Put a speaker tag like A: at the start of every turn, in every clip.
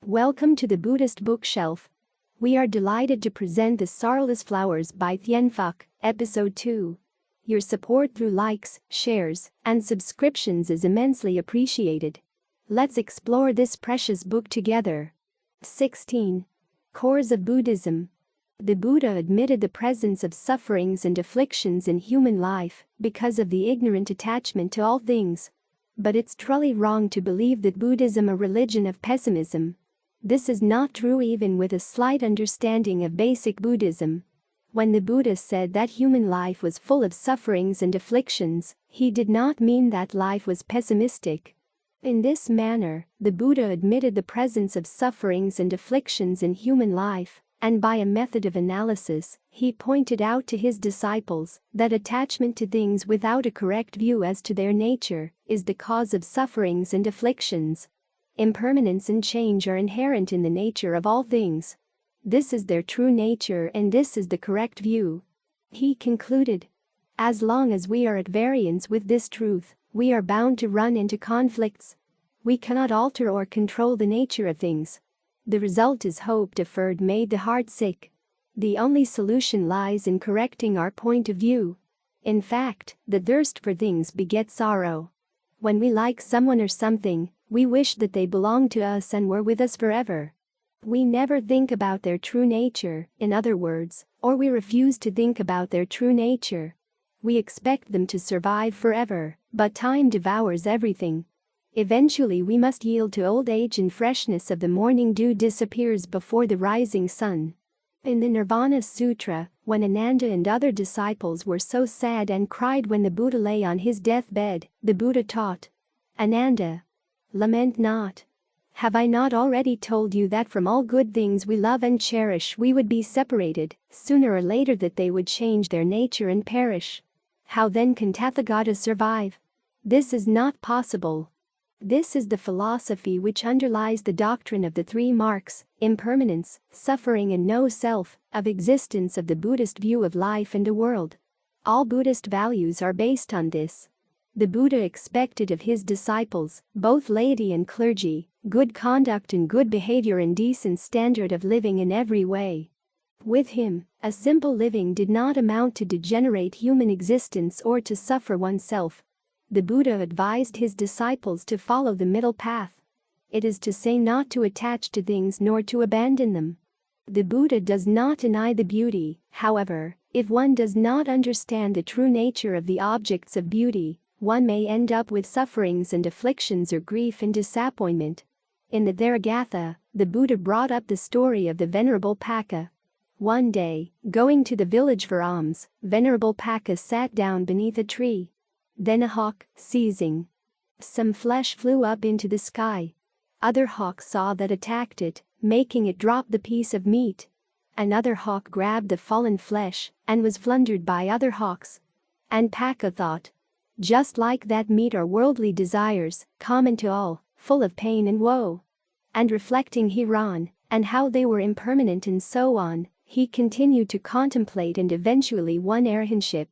A: Welcome to the Buddhist bookshelf. We are delighted to present the Sorrowless Flowers by Thien Phuc, Episode 2. Your support through likes, shares, and subscriptions is immensely appreciated. Let's explore this precious book together. 16. Cores of Buddhism. The Buddha admitted the presence of sufferings and afflictions in human life because of the ignorant attachment to all things. But it's truly wrong to believe that Buddhism is a religion of pessimism. This is not true even with a slight understanding of basic Buddhism. When the Buddha said that human life was full of sufferings and afflictions, he did not mean that life was pessimistic. In this manner, the Buddha admitted the presence of sufferings and afflictions in human life, and by a method of analysis, he pointed out to his disciples that attachment to things without a correct view as to their nature is the cause of sufferings and afflictions. Impermanence and change are inherent in the nature of all things. This is their true nature and this is the correct view. He concluded, as long as we are at variance with this truth, we are bound to run into conflicts. We cannot alter or control the nature of things. The result is hope deferred made the heart sick. The only solution lies in correcting our point of view. In fact, the thirst for things begets sorrow. When we like someone or something, we wish that they belonged to us and were with us forever. We never think about their true nature, in other words, or we refuse to think about their true nature. We expect them to survive forever, but time devours everything. Eventually we must yield to old age and freshness of the morning dew disappears before the rising sun. In the Nirvana Sutra, when Ananda and other disciples were so sad and cried when the Buddha lay on his deathbed, the Buddha taught, Ananda, lament not. Have I not already told you that from all good things we love and cherish we would be separated, sooner or later that they would change their nature and perish? How then can Tathagata survive? This is not possible. This is the philosophy which underlies the doctrine of the three marks, impermanence, suffering and no self, of existence of the Buddhist view of life and the world. All Buddhist values are based on this. The Buddha expected of his disciples, both laity and clergy, good conduct and good behavior and decent standard of living in every way. With him, a simple living did not amount to degenerate human existence or to suffer oneself. The Buddha advised his disciples to follow the middle path. It is to say not to attach to things nor to abandon them. The Buddha does not deny the beauty, however, if one does not understand the true nature of the objects of beauty, one may end up with sufferings and afflictions or grief and disappointment. In the Theragatha, the Buddha brought up the story of the Venerable Paka. One day, going to the village for alms, Venerable Paka sat down beneath a tree. Then a hawk, seizing some flesh, flew up into the sky. Other hawks saw that, attacked it, making it drop the piece of meat. Another hawk grabbed the fallen flesh and was plundered by other hawks. And Paka thought, just like that meat are worldly desires, common to all, full of pain and woe. And reflecting hereon, and how they were impermanent and so on, he continued to contemplate and eventually won arahantship.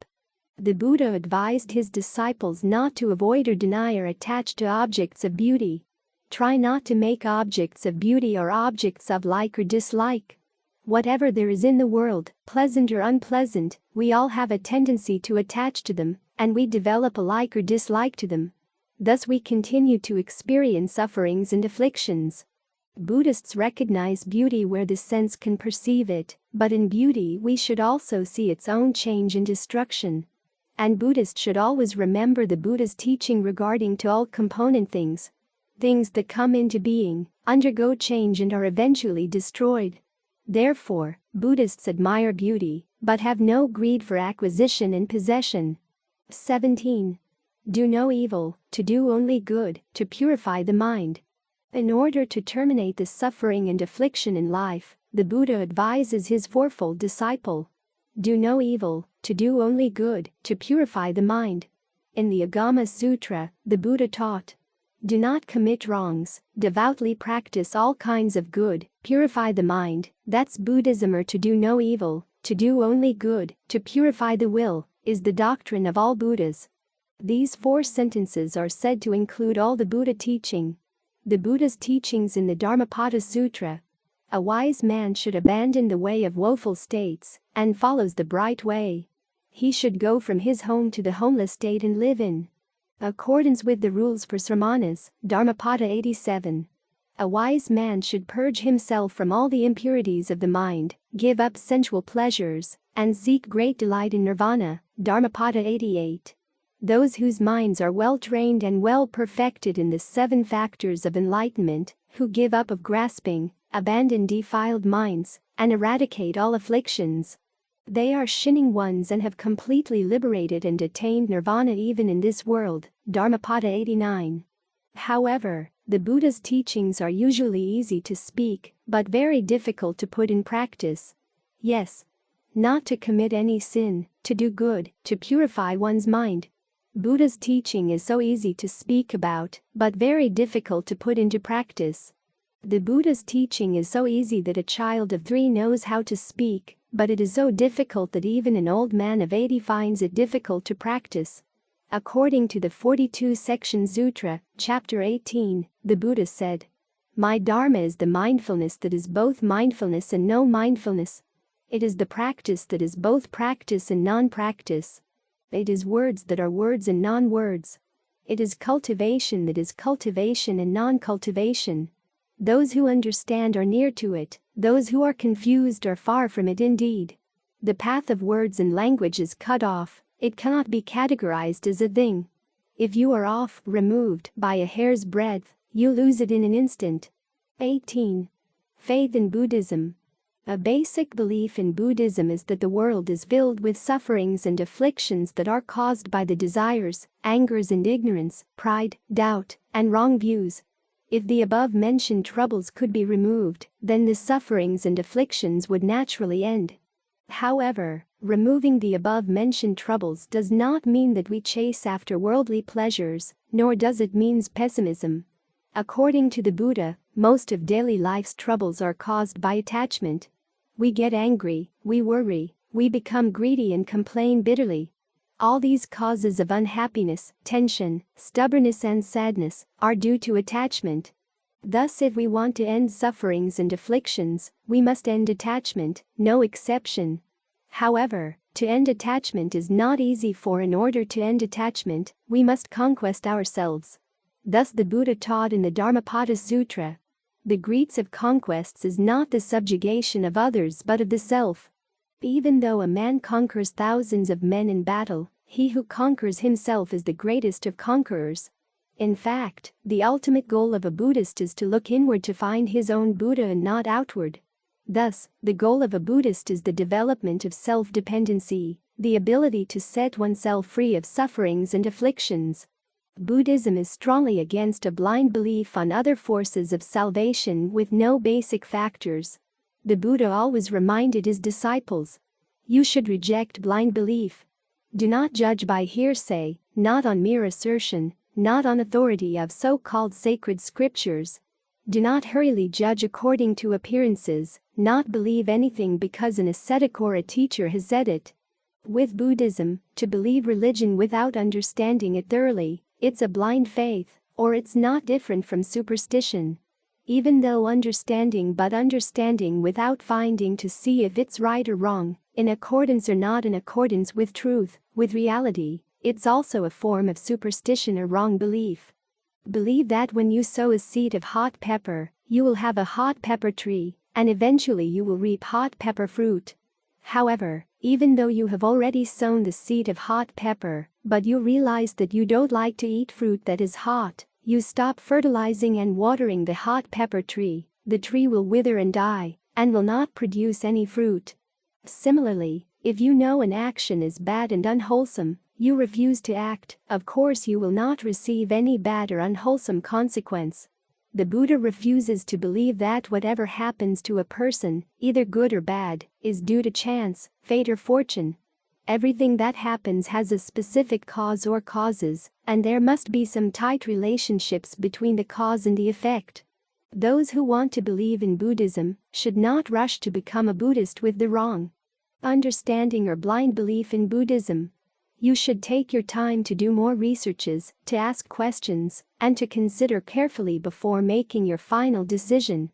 A: The Buddha advised his disciples not to avoid or deny or attach to objects of beauty. Try not to make objects of beauty or objects of like or dislike. Whatever there is in the world, pleasant or unpleasant, we all have a tendency to attach to them, and we develop a like or dislike to them. Thus we continue to experience sufferings and afflictions. Buddhists recognize beauty where the sense can perceive it, but in beauty we should also see its own change and destruction. And Buddhists should always remember the Buddha's teaching regarding to all component things. Things that come into being, undergo change and are eventually destroyed. Therefore, Buddhists admire beauty, but have no greed for acquisition and possession. 17. Do no evil, to do only good, to purify the mind. In order to terminate the suffering and affliction in life, the Buddha advises his fourfold disciple. Do no evil, to do only good, to purify the mind. In the Agama Sutra, the Buddha taught, do not commit wrongs, devoutly practice all kinds of good, purify the mind, that's Buddhism. Or to do no evil, to do only good, to purify the will, is the doctrine of all Buddhas. These 4 sentences are said to include all the Buddha teaching. The Buddha's teachings in the Dharmapada Sutra. A wise man should abandon the way of woeful states and follows the bright way. He should go from his home to the homeless state and live in accordance with the rules for sramanas, Dharmapada 87. A wise man should purge himself from all the impurities of the mind, give up sensual pleasures, and seek great delight in nirvana, Dharmapada 88. Those whose minds are well trained and well perfected in the 7 factors of enlightenment, who give up of grasping, abandon defiled minds, and eradicate all afflictions. They are shining ones and have completely liberated and attained nirvana even in this world, Dharmapada 89. However, the Buddha's teachings are usually easy to speak, but very difficult to put in practice. Yes. Not to commit any sin, to do good, to purify one's mind. Buddha's teaching is so easy to speak about, but very difficult to put into practice. The Buddha's teaching is so easy that a child of 3 knows how to speak, but it is so difficult that even an old man of 80 finds it difficult to practice. According to the 42 Section Sutra, Chapter 18, the Buddha said, "My Dharma is the mindfulness that is both mindfulness and no mindfulness. It is the practice that is both practice and non-practice. It is words that are words and non-words. It is cultivation that is cultivation and non-cultivation. Those who understand are near to it, those who are confused are far from it indeed. The path of words and language is cut off, it cannot be categorized as a thing. If you are off, removed, by a hair's breadth, you lose it in an instant." 18. Faith in Buddhism. A basic belief in Buddhism is that the world is filled with sufferings and afflictions that are caused by the desires, angers and ignorance, pride, doubt, and wrong views. If the above-mentioned troubles could be removed, then the sufferings and afflictions would naturally end. However, removing the above-mentioned troubles does not mean that we chase after worldly pleasures, nor does it mean pessimism. According to the Buddha, most of daily life's troubles are caused by attachment. We get angry, we worry, we become greedy and complain bitterly. All these causes of unhappiness, tension, stubbornness and sadness are due to attachment. Thus, if we want to end sufferings and afflictions, we must end attachment, no exception. However, to end attachment is not easy, for in order to end attachment, we must conquest ourselves. Thus the Buddha taught in the Dharmapada Sutra, the greats of conquests is not the subjugation of others but of the self. Even though a man conquers thousands of men in battle, he who conquers himself is the greatest of conquerors. In fact, the ultimate goal of a Buddhist is to look inward to find his own Buddha and not outward. Thus, the goal of a Buddhist is the development of self-dependency, the ability to set oneself free of sufferings and afflictions. Buddhism is strongly against a blind belief on other forces of salvation with no basic factors. The Buddha always reminded his disciples, "You should reject blind belief. Do not judge by hearsay, not on mere assertion, not on authority of so-called sacred scriptures. Do not hurriedly judge according to appearances, not believe anything because an ascetic or a teacher has said it." With Buddhism, to believe religion without understanding it thoroughly, it's a blind faith, or it's not different from superstition. Even though understanding without finding to see if it's right or wrong, in accordance or not in accordance with truth, with reality, it's also a form of superstition or wrong belief. Believe that when you sow a seed of hot pepper, you will have a hot pepper tree, and eventually you will reap hot pepper fruit. However, even though you have already sown the seed of hot pepper, but you realize that you don't like to eat fruit that is hot, you stop fertilizing and watering the hot pepper tree, the tree will wither and die, and will not produce any fruit. Similarly, if you know an action is bad and unwholesome, you refuse to act, of course you will not receive any bad or unwholesome consequence. The Buddha refuses to believe that whatever happens to a person, either good or bad, is due to chance, fate or fortune. Everything that happens has a specific cause or causes, and there must be some tight relationships between the cause and the effect. Those who want to believe in Buddhism should not rush to become a Buddhist with the wrong understanding or blind belief in Buddhism. You should take your time to do more researches, to ask questions, and to consider carefully before making your final decision.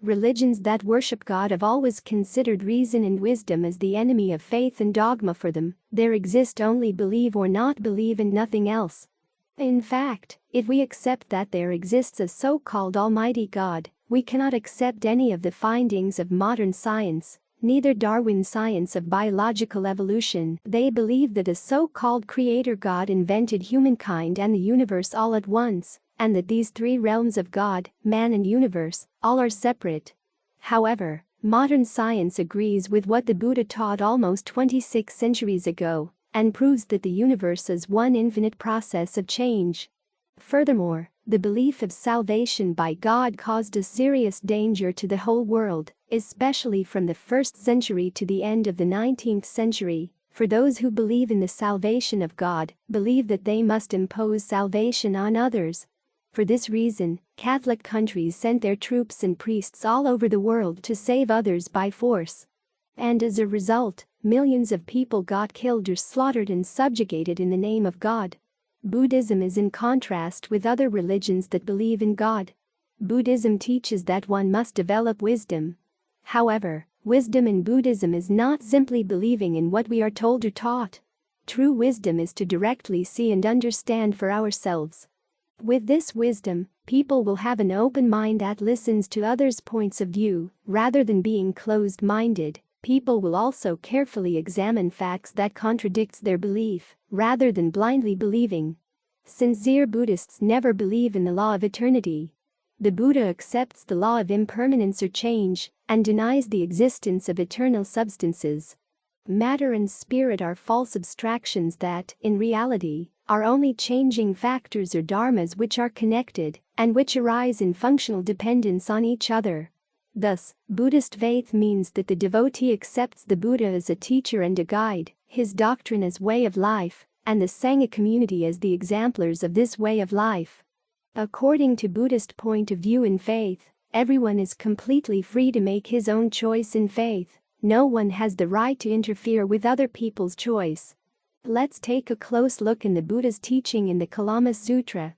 A: Religions that worship God have always considered reason and wisdom as the enemy of faith and dogma. For them, there exists only believe or not believe and nothing else. In fact, if we accept that there exists a so-called Almighty God, we cannot accept any of the findings of modern science, neither Darwin's science of biological evolution. They believe that a so-called creator God invented humankind and the universe all at once, and that these three realms of God, man and universe, all are separate. However, modern science agrees with what the Buddha taught almost 26 centuries ago, and proves that the universe is one infinite process of change. Furthermore, the belief of salvation by God caused a serious danger to the whole world, especially from the 1st century to the end of the 19th century. For those who believe in the salvation of God, believe that they must impose salvation on others. For this reason, Catholic countries sent their troops and priests all over the world to save others by force. And as a result, millions of people got killed or slaughtered and subjugated in the name of God. Buddhism is in contrast with other religions that believe in God. Buddhism teaches that one must develop wisdom. However, wisdom in Buddhism is not simply believing in what we are told or taught. True wisdom is to directly see and understand for ourselves. With this wisdom, people will have an open mind that listens to others' points of view, rather than being closed-minded. People will also carefully examine facts that contradicts their belief, rather than blindly believing. Sincere Buddhists never believe in the law of eternity. The Buddha accepts the law of impermanence or change, and denies the existence of eternal substances. Matter and spirit are false abstractions that, in reality, are only changing factors or dharmas which are connected, and which arise in functional dependence on each other. Thus, Buddhist faith means that the devotee accepts the Buddha as a teacher and a guide, his doctrine as way of life, and the Sangha community as the exemplars of this way of life. According to Buddhist point of view in faith, everyone is completely free to make his own choice in faith. No one has the right to interfere with other people's choice. Let's take a close look in the Buddha's teaching in the Kalama Sutra.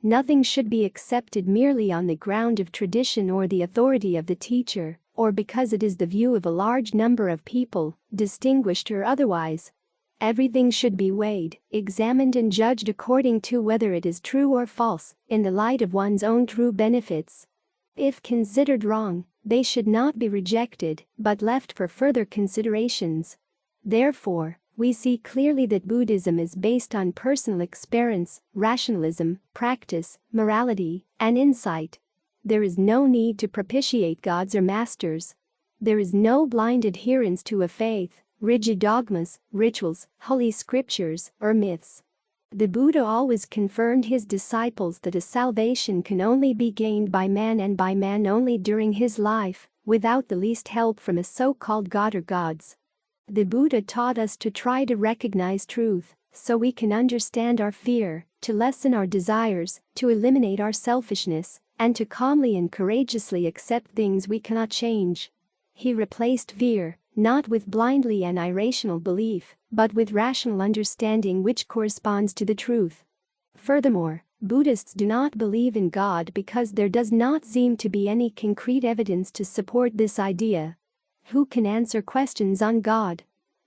A: Nothing should be accepted merely on the ground of tradition or the authority of the teacher, or because it is the view of a large number of people, distinguished or otherwise. Everything should be weighed, examined and judged according to whether it is true or false, in the light of one's own true benefits. If considered wrong, they should not be rejected, but left for further considerations. Therefore, we see clearly that Buddhism is based on personal experience, rationalism, practice, morality, and insight. There is no need to propitiate gods or masters. There is no blind adherence to a faith, rigid dogmas, rituals, holy scriptures, or myths. The Buddha always confirmed his disciples that a salvation can only be gained by man and by man only during his life, without the least help from a so-called god or gods. The Buddha taught us to try to recognize truth, so we can understand our fear, to lessen our desires, to eliminate our selfishness, and to calmly and courageously accept things we cannot change. He replaced fear, not with blindly and irrational belief, but with rational understanding which corresponds to the truth. Furthermore, Buddhists do not believe in God because there does not seem to be any concrete evidence to support this idea. Who can answer questions on God?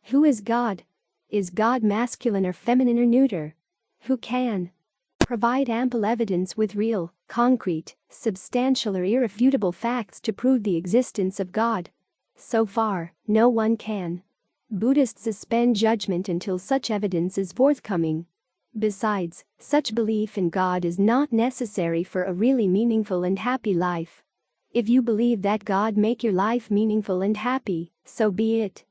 A: Who is God? Is God masculine or feminine or neuter? Who can provide ample evidence with real, concrete, substantial or irrefutable facts to prove the existence of God? So far, no one can. Buddhists suspend judgment until such evidence is forthcoming. Besides, such belief in God is not necessary for a really meaningful and happy life. If you believe that God make your life meaningful and happy, so be it.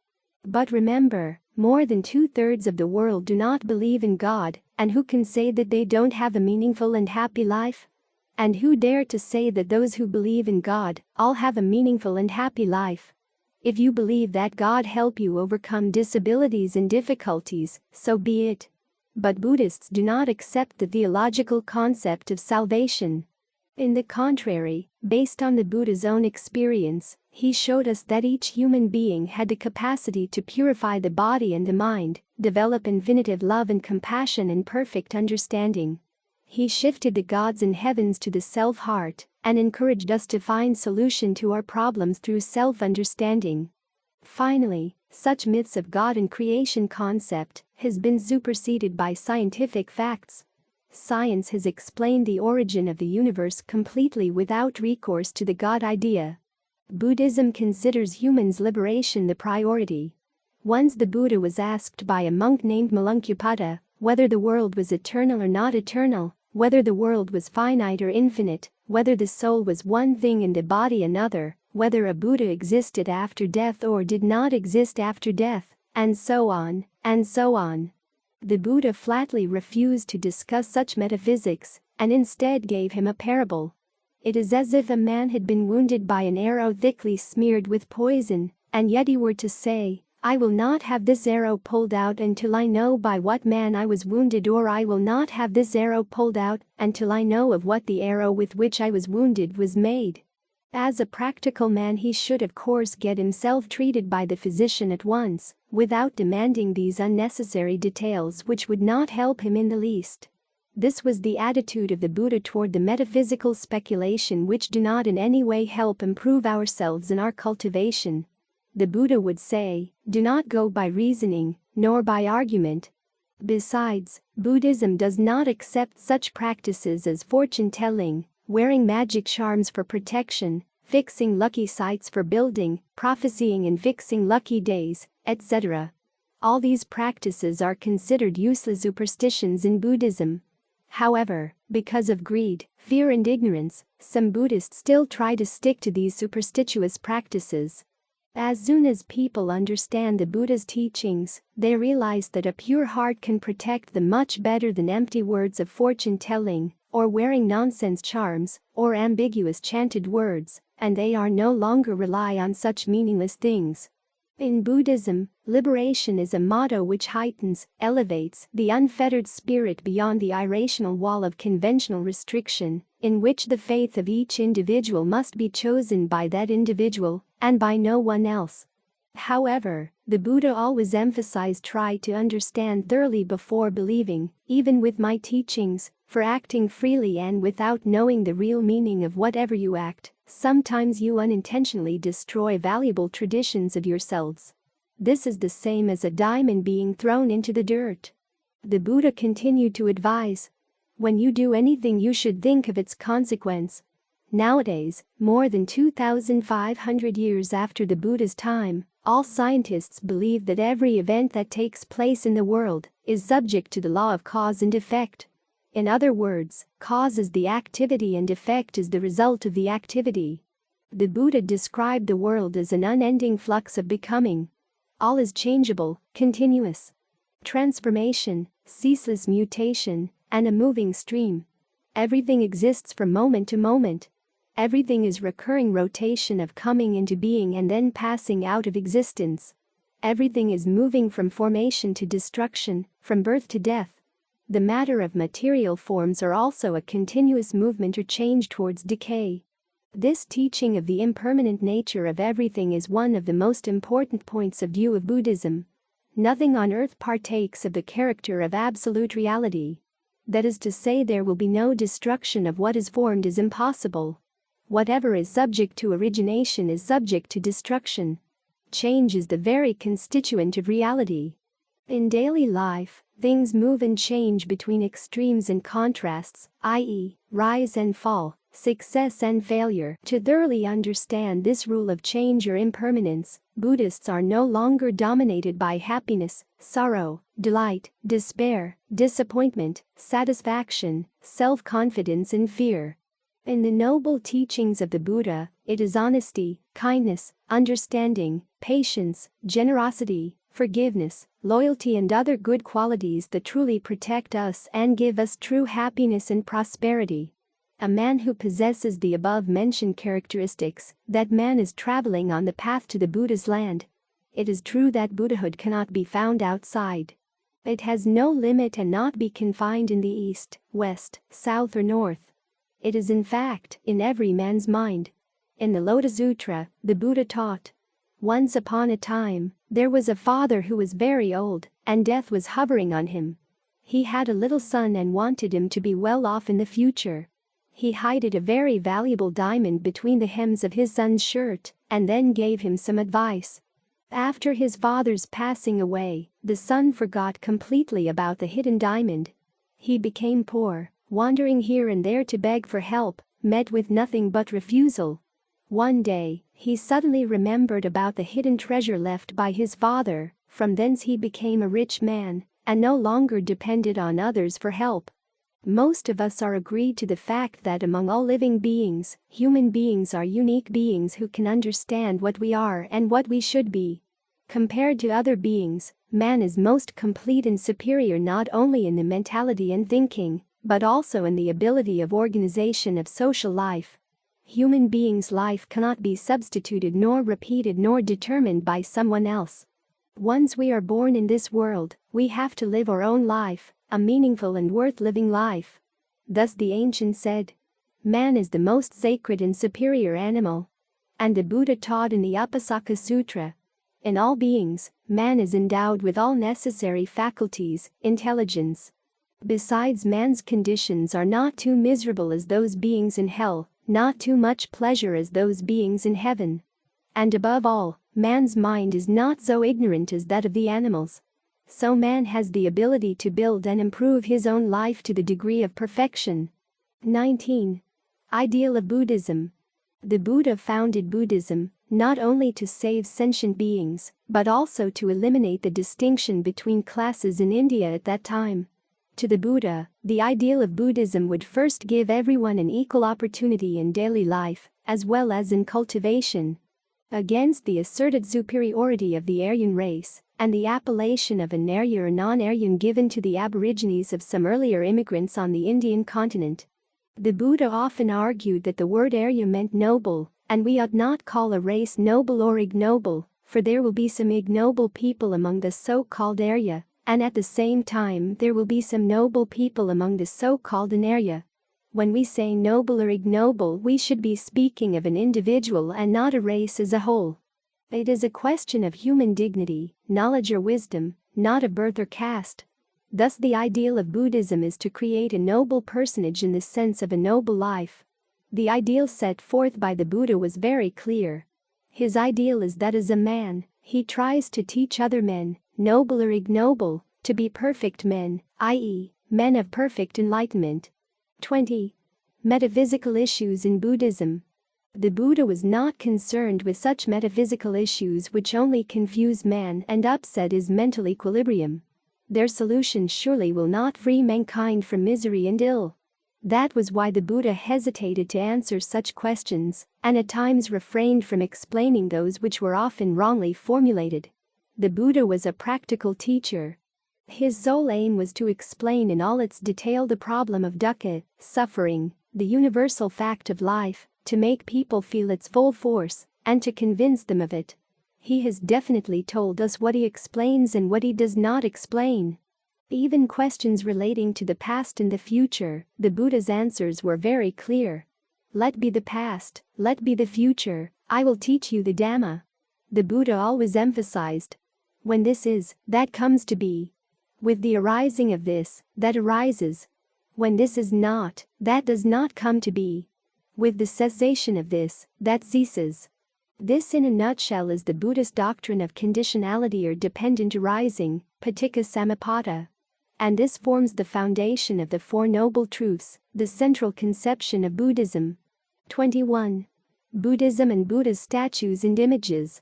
A: But remember, more than 2/3 of the world do not believe in God, and who can say that they don't have a meaningful and happy life? And who dare to say that those who believe in God all have a meaningful and happy life? If you believe that God help you overcome disabilities and difficulties, so be it. But Buddhists do not accept the theological concept of salvation. In the contrary, based on the Buddha's own experience, he showed us that each human being had the capacity to purify the body and the mind, develop infinitive love and compassion and perfect understanding. He shifted the gods and heavens to the self-heart and encouraged us to find solution to our problems through self-understanding. Finally, such myths of God and creation concept has been superseded by scientific facts. Science has explained the origin of the universe completely without recourse to the God idea. Buddhism considers humans' liberation the priority. Once the Buddha was asked by a monk named Malunkupada whether the world was eternal or not eternal, whether the world was finite or infinite, whether the soul was one thing and the body another, whether a Buddha existed after death or did not exist after death, and so on, and so on. The Buddha flatly refused to discuss such metaphysics and instead gave him a parable. It is as if a man had been wounded by an arrow thickly smeared with poison, and yet he were to say, "I will not have this arrow pulled out until I know by what man I was wounded," or "I will not have this arrow pulled out until I know of what the arrow with which I was wounded was made." As a practical man, he should of course get himself treated by the physician at once, without demanding these unnecessary details which would not help him in the least. This was the attitude of the Buddha toward the metaphysical speculation which do not in any way help improve ourselves in our cultivation. The Buddha would say, "Do not go by reasoning, nor by argument." Besides, Buddhism does not accept such practices as fortune-telling, wearing magic charms for protection, fixing lucky sites for building, prophesying and fixing lucky days, etc. All these practices are considered useless superstitions in Buddhism. However, because of greed, fear and ignorance, some Buddhists still try to stick to these superstitious practices. As soon as people understand the Buddha's teachings, they realize that a pure heart can protect them much better than empty words of fortune-telling, or wearing nonsense charms, or ambiguous chanted words, and they are no longer rely on such meaningless things. In Buddhism, liberation is a motto which heightens, elevates the unfettered spirit beyond the irrational wall of conventional restriction, in which the faith of each individual must be chosen by that individual, and by no one else. However, the Buddha always emphasized try to understand thoroughly before believing, even with my teachings, for acting freely and without knowing the real meaning of whatever you act, sometimes you unintentionally destroy valuable traditions of yourselves. This is the same as a diamond being thrown into the dirt. The Buddha continued to advise, when you do anything you should think of its consequence. Nowadays, more than 2,500 years after the Buddha's time, all scientists believe that every event that takes place in the world is subject to the law of cause and effect. In other words, cause is the activity and effect is the result of the activity. The Buddha described the world as an unending flux of becoming. All is changeable, continuous. Transformation, ceaseless mutation, and a moving stream. Everything exists from moment to moment. Everything is recurring rotation of coming into being and then passing out of existence. Everything is moving from formation to destruction, from birth to death. The matter of material forms are also a continuous movement or change towards decay. This teaching of the impermanent nature of everything is one of the most important points of view of Buddhism. Nothing on earth partakes of the character of absolute reality. That is to say, there will be no destruction of what is formed is impossible. Whatever is subject to origination is subject to destruction. Change is the very constituent of reality. In daily life, things move and change between extremes and contrasts, i.e., rise and fall, success and failure. To thoroughly understand this rule of change or impermanence, Buddhists are no longer dominated by happiness, sorrow, delight, despair, disappointment, satisfaction, self-confidence and fear. In the noble teachings of the Buddha, it is honesty, kindness, understanding, patience, generosity, forgiveness, loyalty and other good qualities that truly protect us and give us true happiness and prosperity. A man who possesses the above-mentioned characteristics, that man is traveling on the path to the Buddha's land. It is true that Buddhahood cannot be found outside. It has no limit and not be confined in the east, west, south or north. It is in fact in every man's mind. In the Lotus Sutra, the Buddha taught, "Once upon a time, there was a father who was very old, and death was hovering on him. He had a little son and wanted him to be well off in the future. He hid a very valuable diamond between the hems of his son's shirt and then gave him some advice. After his father's passing away, the son forgot completely about the hidden diamond. He became poor, wandering here and there to beg for help, met with nothing but refusal. One day, he suddenly remembered about the hidden treasure left by his father. From thence he became a rich man and no longer depended on others for help." Most of us are agreed to the fact that among all living beings, human beings are unique beings who can understand what we are and what we should be. Compared to other beings, man is most complete and superior not only in the mentality and thinking, but also in the ability of organization of social life. Human beings' life cannot be substituted nor repeated nor determined by someone else. Once we are born in this world, we have to live our own life, a meaningful and worth living life. Thus the ancients said, "Man is the most sacred and superior animal." And the Buddha taught in the Upasaka Sutra, "In all beings, man is endowed with all necessary faculties, intelligence. Besides, man's conditions are not too miserable as those beings in hell, not too much pleasure as those beings in heaven. And above all, man's mind is not so ignorant as that of the animals. So man has the ability to build and improve his own life to the degree of perfection." 19. Ideal of Buddhism. The Buddha founded Buddhism not only to save sentient beings, but also to eliminate the distinction between classes in India at that time. To the Buddha, the ideal of Buddhism would first give everyone an equal opportunity in daily life, as well as in cultivation. Against the asserted superiority of the Aryan race, and the appellation of an Arya or non-Aryan given to the aborigines of some earlier immigrants on the Indian continent, the Buddha often argued that the word Arya meant noble, and we ought not call a race noble or ignoble, for there will be some ignoble people among the so-called Arya, and at the same time there will be some noble people among the so-called Anarya. When we say noble or ignoble, we should be speaking of an individual and not a race as a whole. It is a question of human dignity, knowledge or wisdom, not of birth or caste. Thus the ideal of Buddhism is to create a noble personage in the sense of a noble life. The ideal set forth by the Buddha was very clear. His ideal is that as a man, he tries to teach other men, noble or ignoble, to be perfect men, i.e., men of perfect enlightenment. 20. Metaphysical issues in Buddhism. The Buddha was not concerned with such metaphysical issues which only confuse man and upset his mental equilibrium. Their solution surely will not free mankind from misery and ill. That was why the Buddha hesitated to answer such questions, and at times refrained from explaining those which were often wrongly formulated. The Buddha was a practical teacher. His sole aim was to explain in all its detail the problem of dukkha, suffering, the universal fact of life, to make people feel its full force, and to convince them of it. He has definitely told us what he explains and what he does not explain. Even questions relating to the past and the future, the Buddha's answers were very clear. "Let be the past, let be the future, I will teach you the Dhamma." The Buddha always emphasized, when this is, that comes to be. With the arising of this, that arises. When this is not, that does not come to be. With the cessation of this, that ceases. This in a nutshell is the Buddhist doctrine of conditionality or dependent arising, paticca samuppada. And this forms the foundation of the Four Noble Truths, the central conception of Buddhism. 21. Buddhism and Buddha's statues and images.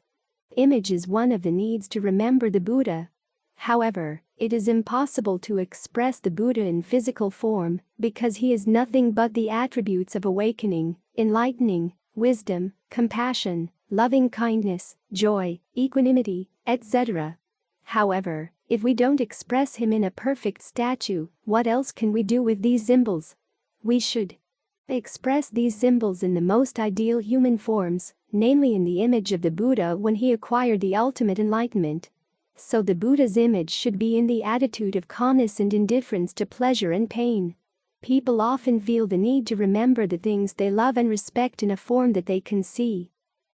A: Image is one of the needs to remember the Buddha. However, it is impossible to express the Buddha in physical form because he is nothing but the attributes of awakening, enlightening, wisdom, compassion, loving kindness, joy, equanimity, etc. However, if we don't express him in a perfect statue, what else can we do with these symbols? We should express these symbols in the most ideal human forms, namely in the image of the Buddha when he acquired the ultimate enlightenment. So the Buddha's image should be in the attitude of calmness and indifference to pleasure and pain. People often feel the need to remember the things they love and respect in a form that they can see.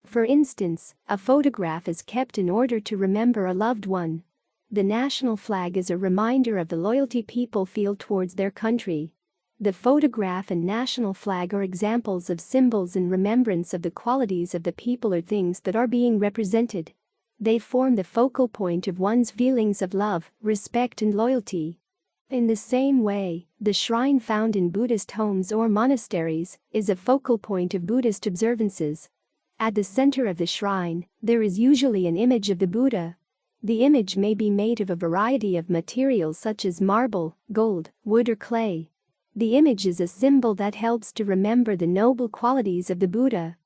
A: For instance, a photograph is kept in order to remember a loved one. The national flag is a reminder of the loyalty people feel towards their country. The photograph and national flag are examples of symbols in remembrance of the qualities of the people or things that are being represented. They form the focal point of one's feelings of love, respect, and loyalty. In the same way, the shrine found in Buddhist homes or monasteries is a focal point of Buddhist observances. At the center of the shrine, there is usually an image of the Buddha. The image may be made of a variety of materials such as marble, gold, wood, or clay. The image is a symbol that helps to remember the noble qualities of the Buddha.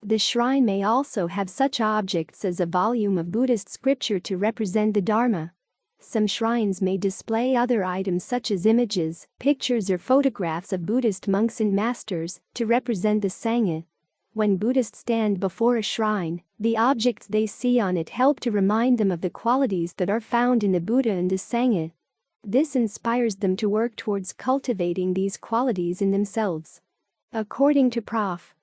A: The shrine may also have such objects as a volume of Buddhist scripture to represent the Dharma. Some shrines may display other items such as images, pictures, or photographs of Buddhist monks and masters to represent the Sangha. When Buddhists stand before a shrine, the objects they see on it help to remind them of the qualities that are found in the Buddha and the Sangha. This inspires them to work towards cultivating these qualities in themselves. According to Prof.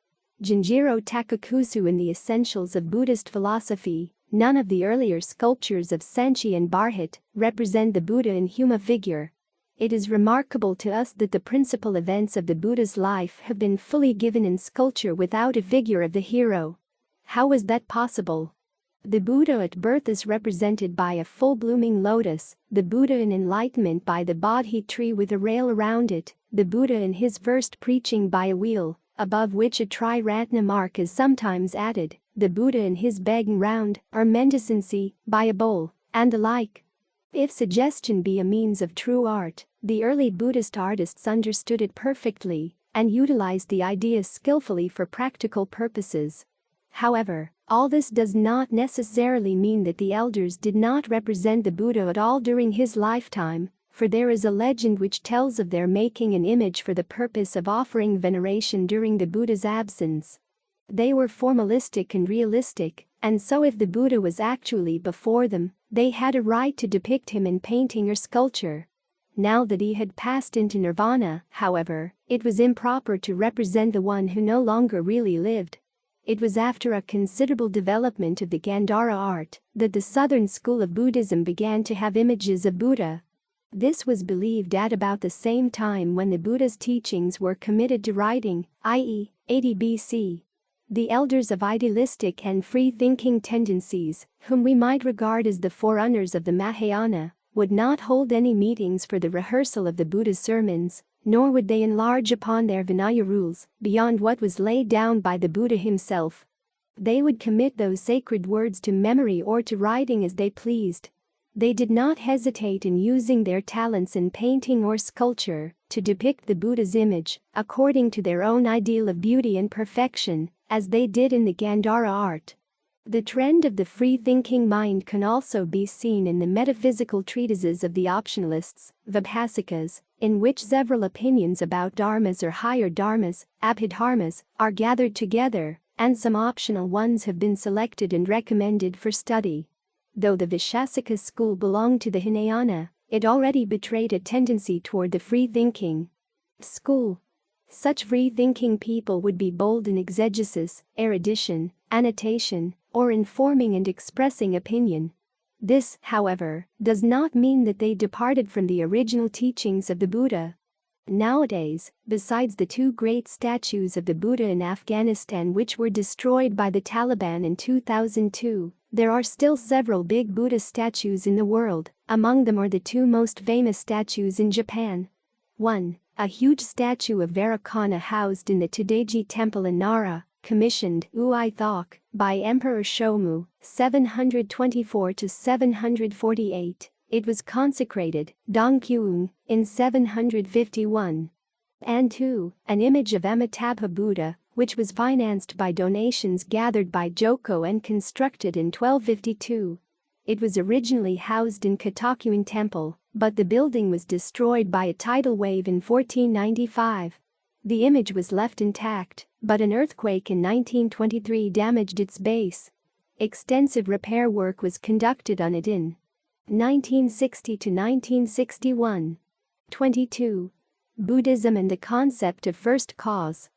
A: Junjiro Takakusu in The Essentials of Buddhist Philosophy, none of the earlier sculptures of Senchi and Barhit represent the Buddha in human figure. It is remarkable to us that the principal events of the Buddha's life have been fully given in sculpture without a figure of the hero. How is that possible? The Buddha at birth is represented by a full-blooming lotus, the Buddha in enlightenment by the Bodhi tree with a rail around it, the Buddha in his first preaching by a wheel, above which a triratna mark is sometimes added, the Buddha in his begging round, or mendicancy, by a bowl, and the like. If suggestion be a means of true art, the early Buddhist artists understood it perfectly and utilized the idea skillfully for practical purposes. However, all this does not necessarily mean that the elders did not represent the Buddha at all during his lifetime, for there is a legend which tells of their making an image for the purpose of offering veneration during the Buddha's absence. They were formalistic and realistic, and so if the Buddha was actually before them, they had a right to depict him in painting or sculpture. Now that he had passed into nirvana, however, it was improper to represent the one who no longer really lived. It was after a considerable development of the Gandhara art that the southern school of Buddhism began to have images of Buddha. This was believed at about the same time when the Buddha's teachings were committed to writing, i.e., 80 BC. The elders of idealistic and free-thinking tendencies, whom we might regard as the forerunners of the Mahayana, would not hold any meetings for the rehearsal of the Buddha's sermons, nor would they enlarge upon their Vinaya rules beyond what was laid down by the Buddha himself. They would commit those sacred words to memory or to writing as they pleased. They did not hesitate in using their talents in painting or sculpture to depict the Buddha's image according to their own ideal of beauty and perfection, as they did in the Gandhara art. The trend of the free-thinking mind can also be seen in the metaphysical treatises of the optionalists, Vibhasikas, in which several opinions about dharmas or higher dharmas, abhidharmas, are gathered together, and some optional ones have been selected and recommended for study. Though the Vaishasika school belonged to the Hinayana, it already betrayed a tendency toward the free-thinking school. Such free-thinking people would be bold in exegesis, erudition, annotation, or in forming and expressing opinion. This, however, does not mean that they departed from the original teachings of the Buddha. Nowadays, besides the two great statues of the Buddha in Afghanistan which were destroyed by the Taliban in 2002, there are still several big Buddha statues in the world. Among them are the two most famous statues in Japan. 1. A huge statue of Vairocana housed in the Todaiji Temple in Nara, commissioned Thien Phuc by Emperor Shomu, 724–748. It was consecrated, Dongkyung, in 751. And 2. An image of Amitabha Buddha, which was financed by donations gathered by Joko and constructed in 1252. It was originally housed in Kotokuin Temple, but the building was destroyed by a tidal wave in 1495. The image was left intact, but an earthquake in 1923 damaged its base. Extensive repair work was conducted on it in 1960 to 1961. 22. Buddhism and the concept of first cause.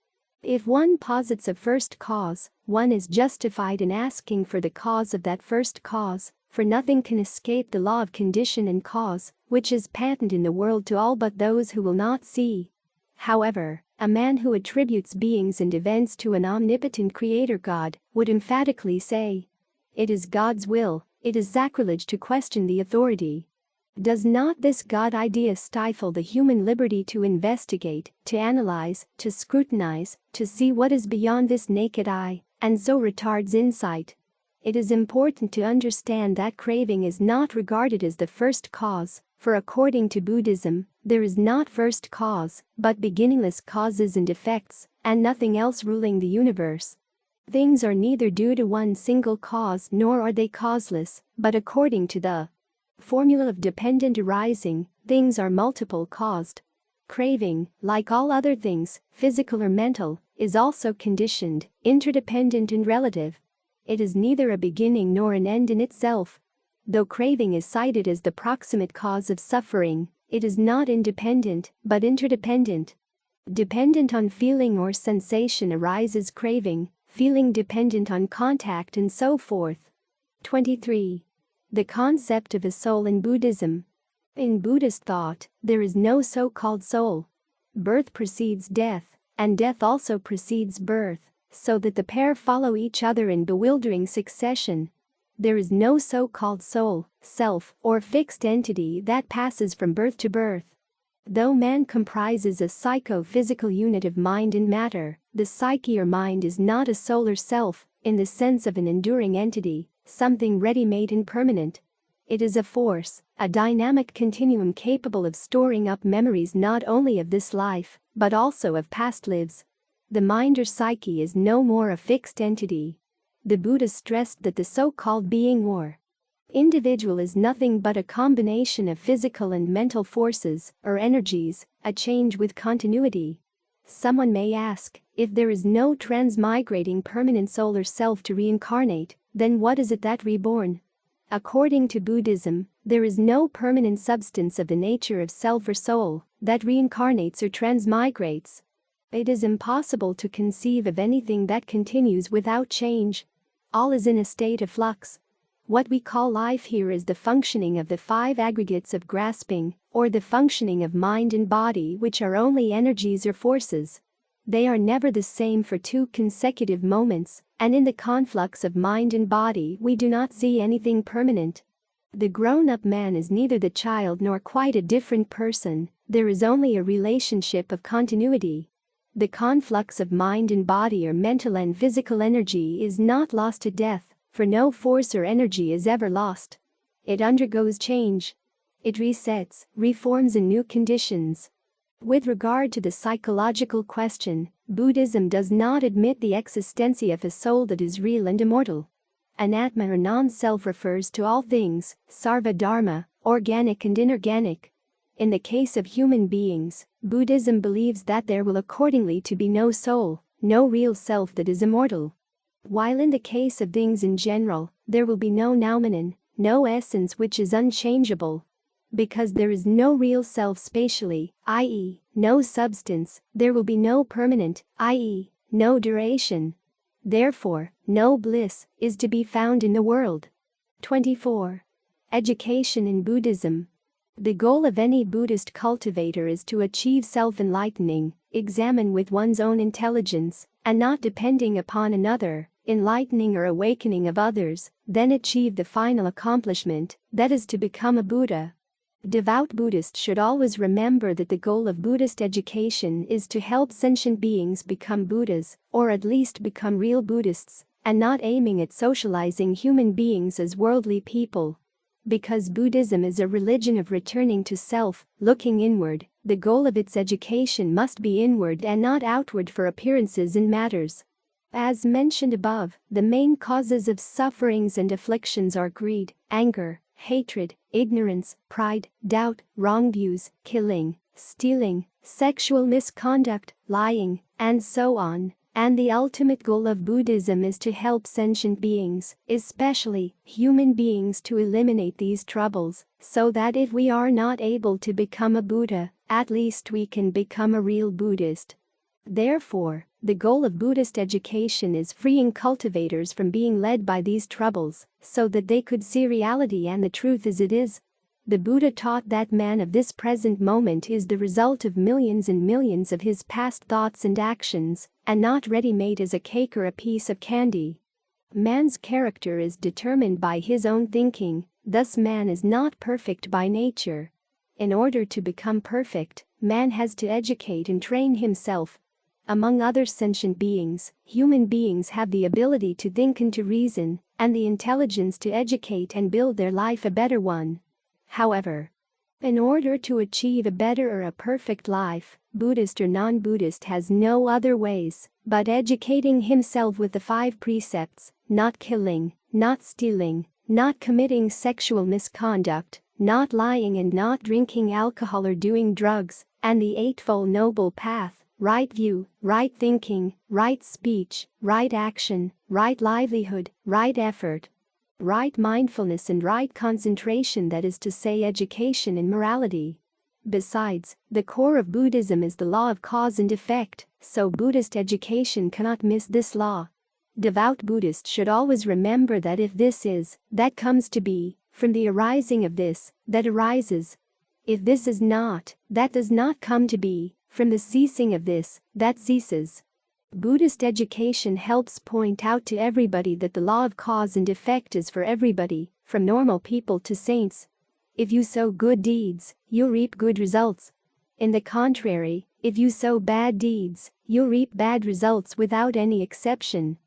A: If one posits a first cause, one is justified in asking for the cause of that first cause, for nothing can escape the law of condition and cause, which is patent in the world to all but those who will not see. However, a man who attributes beings and events to an omnipotent creator God would emphatically say, "It is God's will." It is sacrilege to question the authority. Does not this God idea stifle the human liberty to investigate, to analyze, to scrutinize, to see what is beyond this naked eye, and so retards insight? It is important to understand that craving is not regarded as the first cause, for according to Buddhism, there is not first cause, but beginningless causes and effects, and nothing else ruling the universe. Things are neither due to one single cause nor are they causeless, but according to the formula of dependent arising, things are multiple caused. Craving, like all other things, physical or mental, is also conditioned, interdependent and relative. It is neither a beginning nor an end in itself. Though craving is cited as the proximate cause of suffering, it is not independent, but interdependent. Dependent on feeling or sensation arises craving, feeling dependent on contact and so forth. 23. The concept of a soul in Buddhism. In Buddhist thought, there is no so-called soul. Birth precedes death, and death also precedes birth, so that the pair follow each other in bewildering succession. There is no so-called soul, self, or fixed entity that passes from birth to birth. Though man comprises a psycho-physical unit of mind and matter, the psyche or mind is not a soul or self, in the sense of an enduring entity, something ready-made and permanent. It is a force, a dynamic continuum capable of storing up memories not only of this life, but also of past lives. The mind or psyche is no more a fixed entity. The Buddha stressed that the so-called being or individual is nothing but a combination of physical and mental forces, or energies, a change with continuity. Someone may ask, if there is no transmigrating permanent soul or self to reincarnate, then what is it that reborn? According to Buddhism, there is no permanent substance of the nature of self or soul that reincarnates or transmigrates. It is impossible to conceive of anything that continues without change. All is in a state of flux. What we call life here is the functioning of the five aggregates of grasping, or the functioning of mind and body, which are only energies or forces. They are never the same for 2 consecutive moments, and in the conflux of mind and body we do not see anything permanent. The grown-up man is neither the child nor quite a different person, there is only a relationship of continuity. The conflux of mind and body or mental and physical energy is not lost at death, for no force or energy is ever lost. It undergoes change. It resets, reforms in new conditions. With regard to the psychological question, Buddhism does not admit the existency of a soul that is real and immortal. An Atma or non-self refers to all things, sarva dharma, organic and inorganic. In the case of human beings, Buddhism believes that there will accordingly to be no soul, no real self that is immortal. While in the case of things in general, there will be no noumenon, no essence which is unchangeable. Because there is no real self spatially, i.e., no substance, there will be no permanent, i.e., no duration. Therefore, no bliss is to be found in the world. 24. Education in Buddhism. The goal of any Buddhist cultivator is to achieve self-enlightening, examine with one's own intelligence, and not depending upon another, enlightening or awakening of others, then achieve the final accomplishment, that is to become a Buddha. Devout Buddhists should always remember that the goal of Buddhist education is to help sentient beings become Buddhas, or at least become real Buddhists, and not aiming at socializing human beings as worldly people. Because Buddhism is a religion of returning to self, looking inward, the goal of its education must be inward and not outward for appearances in matters. As mentioned above, the main causes of sufferings and afflictions are greed, anger, hatred, ignorance, pride, doubt, wrong views, killing, stealing, sexual misconduct, lying, and so on. And the ultimate goal of Buddhism is to help sentient beings, especially human beings, to eliminate these troubles, so that if we are not able to become a Buddha, at least we can become a real Buddhist. Therefore, the goal of Buddhist education is freeing cultivators from being led by these troubles, so that they could see reality and the truth as it is. The Buddha taught that man of this present moment is the result of millions and millions of his past thoughts and actions, and not ready-made as a cake or a piece of candy. Man's character is determined by his own thinking, thus man is not perfect by nature. In order to become perfect, man has to educate and train himself. Among other sentient beings, human beings have the ability to think and to reason, and the intelligence to educate and build their life a better one. However, in order to achieve a better or a perfect life, Buddhist or non-Buddhist has no other ways but educating himself with the 5 precepts: not killing, not stealing, not committing sexual misconduct, not lying and not drinking alcohol or doing drugs, and the Eightfold Noble Path: right view, right thinking, right speech, right action, right livelihood, right effort, right mindfulness and right concentration, that is to say education and morality. Besides, the core of Buddhism is the law of cause and effect, so Buddhist education cannot miss this law. Devout Buddhists should always remember that if this is, that comes to be, from the arising of this, that arises. If this is not, that does not come to be, from the ceasing of this, that ceases. Buddhist education helps point out to everybody that the law of cause and effect is for everybody, from normal people to saints. If you sow good deeds, you'll reap good results. In the contrary, if you sow bad deeds, you'll reap bad results without any exception.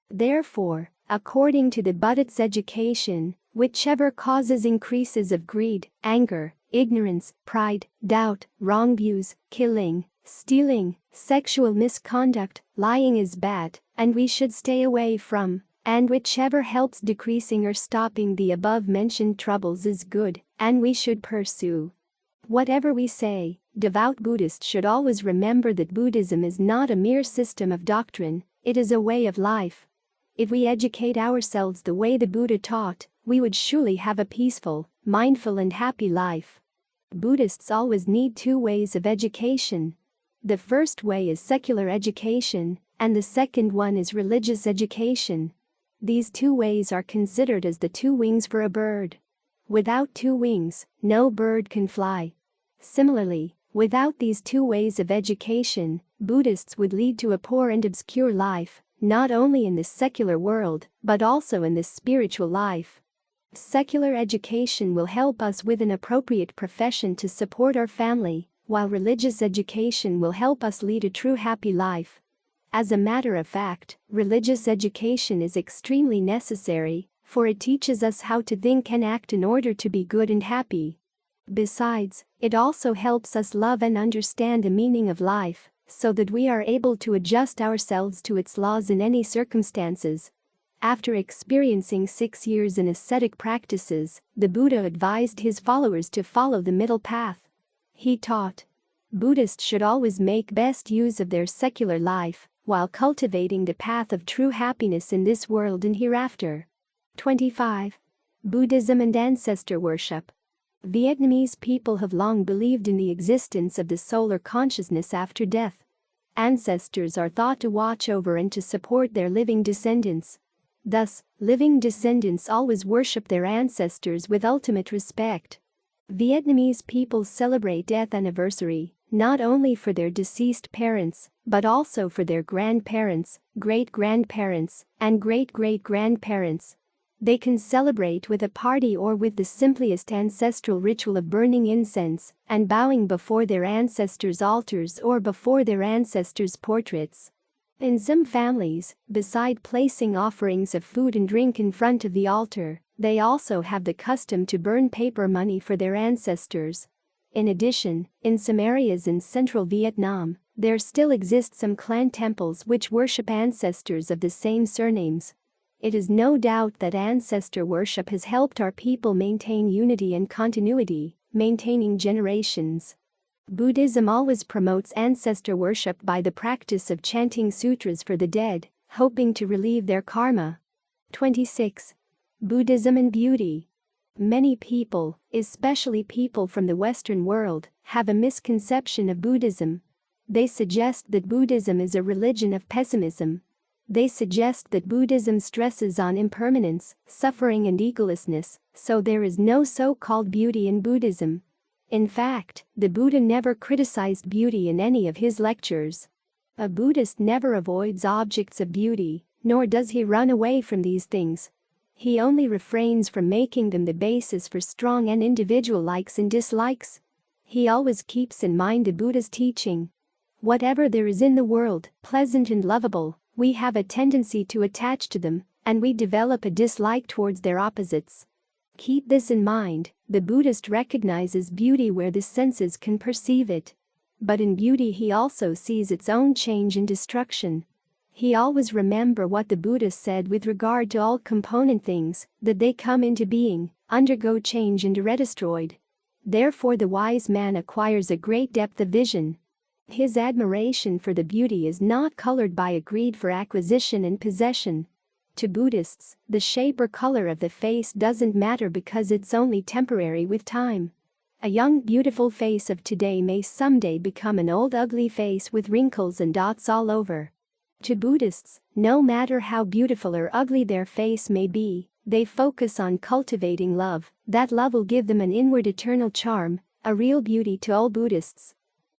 A: Therefore, according to the Buddhist education, whichever causes increases of greed, anger, ignorance, pride, doubt, wrong views, killing, stealing, sexual misconduct, lying is bad, and we should stay away from, and whichever helps decreasing or stopping the above-mentioned troubles is good, and we should pursue. Whatever we say, devout Buddhists should always remember that Buddhism is not a mere system of doctrine, it is a way of life. If we educate ourselves the way the Buddha taught, we would surely have a peaceful, mindful and happy life. Buddhists always need 2 ways of education. The first way is secular education, and the second one is religious education. These 2 ways are considered as the 2 wings for a bird. Without 2 wings, no bird can fly. Similarly, without these 2 ways of education, Buddhists would lead to a poor and obscure life, not only in the secular world, but also in the spiritual life. Secular education will help us with an appropriate profession to support our family, while religious education will help us lead a true happy life. As a matter of fact, religious education is extremely necessary, for it teaches us how to think and act in order to be good and happy. Besides, it also helps us love and understand the meaning of life, so that we are able to adjust ourselves to its laws in any circumstances. After experiencing 6 years in ascetic practices, the Buddha advised his followers to follow the middle path. He taught, Buddhists should always make best use of their secular life, while cultivating the path of true happiness in this world and hereafter. 25. Buddhism and ancestor worship. Vietnamese people have long believed in the existence of the solar consciousness after death. Ancestors are thought to watch over and to support their living descendants. Thus, living descendants always worship their ancestors with ultimate respect. Vietnamese people celebrate death anniversary, not only for their deceased parents, but also for their grandparents, great-grandparents, and great-great-grandparents. They can celebrate with a party or with the simplest ancestral ritual of burning incense and bowing before their ancestors' altars or before their ancestors' portraits. In some families, beside placing offerings of food and drink in front of the altar, they also have the custom to burn paper money for their ancestors. In addition, in some areas in central Vietnam, there still exist some clan temples which worship ancestors of the same surnames. It is no doubt that ancestor worship has helped our people maintain unity and continuity, maintaining generations. Buddhism always promotes ancestor worship by the practice of chanting sutras for the dead, hoping to relieve their karma. 26. Buddhism and beauty. Many people, especially people from the Western world, have a misconception of Buddhism. They suggest that Buddhism is a religion of pessimism. They suggest that Buddhism stresses on impermanence, suffering and egolessness, so there is no so-called beauty in Buddhism. In fact, the Buddha never criticized beauty in any of his lectures. A Buddhist never avoids objects of beauty, nor does he run away from these things. He only refrains from making them the basis for strong and individual likes and dislikes. He always keeps in mind the Buddha's teaching. Whatever there is in the world, pleasant and lovable, we have a tendency to attach to them, and we develop a dislike towards their opposites. Keep this in mind, the Buddhist recognizes beauty where the senses can perceive it. But in beauty he also sees its own change and destruction. He always remember what the Buddha said with regard to all component things, that they come into being, undergo change and are destroyed. Therefore the wise man acquires a great depth of vision. His admiration for the beauty is not colored by a greed for acquisition and possession. To Buddhists, the shape or color of the face doesn't matter because it's only temporary with time. A young beautiful face of today may someday become an old ugly face with wrinkles and dots all over. To Buddhists, no matter how beautiful or ugly their face may be, they focus on cultivating love. That love will give them an inward eternal charm, a real beauty to all Buddhists.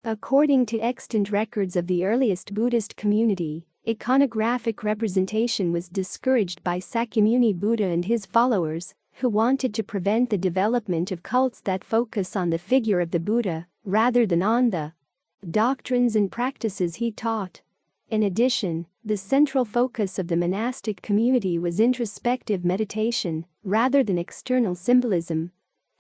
A: According to extant records of the earliest Buddhist community, iconographic representation was discouraged by Sakyamuni Buddha and his followers, who wanted to prevent the development of cults that focus on the figure of the Buddha, rather than on the doctrines and practices he taught. In addition, the central focus of the monastic community was introspective meditation, rather than external symbolism.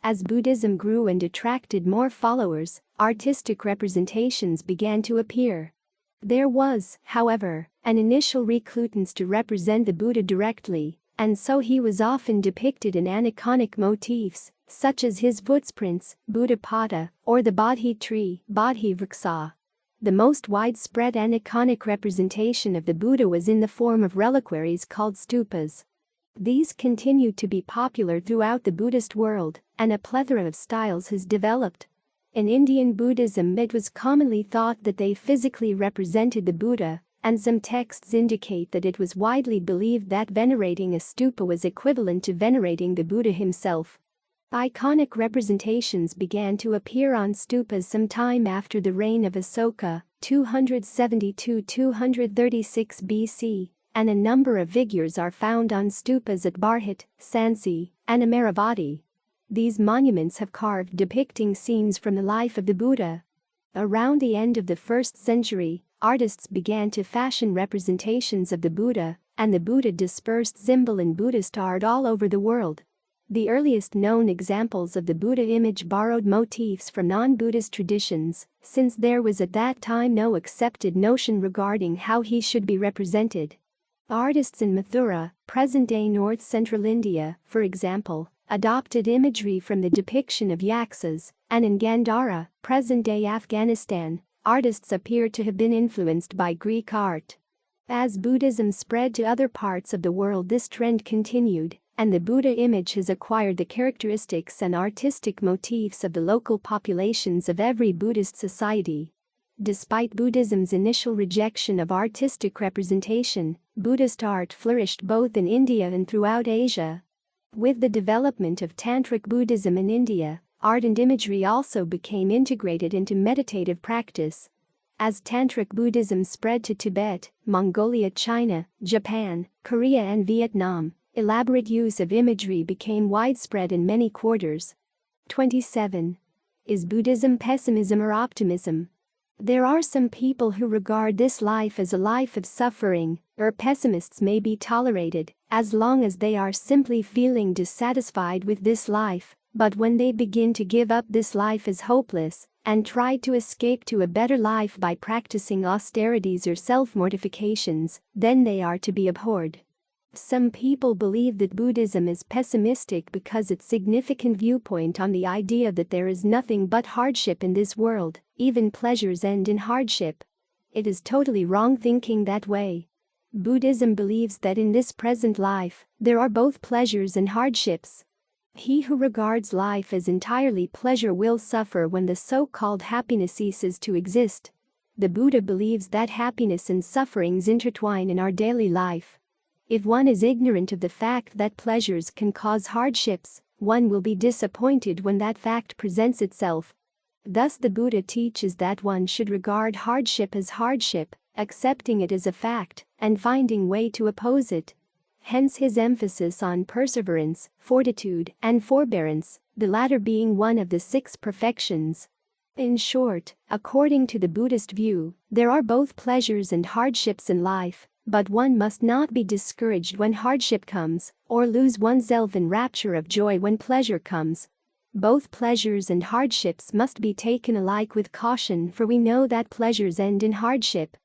A: As Buddhism grew and attracted more followers, artistic representations began to appear. There was, however, an initial reluctance to represent the Buddha directly, and so he was often depicted in aniconic motifs, such as his footprints, Buddhapada, or the Bodhi tree, Bodhi Vriksha. The most widespread aniconic representation of the Buddha was in the form of reliquaries called stupas. These continued to be popular throughout the Buddhist world, and a plethora of styles has developed. In Indian Buddhism, it was commonly thought that they physically represented the Buddha, and some texts indicate that it was widely believed that venerating a stupa was equivalent to venerating the Buddha himself. Iconic representations began to appear on stupas sometime after the reign of Asoka, 272–236 BC, and a number of figures are found on stupas at Bharhut, Sansi, and Amaravati. These monuments have carved depicting scenes from the life of the Buddha. Around the end of the 1st century, artists began to fashion representations of the Buddha, and the Buddha dispersed symbol in Buddhist art all over the world. The earliest known examples of the Buddha image borrowed motifs from non-Buddhist traditions, since there was at that time no accepted notion regarding how he should be represented. Artists in Mathura, present-day north-central India, for example, adopted imagery from the depiction of Yaksas, and in Gandhara, present-day Afghanistan, artists appear to have been influenced by Greek art. As Buddhism spread to other parts of the world, this trend continued, and the Buddha image has acquired the characteristics and artistic motifs of the local populations of every Buddhist society. Despite Buddhism's initial rejection of artistic representation, Buddhist art flourished both in India and throughout Asia. With the development of Tantric Buddhism in India, art and imagery also became integrated into meditative practice. As Tantric Buddhism spread to Tibet, Mongolia, China, Japan, Korea and Vietnam, elaborate use of imagery became widespread in many quarters. 27. Is Buddhism pessimism or optimism? There are some people who regard this life as a life of suffering, or pessimists may be tolerated, as long as they are simply feeling dissatisfied with this life, but when they begin to give up this life as hopeless, and try to escape to a better life by practicing austerities or self-mortifications, then they are to be abhorred. Some people believe that Buddhism is pessimistic because its significant viewpoint on the idea that there is nothing but hardship in this world, even pleasures end in hardship. It is totally wrong thinking that way. Buddhism believes that in this present life, there are both pleasures and hardships. He who regards life as entirely pleasure will suffer when the so-called happiness ceases to exist. The Buddha believes that happiness and sufferings intertwine in our daily life. If one is ignorant of the fact that pleasures can cause hardships, one will be disappointed when that fact presents itself. Thus the Buddha teaches that one should regard hardship as hardship, accepting it as a fact, and finding way to oppose it. Hence his emphasis on perseverance, fortitude, and forbearance, the latter being one of the 6 perfections. In short, according to the Buddhist view, there are both pleasures and hardships in life, but one must not be discouraged when hardship comes, or lose oneself in rapture of joy when pleasure comes. Both pleasures and hardships must be taken alike with caution, for we know that pleasures end in hardship.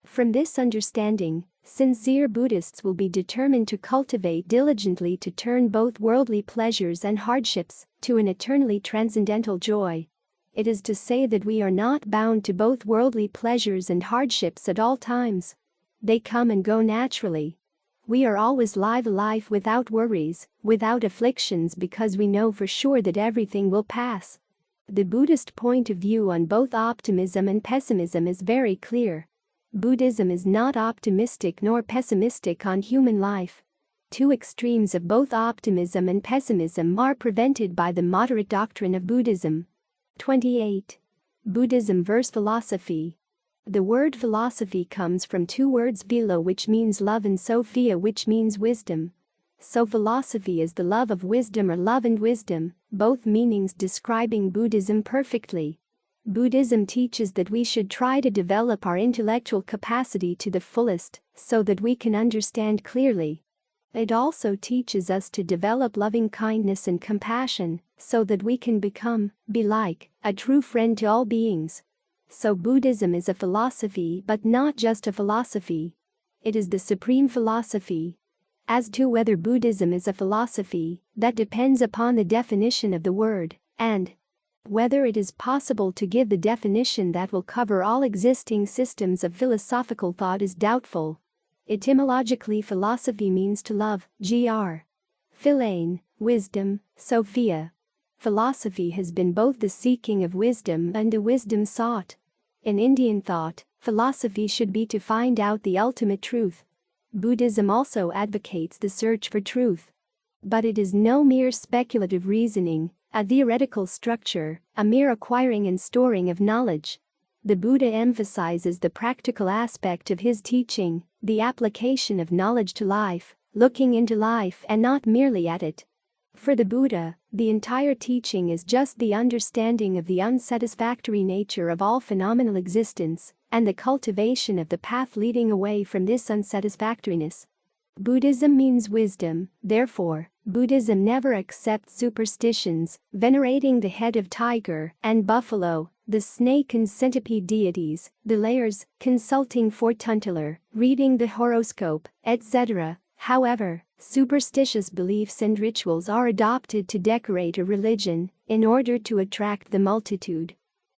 A: From this understanding, sincere Buddhists will be determined to cultivate diligently to turn both worldly pleasures and hardships to an eternally transcendental joy. It is to say that we are not bound to both worldly pleasures and hardships at all times. They come and go naturally. We are always live a life without worries, without afflictions, because we know for sure that everything will pass. The Buddhist point of view on both optimism and pessimism is very clear. Buddhism is not optimistic nor pessimistic on human life. 2 extremes of both optimism and pessimism are prevented by the moderate doctrine of Buddhism. 28. Buddhism versus philosophy. The word philosophy comes from 2 words, philo, which means love, and sophia, which means wisdom. So philosophy is the love of wisdom or love and wisdom, both meanings describing Buddhism perfectly. Buddhism teaches that we should try to develop our intellectual capacity to the fullest, so that we can understand clearly. It also teaches us to develop loving kindness and compassion, so that we can be like, a true friend to all beings. So Buddhism is a philosophy, but not just a philosophy. It is the supreme philosophy. As to whether Buddhism is a philosophy, that depends upon the definition of the word, and whether it is possible to give the definition that will cover all existing systems of philosophical thought is doubtful. Etymologically, philosophy means to love, gr. Philein, wisdom, sophia. Philosophy has been both the seeking of wisdom and the wisdom sought. In Indian thought, philosophy should be to find out the ultimate truth. Buddhism also advocates the search for truth. But it is no mere speculative reasoning, a theoretical structure, a mere acquiring and storing of knowledge. The Buddha emphasizes the practical aspect of his teaching, the application of knowledge to life, looking into life and not merely at it. For the Buddha, the entire teaching is just the understanding of the unsatisfactory nature of all phenomenal existence, and the cultivation of the path leading away from this unsatisfactoriness. Buddhism means wisdom, therefore, Buddhism never accepts superstitions, venerating the head of tiger and buffalo, the snake and centipede deities, the layers, consulting fortune teller, reading the horoscope, etc. However, superstitious beliefs and rituals are adopted to decorate a religion in order to attract the multitude.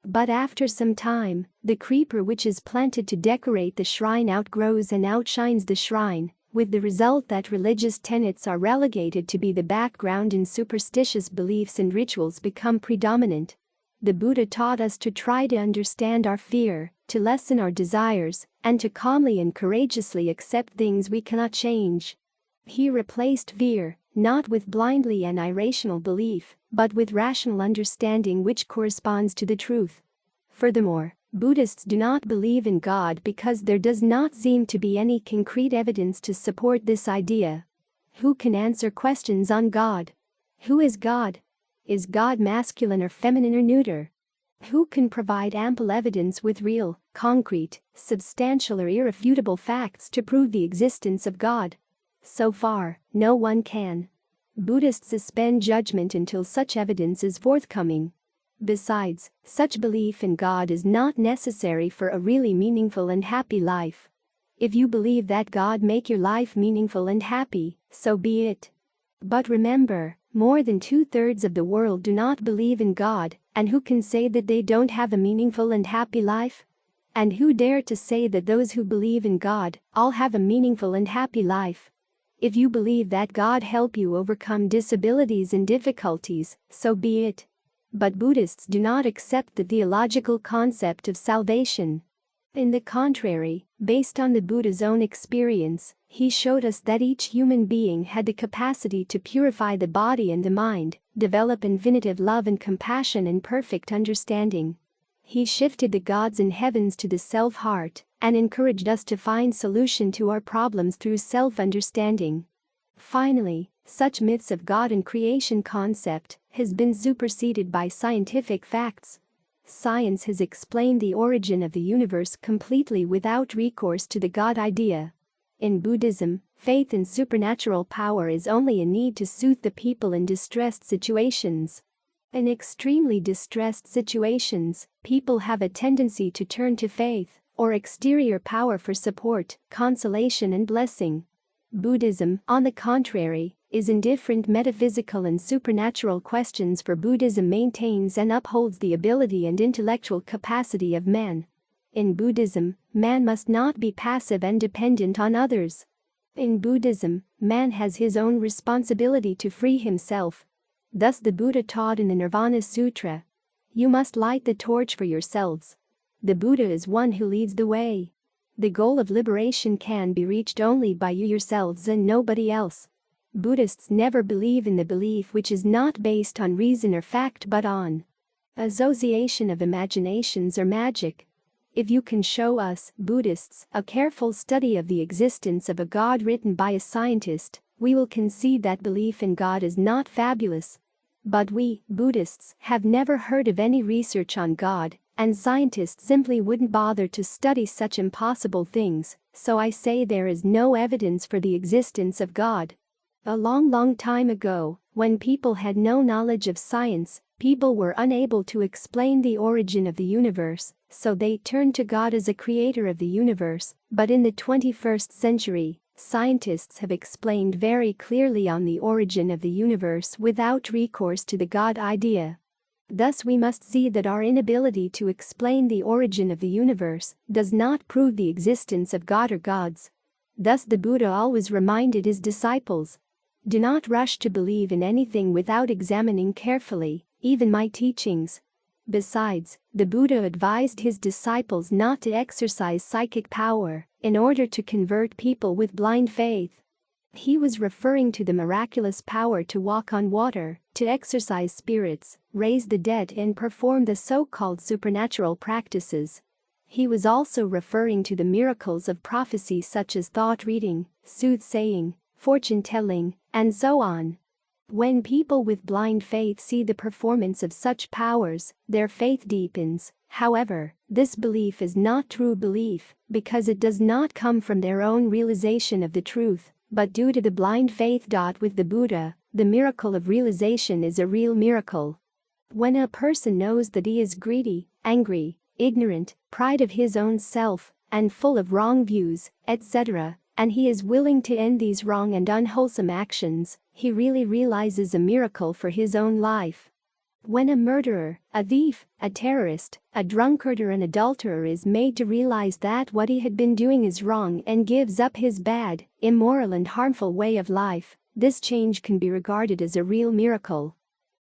A: But after some time, the creeper which is planted to decorate the shrine outgrows and outshines the shrine, with the result that religious tenets are relegated to be the background and superstitious beliefs and rituals become predominant. The Buddha taught us to try to understand our fear, to lessen our desires, and to calmly and courageously accept things we cannot change. He replaced fear, not with blindly and irrational belief, but with rational understanding which corresponds to the truth. Furthermore, Buddhists do not believe in God because there does not seem to be any concrete evidence to support this idea. Who can answer questions on God? Who is God? Is God masculine or feminine or neuter? Who can provide ample evidence with real, concrete, substantial or irrefutable facts to prove the existence of God? So far, no one can. Buddhists suspend judgment until such evidence is forthcoming. Besides, such belief in God is not necessary for a really meaningful and happy life. If you believe that God make your life meaningful and happy, so be it. But remember, more than 2/3 of the world do not believe in God, and who can say that they don't have a meaningful and happy life? And who dare to say that those who believe in God all have a meaningful and happy life? If you believe that God help you overcome disabilities and difficulties, so be it. But Buddhists do not accept the theological concept of salvation. In the contrary, based on the Buddha's own experience, he showed us that each human being had the capacity to purify the body and the mind, develop infinitive love and compassion and perfect understanding. He shifted the gods and heavens to the self-heart and encouraged us to find solution to our problems through self-understanding. Finally, such myths of God and creation concept has been superseded by scientific facts. Science has explained the origin of the universe completely without recourse to the God idea. In Buddhism, faith in supernatural power is only a need to soothe the people in distressed situations. In extremely distressed situations, people have a tendency to turn to faith or exterior power for support, consolation and blessing. Buddhism, on the contrary, is indifferent metaphysical and supernatural questions, for Buddhism maintains and upholds the ability and intellectual capacity of man. In Buddhism, man must not be passive and dependent on others. In Buddhism, man has his own responsibility to free himself. Thus the Buddha taught in the Nirvana Sutra, "You must light the torch for yourselves." The Buddha is one who leads the way. The goal of liberation can be reached only by you yourselves and nobody else. Buddhists never believe in the belief which is not based on reason or fact but on association of imaginations or magic. If you can show us, Buddhists, a careful study of the existence of a God written by a scientist, we will concede that belief in God is not fabulous. But we, Buddhists, have never heard of any research on God, and scientists simply wouldn't bother to study such impossible things, so I say there is no evidence for the existence of God. A long time ago, when people had no knowledge of science, people were unable to explain the origin of the universe, so they turned to God as a creator of the universe. But in the 21st century, scientists have explained very clearly on the origin of the universe without recourse to the God idea. Thus we must see that our inability to explain the origin of the universe does not prove the existence of God or gods. Thus the Buddha always reminded his disciples, "Do not rush to believe in anything without examining carefully, even my teachings." Besides, the Buddha advised his disciples not to exercise psychic power in order to convert people with blind faith. He was referring to the miraculous power to walk on water, to exorcise spirits, raise the dead and perform the so-called supernatural practices. He was also referring to the miracles of prophecy such as thought reading, soothsaying, fortune-telling, and so on. When people with blind faith see the performance of such powers, their faith deepens. However, this belief is not true belief because it does not come from their own realization of the truth, but due to the blind faith. With the Buddha, the miracle of realization is a real miracle. When a person knows that he is greedy, angry, ignorant, pride of his own self, and full of wrong views, etc., and he is willing to end these wrong and unwholesome actions, he really realizes a miracle for his own life. When a murderer, a thief, a terrorist, a drunkard or an adulterer is made to realize that what he had been doing is wrong and gives up his bad, immoral and harmful way of life, this change can be regarded as a real miracle.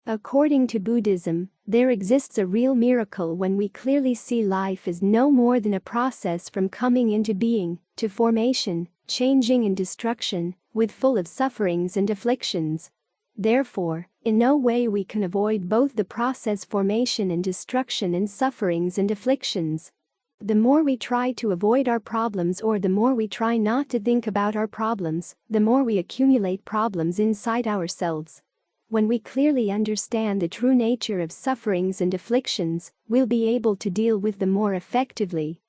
A: According to Buddhism, there exists a real miracle when we clearly see life as no more than a process from coming into being, to formation, changing and destruction, with full of sufferings and afflictions. Therefore, in no way we can avoid both the process formation and destruction and sufferings and afflictions. The more we try to avoid our problems or the more we try not to think about our problems, the more we accumulate problems inside ourselves. When we clearly understand the true nature of sufferings and afflictions, we'll be able to deal with them more effectively.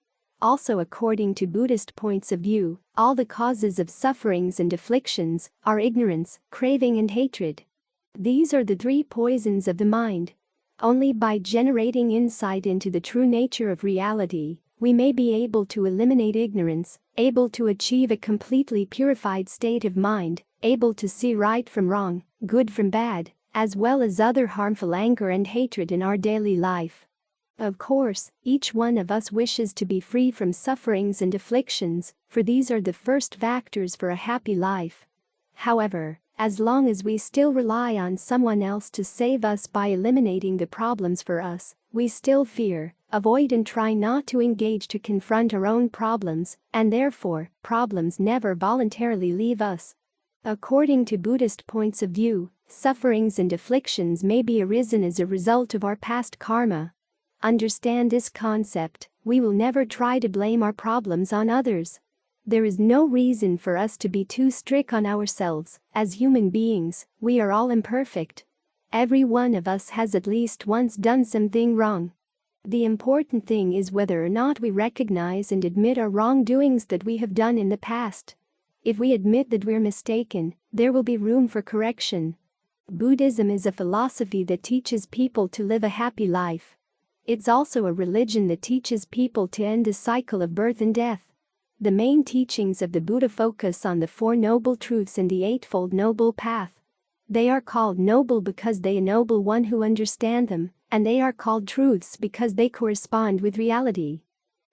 A: Also, according to Buddhist points of view, all the causes of sufferings and afflictions are ignorance, craving and hatred. These are the three poisons of the mind. Only by generating insight into the true nature of reality, we may be able to eliminate ignorance, able to achieve a completely purified state of mind, able to see right from wrong, good from bad, as well as other harmful anger and hatred in our daily life. Of course, each one of us wishes to be free from sufferings and afflictions, for these are the first factors for a happy life. However, as long as we still rely on someone else to save us by eliminating the problems for us, we still fear, avoid and try not to engage to confront our own problems, and therefore, problems never voluntarily leave us. According to Buddhist points of view, sufferings and afflictions may be arisen as a result of our past karma. Understand this concept, we will never try to blame our problems on others. There is no reason for us to be too strict on ourselves. As human beings, we are all imperfect. Every one of us has at least once done something wrong. The important thing is whether or not we recognize and admit our wrongdoings that we have done in the past. If we admit that we're mistaken, there will be room for correction. Buddhism is a philosophy that teaches people to live a happy life. It's also a religion that teaches people to end the cycle of birth and death. The main teachings of the Buddha focus on the Four Noble Truths and the Eightfold Noble Path. They are called noble because they ennoble one who understands them, and they are called truths because they correspond with reality.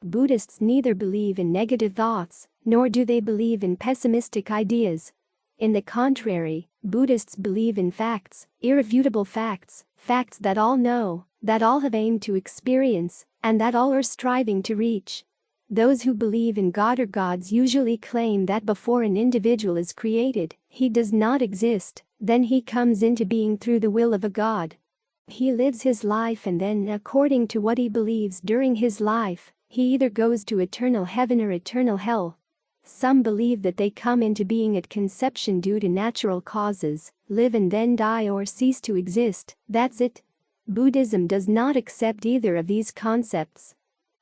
A: Buddhists neither believe in negative thoughts, nor do they believe in pessimistic ideas. In the contrary, Buddhists believe in facts, irrefutable facts, facts that all know, that all have aimed to experience, and that all are striving to reach. Those who believe in God or gods usually claim that before an individual is created, he does not exist, then he comes into being through the will of a god. He lives his life and then, according to what he believes during his life, he either goes to eternal heaven or eternal hell. Some believe that they come into being at conception due to natural causes, live and then die or cease to exist, that's it. Buddhism does not accept either of these concepts.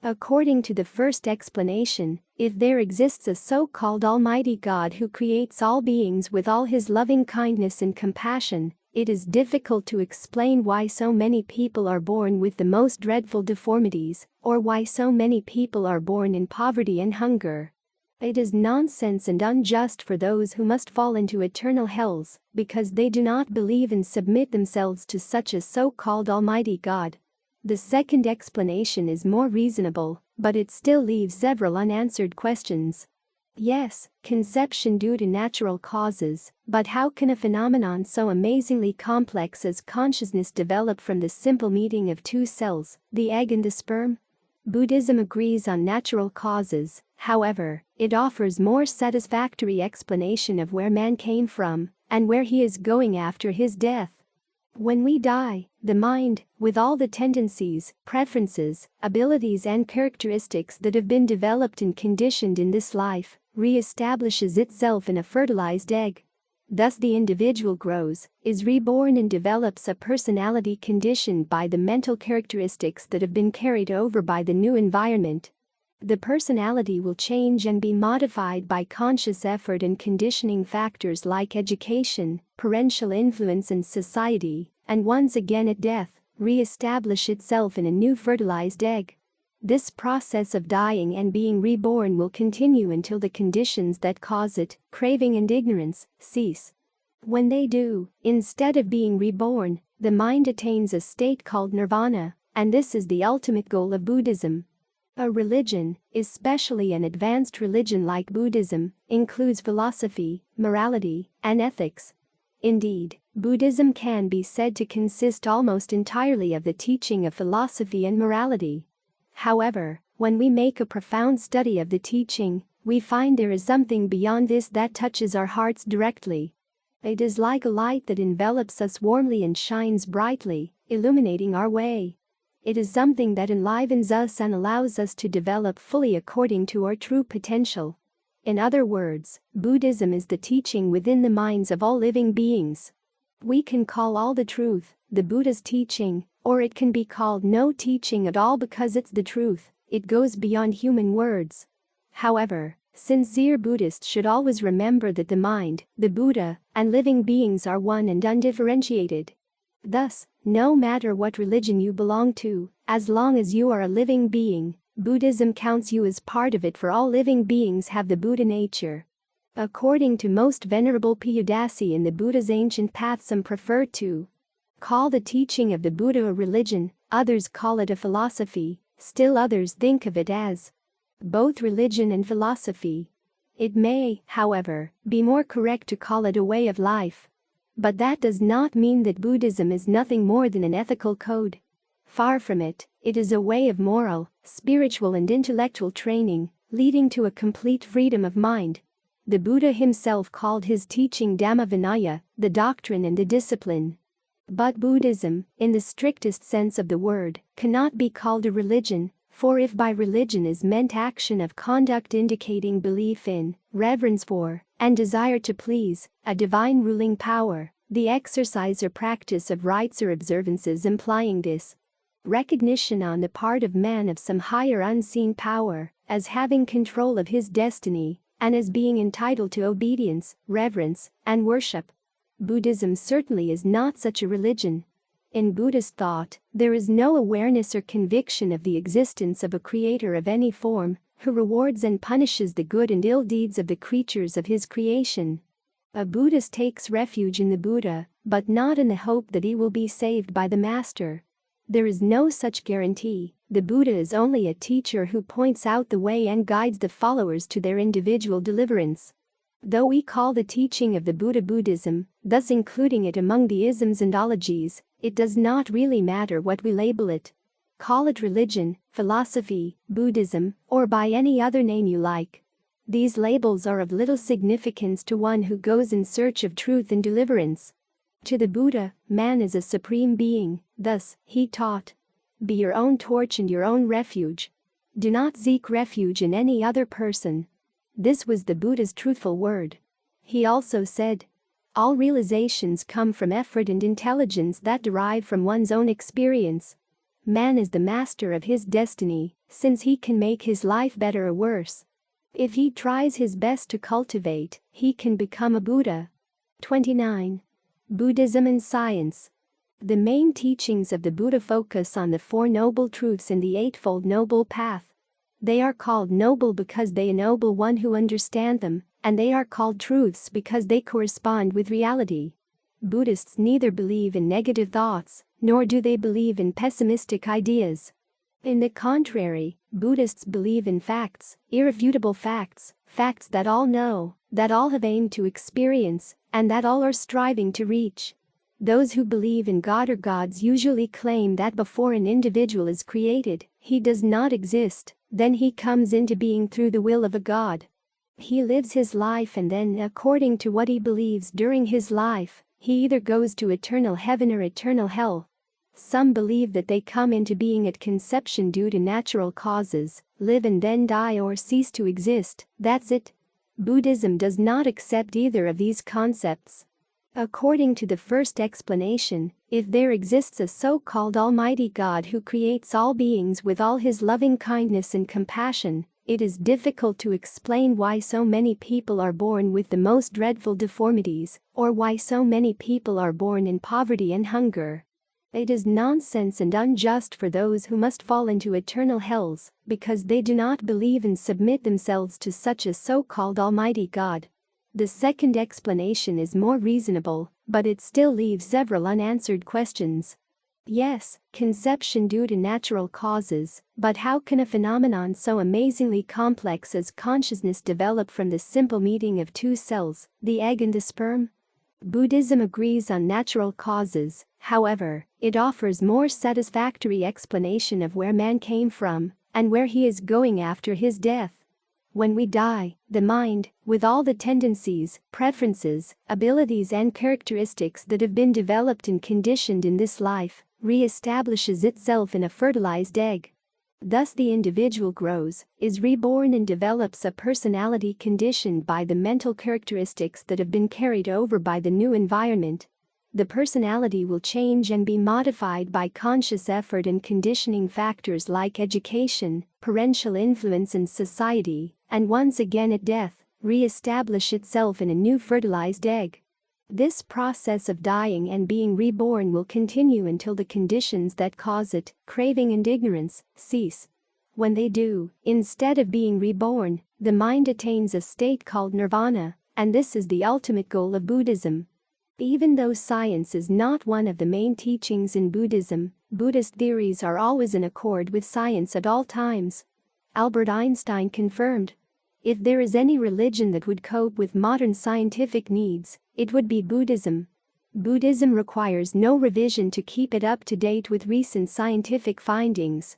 A: According to the first explanation, if there exists a so-called Almighty God who creates all beings with all his loving kindness and compassion, it is difficult to explain why so many people are born with the most dreadful deformities, or why so many people are born in poverty and hunger. It is nonsense and unjust for those who must fall into eternal hells, because they do not believe and submit themselves to such a so-called Almighty God. The second explanation is more reasonable, but it still leaves several unanswered questions. Yes, conception due to natural causes, but how can a phenomenon so amazingly complex as consciousness develop from the simple meeting of two cells, the egg and the sperm? Buddhism agrees on natural causes, however, it offers more satisfactory explanation of where man came from, and where he is going after his death. When we die, the mind, with all the tendencies, preferences, abilities and characteristics that have been developed and conditioned in this life, re-establishes itself in a fertilized egg. Thus the individual grows, is reborn and develops a personality conditioned by the mental characteristics that have been carried over by the new environment. The personality will change and be modified by conscious effort and conditioning factors like education, parental influence and society, and once again at death, re-establish itself in a new fertilized egg. This process of dying and being reborn will continue until the conditions that cause it, craving and ignorance, cease. When they do, instead of being reborn, the mind attains a state called nirvana, and this is the ultimate goal of Buddhism. A religion, especially an advanced religion like Buddhism, includes philosophy, morality, and ethics. Indeed, Buddhism can be said to consist almost entirely of the teaching of philosophy and morality. However, when we make a profound study of the teaching, we find there is something beyond this that touches our hearts directly. It is like a light that envelops us warmly and shines brightly, illuminating our way. It is something that enlivens us and allows us to develop fully according to our true potential. In other words, Buddhism is the teaching within the minds of all living beings. We can call all the truth the Buddha's teaching, or it can be called no teaching at all because it's the truth, it goes beyond human words. However, sincere Buddhists should always remember that the mind, the Buddha, and living beings are one and undifferentiated. Thus, no matter what religion you belong to, as long as you are a living being, Buddhism counts you as part of it, for all living beings have the Buddha nature. According to most Venerable Piyudasi in the Buddha's ancient path, some prefer to call the teaching of the Buddha a religion, others call it a philosophy, still others think of it as both religion and philosophy. It may, however, be more correct to call it a way of life. But that does not mean that Buddhism is nothing more than an ethical code. Far from it, it is a way of moral, spiritual and intellectual training, leading to a complete freedom of mind. The Buddha himself called his teaching Dhamma Vinaya, the doctrine and the discipline. But Buddhism, in the strictest sense of the word, cannot be called a religion, for if by religion is meant action of conduct indicating belief in, reverence for, and desire to please, a divine ruling power, the exercise or practice of rites or observances implying this recognition on the part of man of some higher unseen power, as having control of his destiny, and as being entitled to obedience, reverence, and worship. Buddhism certainly is not such a religion. In Buddhist thought, there is no awareness or conviction of the existence of a creator of any form, who rewards and punishes the good and ill deeds of the creatures of his creation. A Buddhist takes refuge in the Buddha, but not in the hope that he will be saved by the master. There is no such guarantee. The Buddha is only a teacher who points out the way and guides the followers to their individual deliverance. Though we call the teaching of the Buddha Buddhism, thus including it among the isms and ologies, it does not really matter what we label it. Call it religion, philosophy, Buddhism, or by any other name you like. These labels are of little significance to one who goes in search of truth and deliverance. To the Buddha, man is a supreme being, thus, he taught, be your own torch and your own refuge. Do not seek refuge in any other person. This was the Buddha's truthful word. He also said, all realizations come from effort and intelligence that derive from one's own experience. Man is the master of his destiny, since he can make his life better or worse. If he tries his best to cultivate, he can become a Buddha. 29. Buddhism and science. The main teachings of the Buddha focus on the Four Noble Truths in the Eightfold Noble Path. They are called noble because they ennoble one who understands them, and they are called truths because they correspond with reality. Buddhists neither believe in negative thoughts, nor do they believe in pessimistic ideas. In the contrary, Buddhists believe in facts, irrefutable facts, facts that all know, that all have aimed to experience, and that all are striving to reach. Those who believe in God or gods usually claim that before an individual is created, he does not exist, then he comes into being through the will of a god. He lives his life and then, according to what he believes during his life, he either goes to eternal heaven or eternal hell. Some believe that they come into being at conception due to natural causes, live and then die or cease to exist, that's it. Buddhism does not accept either of these concepts. According to the first explanation, if there exists a so-called Almighty God who creates all beings with all his loving kindness and compassion, it is difficult to explain why so many people are born with the most dreadful deformities, or why so many people are born in poverty and hunger. It is nonsense and unjust for those who must fall into eternal hells, because they do not believe and submit themselves to such a so-called Almighty God. The second explanation is more reasonable, but it still leaves several unanswered questions. Yes, conception due to natural causes, but how can a phenomenon so amazingly complex as consciousness develop from the simple meeting of two cells, the egg and the sperm? Buddhism agrees on natural causes, however, it offers more satisfactory explanation of where man came from, and where he is going after his death. When we die, the mind, with all the tendencies, preferences, abilities and characteristics that have been developed and conditioned in this life, re-establishes itself in a fertilized egg. Thus the individual grows, is reborn and develops a personality conditioned by the mental characteristics that have been carried over by the new environment. The personality will change and be modified by conscious effort and conditioning factors like education, parental influence and society, and once again at death, re-establish itself in a new fertilized egg. This process of dying and being reborn will continue until the conditions that cause it, craving and ignorance, cease. When they do, instead of being reborn, the mind attains a state called nirvana, and this is the ultimate goal of Buddhism. Even though science is not one of the main teachings in Buddhism, Buddhist theories are always in accord with science at all times. Albert Einstein confirmed, If there is any religion that would cope with modern scientific needs, it would be Buddhism. Buddhism requires no revision to keep it up to date with recent scientific findings.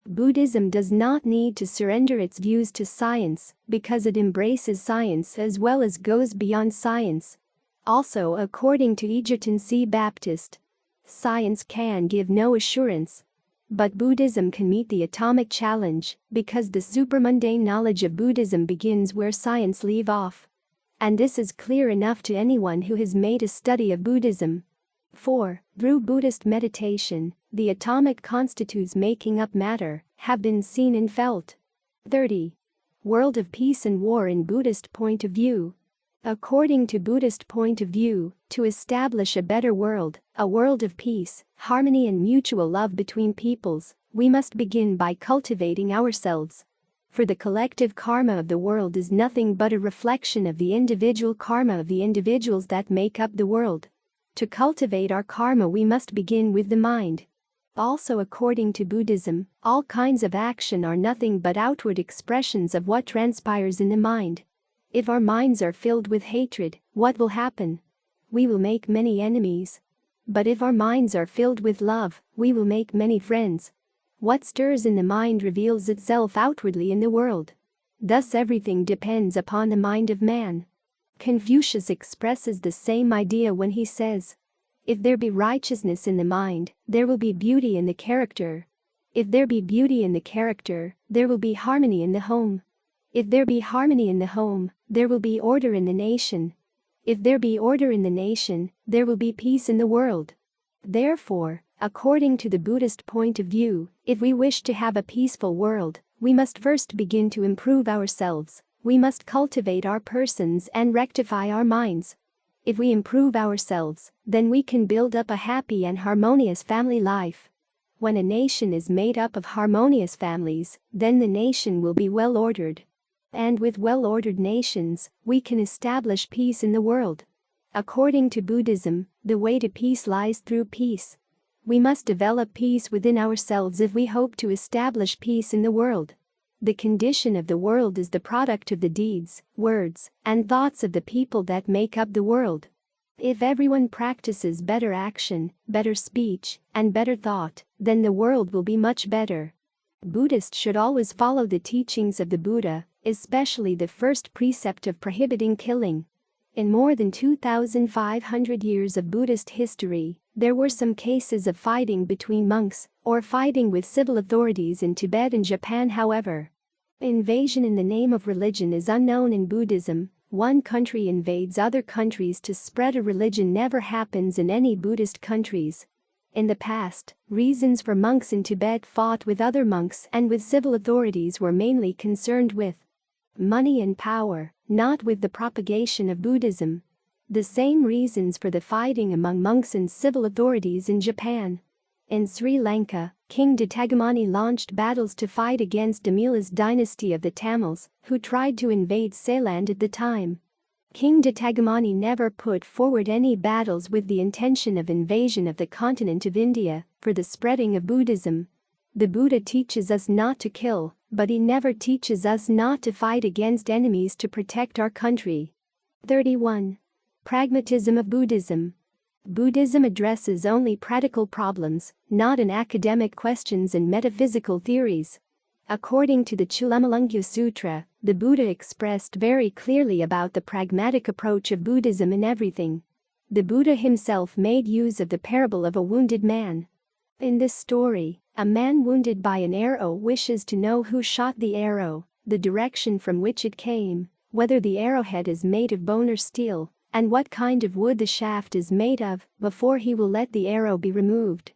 A: Buddhism does not need to surrender its views to science because it embraces science as well as goes beyond science. Also, according to Egerton C. Baptist, science can give no assurance. But Buddhism can meet the atomic challenge because the supermundane knowledge of Buddhism begins where science leaves off. And this is clear enough to anyone who has made a study of Buddhism. 4. Through Buddhist meditation, the atomic constitutes making up matter have been seen and felt. 30. World of peace and war in Buddhist point of view. According to Buddhist point of view, to establish a better world, a world of peace, harmony and mutual love between peoples, we must begin by cultivating ourselves. For the collective karma of the world is nothing but a reflection of the individual karma of the individuals that make up the world. To cultivate our karma we must begin with the mind. Also, according to Buddhism, all kinds of action are nothing but outward expressions of what transpires in the mind. If our minds are filled with hatred, what will happen? We will make many enemies. But if our minds are filled with love, we will make many friends. What stirs in the mind reveals itself outwardly in the world. Thus everything depends upon the mind of man. Confucius expresses the same idea when he says, "If there be righteousness in the mind, there will be beauty in the character. If there be beauty in the character, there will be harmony in the home. If there be harmony in the home, there will be order in the nation. If there be order in the nation, there will be peace in the world." Therefore, according to the Buddhist point of view, if we wish to have a peaceful world, we must first begin to improve ourselves. We must cultivate our persons and rectify our minds. If we improve ourselves, then we can build up a happy and harmonious family life. When a nation is made up of harmonious families, then the nation will be well ordered. And with well-ordered nations, we can establish peace in the world. According to Buddhism, the way to peace lies through peace. We must develop peace within ourselves if we hope to establish peace in the world. The condition of the world is the product of the deeds, words, and thoughts of the people that make up the world. If everyone practices better action, better speech, and better thought, then the world will be much better. Buddhists should always follow the teachings of the Buddha, especially the first precept of prohibiting killing. In more than 2,500 years of Buddhist history, there were some cases of fighting between monks or fighting with civil authorities in Tibet and Japan. However, invasion in the name of religion is unknown in Buddhism. One country invades other countries to spread a religion never happens in any Buddhist countries. In the past, reasons for monks in Tibet fought with other monks and with civil authorities were mainly concerned with money and power, not with the propagation of Buddhism. The same reasons for the fighting among monks and civil authorities in Japan. In Sri Lanka, King Datagamani launched battles to fight against Damila's dynasty of the Tamils, who tried to invade Ceylon at the time. King Datagamani never put forward any battles with the intention of invasion of the continent of India for the spreading of Buddhism. The Buddha teaches us not to kill, but he never teaches us not to fight against enemies to protect our country. 31. Pragmatism of Buddhism. Buddhism addresses only practical problems, not in academic questions and metaphysical theories. According to the Chulalongkorn Sutra, the Buddha expressed very clearly about the pragmatic approach of Buddhism in everything. The Buddha himself made use of the parable of a wounded man. In this story, a man wounded by an arrow wishes to know who shot the arrow, the direction from which it came, whether the arrowhead is made of bone or steel, and what kind of wood the shaft is made of, before he will let the arrow be removed.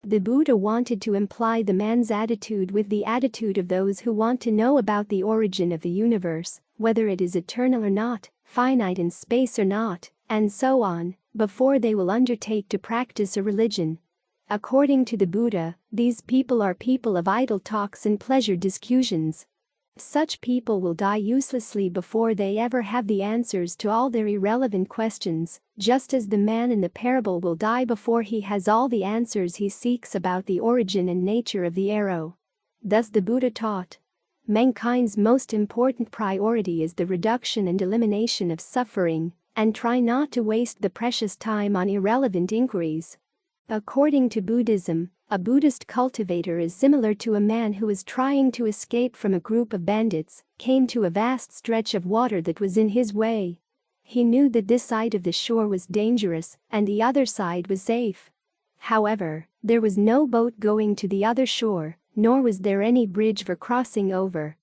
A: The Buddha wanted to imply the man's attitude with the attitude of those who want to know about the origin of the universe, whether it is eternal or not, finite in space or not, and so on, before they will undertake to practice a religion. According to the Buddha, these people are people of idle talks and pleasure discussions. Such people will die uselessly before they ever have the answers to all their irrelevant questions, just as the man in the parable will die before he has all the answers he seeks about the origin and nature of the arrow. Thus the Buddha taught, Mankind's most important priority is the reduction and elimination of suffering, and try not to waste the precious time on irrelevant inquiries. According to Buddhism, a Buddhist cultivator is similar to a man who is trying to escape from a group of bandits, came to a vast stretch of water that was in his way. He knew that this side of the shore was dangerous and the other side was safe. However, there was no boat going to the other shore, nor was there any bridge for crossing over.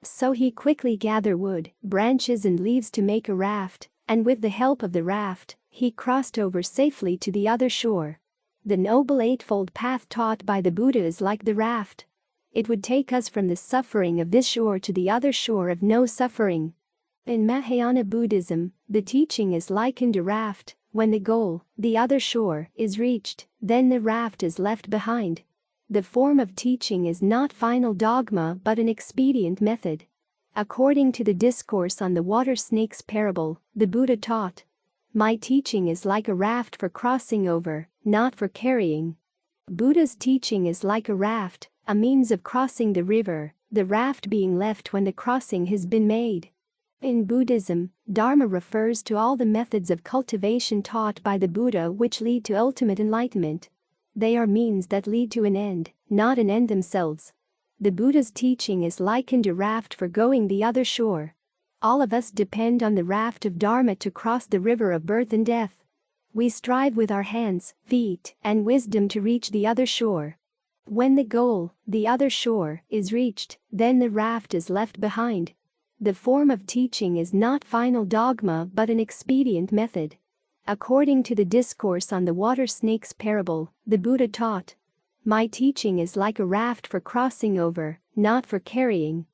A: So he quickly gathered wood, branches and leaves to make a raft, and with the help of the raft, he crossed over safely to the other shore. The Noble Eightfold Path taught by the Buddha is like the raft. It would take us from the suffering of this shore to the other shore of no suffering. In Mahayana Buddhism, the teaching is likened to raft. When the goal, the other shore, is reached, then the raft is left behind. The form of teaching is not final dogma but an expedient method. According to the Discourse on the Water Snake's Parable, the Buddha taught, "My teaching is like a raft for crossing over, not for carrying." Buddha's teaching is like a raft, a means of crossing the river, the raft being left when the crossing has been made. In Buddhism, Dharma refers to all the methods of cultivation taught by the Buddha which lead to ultimate enlightenment. They are means that lead to an end, not an end themselves. The Buddha's teaching is likened to raft for going the other shore. All of us depend on the raft of Dharma to cross the river of birth and death. We strive with our hands, feet, and wisdom to reach the other shore. When the goal, the other shore, is reached, then the raft is left behind. The form of teaching is not final dogma but an expedient method. According to the Discourse on the Water Snake's Parable, the Buddha taught, "My teaching is like a raft for crossing over, not for carrying."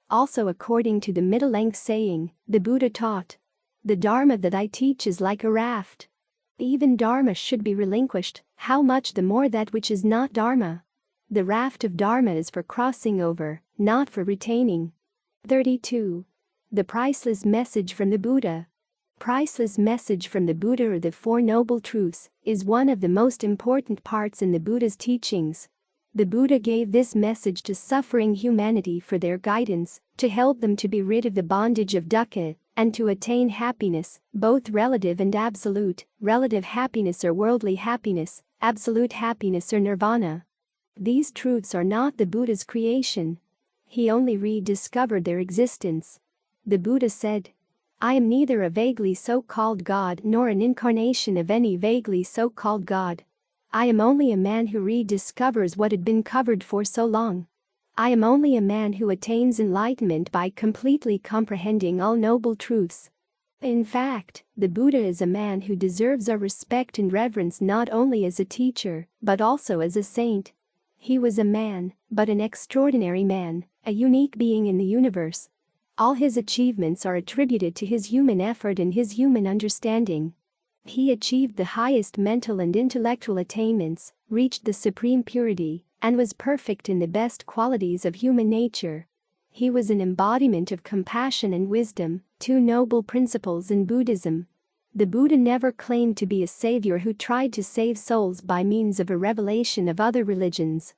A: Also according to the Middle-length saying, the Buddha taught, "The Dharma that I teach is like a raft." Even Dharma should be relinquished, how much the more that which is not Dharma. The raft of Dharma is for crossing over, not for retaining. 32. The Priceless Message from the Buddha. Priceless message from the Buddha, or the Four Noble Truths, is one of the most important parts in the Buddha's teachings. The Buddha gave this message to suffering humanity for their guidance, to help them to be rid of the bondage of dukkha, and to attain happiness, both relative and absolute, relative happiness or worldly happiness, absolute happiness or nirvana. These truths are not the Buddha's creation. He only rediscovered their existence. The Buddha said, "I am neither a vaguely so-called God nor an incarnation of any vaguely so-called God. I am only a man who rediscovers what had been covered for so long. I am only a man who attains enlightenment by completely comprehending all noble truths." In fact, the Buddha is a man who deserves our respect and reverence not only as a teacher, but also as a saint. He was a man, but an extraordinary man, a unique being in the universe. All his achievements are attributed to his human effort and his human understanding. He achieved the highest mental and intellectual attainments, reached the supreme purity, and was perfect in the best qualities of human nature. He was an embodiment of compassion and wisdom, two noble principles in Buddhism. The Buddha never claimed to be a savior who tried to save souls by means of a revelation of other religions.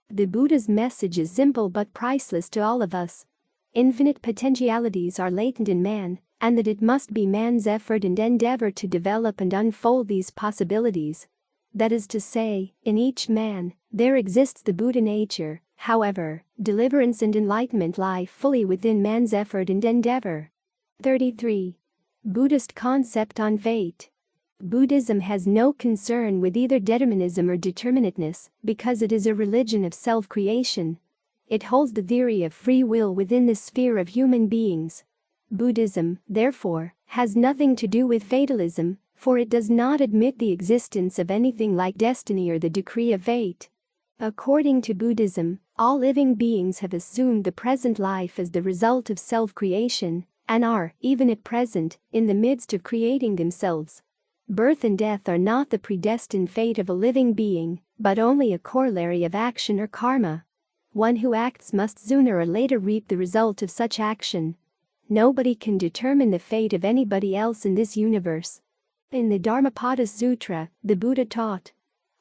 A: The Buddha's message is simple but priceless to all of us. Infinite potentialities are latent in man, and that it must be man's effort and endeavor to develop and unfold these possibilities. That is to say, in each man, there exists the Buddha nature. However, deliverance and enlightenment lie fully within man's effort and endeavor. 33. Buddhist concept on fate. Buddhism has no concern with either determinism or determinateness because it is a religion of self-creation. It holds the theory of free will within the sphere of human beings. Buddhism, therefore, has nothing to do with fatalism, for it does not admit the existence of anything like destiny or the decree of fate. According to Buddhism, all living beings have assumed the present life as the result of self-creation, and are, even at present, in the midst of creating themselves. Birth and death are not the predestined fate of a living being, but only a corollary of action or karma. One who acts must sooner or later reap the result of such action. Nobody can determine the fate of anybody else in this universe. In the Dharmapada Sutra, the Buddha taught,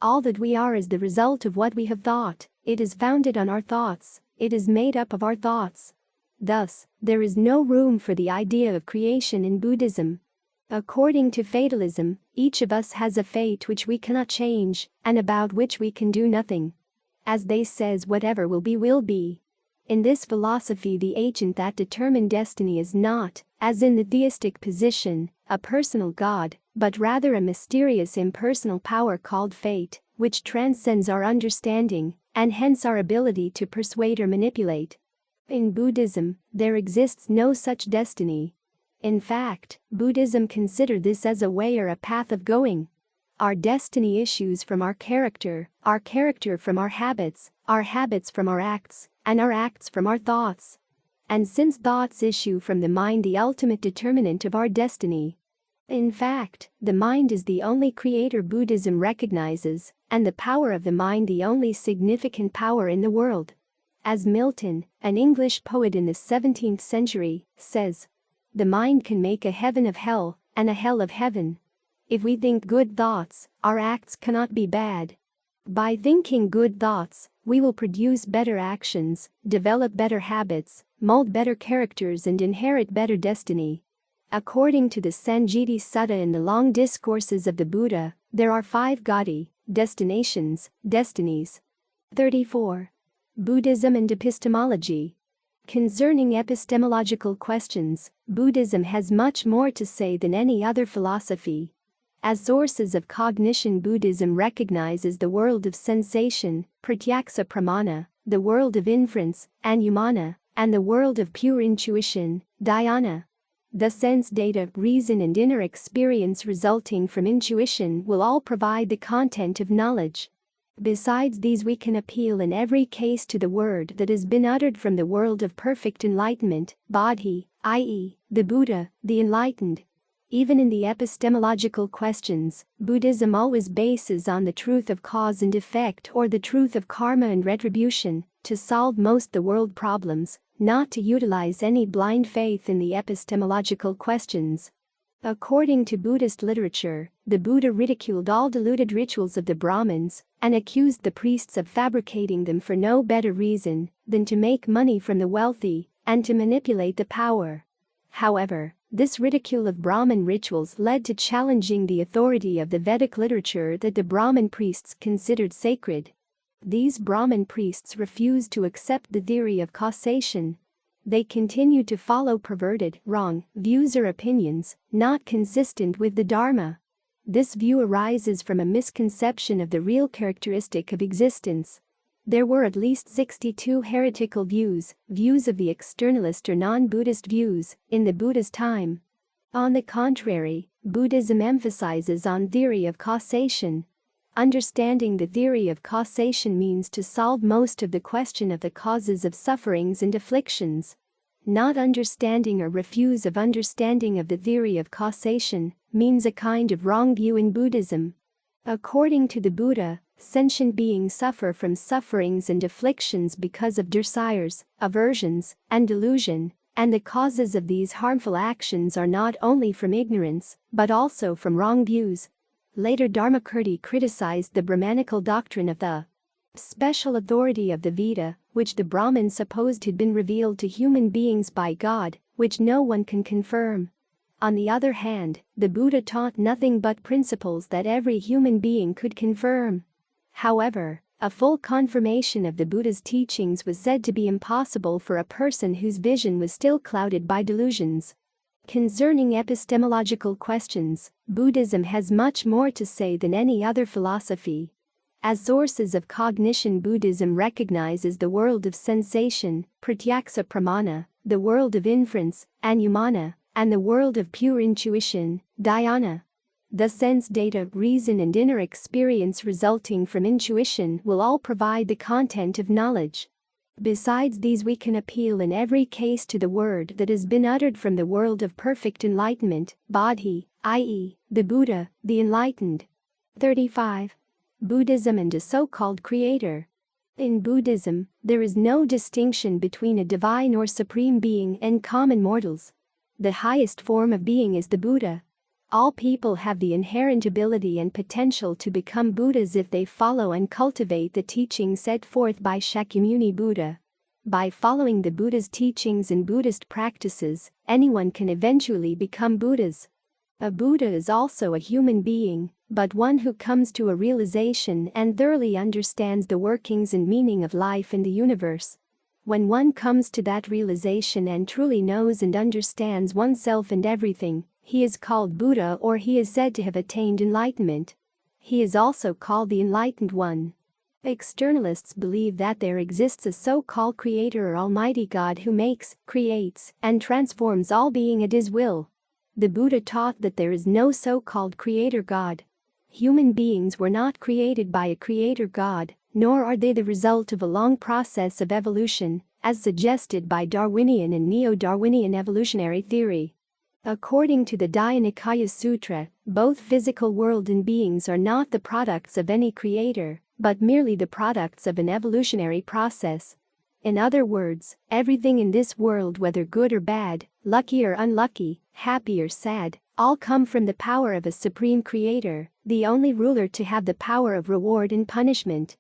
A: "All that we are is the result of what we have thought. It is founded on our thoughts. It is made up of our thoughts." Thus, there is no room for the idea of creation in Buddhism. According to fatalism, each of us has a fate which we cannot change and about which we can do nothing. As they says, whatever will be will be. In this philosophy, the agent that determined destiny is not, as in the theistic position, a personal God, but rather a mysterious impersonal power called fate, which transcends our understanding and hence our ability to persuade or manipulate. In Buddhism, there exists no such destiny. In fact, Buddhism considers this as a way or a path of going. Our destiny issues from our character from our habits from our acts, and our acts from our thoughts. And since thoughts issue from the mind, the ultimate determinant of our destiny. In fact, the mind is the only creator Buddhism recognizes, and the power of the mind the only significant power in the world. As Milton, an English poet in the 17th century, says, "The mind can make a heaven of hell and a hell of heaven. If we think good thoughts, our acts cannot be bad. By thinking good thoughts, we will produce better actions, develop better habits, mold better characters and inherit better destiny." According to the Sanjiti Sutta in the Long Discourses of the Buddha, there are 5 gati, destinations, destinies. 34. Buddhism and epistemology. Concerning epistemological questions, Buddhism has much more to say than any other philosophy. As sources of cognition, Buddhism recognizes the world of sensation, pratyaksa pramana, the world of inference, anumana, and the world of pure intuition, dhyana. The sense data, reason and inner experience resulting from intuition will all provide the content of knowledge. Besides these, we can appeal in every case to the word that has been uttered from the world of perfect enlightenment, Bodhi, i.e., the Buddha, the enlightened. Even in the epistemological questions, Buddhism always bases on the truth of cause and effect or the truth of karma and retribution to solve most the world problems, not to utilize any blind faith in the epistemological questions. According to Buddhist literature, the Buddha ridiculed all deluded rituals of the Brahmins and accused the priests of fabricating them for no better reason than to make money from the wealthy and to manipulate the power. However, this ridicule of Brahmin rituals led to challenging the authority of the Vedic literature that the Brahmin priests considered sacred. These Brahmin priests refused to accept the theory of causation. They continued to follow perverted, wrong views or opinions, not consistent with the Dharma. This view arises from a misconception of the real characteristic of existence. There were at least 62 heretical views of the externalist or non-Buddhist views, in the Buddha's time. On the contrary, Buddhism emphasizes on theory of causation. Understanding the theory of causation means to solve most of the question of the causes of sufferings and afflictions. Not understanding or refuse of understanding of the theory of causation means a kind of wrong view in Buddhism. According to the Buddha, sentient beings suffer from sufferings and afflictions because of desires, aversions, and delusion, and the causes of these harmful actions are not only from ignorance, but also from wrong views. Later Dharmakirti criticized the Brahmanical doctrine of the special authority of the Veda, which the Brahmins supposed had been revealed to human beings by God, which no one can confirm. On the other hand, the Buddha taught nothing but principles that every human being could confirm. However, a full confirmation of the Buddha's teachings was said to be impossible for a person whose vision was still clouded by delusions. Concerning epistemological questions, Buddhism has much more to say than any other philosophy. As sources of cognition, Buddhism recognizes the world of sensation, pratyaksa pramana, the world of inference, anumana, and the world of pure intuition, dhyana. The sense data, reason and inner experience resulting from intuition will all provide the content of knowledge. Besides these, we can appeal in every case to the word that has been uttered from the world of perfect enlightenment, Bodhi, i.e., the Buddha, the enlightened. 35. Buddhism and a so-called creator. In Buddhism, there is no distinction between a divine or supreme being and common mortals. The highest form of being is the Buddha. All people have the inherent ability and potential to become Buddhas if they follow and cultivate the teachings set forth by Shakyamuni Buddha. By following the Buddha's teachings and Buddhist practices, anyone can eventually become Buddhas. A Buddha is also a human being, but one who comes to a realization and thoroughly understands the workings and meaning of life in the universe. When one comes to that realization and truly knows and understands oneself and everything, he is called Buddha, or he is said to have attained enlightenment. He is also called the enlightened one. Externalists believe that there exists a so-called creator or almighty God who makes, creates, and transforms all being at his will. The Buddha taught that there is no so-called creator God. Human beings were not created by a creator God, nor are they the result of a long process of evolution, as suggested by Darwinian and neo-Darwinian evolutionary theory. According to the Dhyana Sutra, both physical world and beings are not the products of any creator, but merely the products of an evolutionary process. In other words, everything in this world, whether good or bad, lucky or unlucky, happy or sad, all come from the power of a supreme creator, the only ruler to have the power of reward and punishment.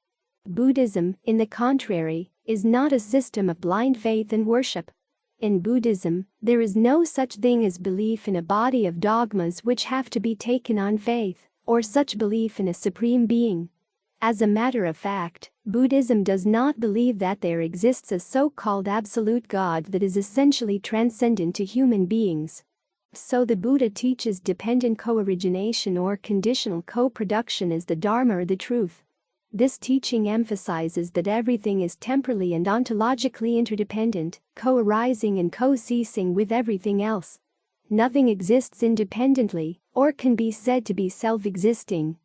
A: Buddhism, in the contrary, is not a system of blind faith and worship. In Buddhism, there is no such thing as belief in a body of dogmas which have to be taken on faith, or such belief in a supreme being. As a matter of fact, Buddhism does not believe that there exists a so-called absolute God that is essentially transcendent to human beings. So the Buddha teaches dependent co-origination or conditional co-production as the Dharma or the truth. This teaching emphasizes that everything is temporally and ontologically interdependent, co-arising and co-ceasing with everything else. Nothing exists independently, or can be said to be self-existing.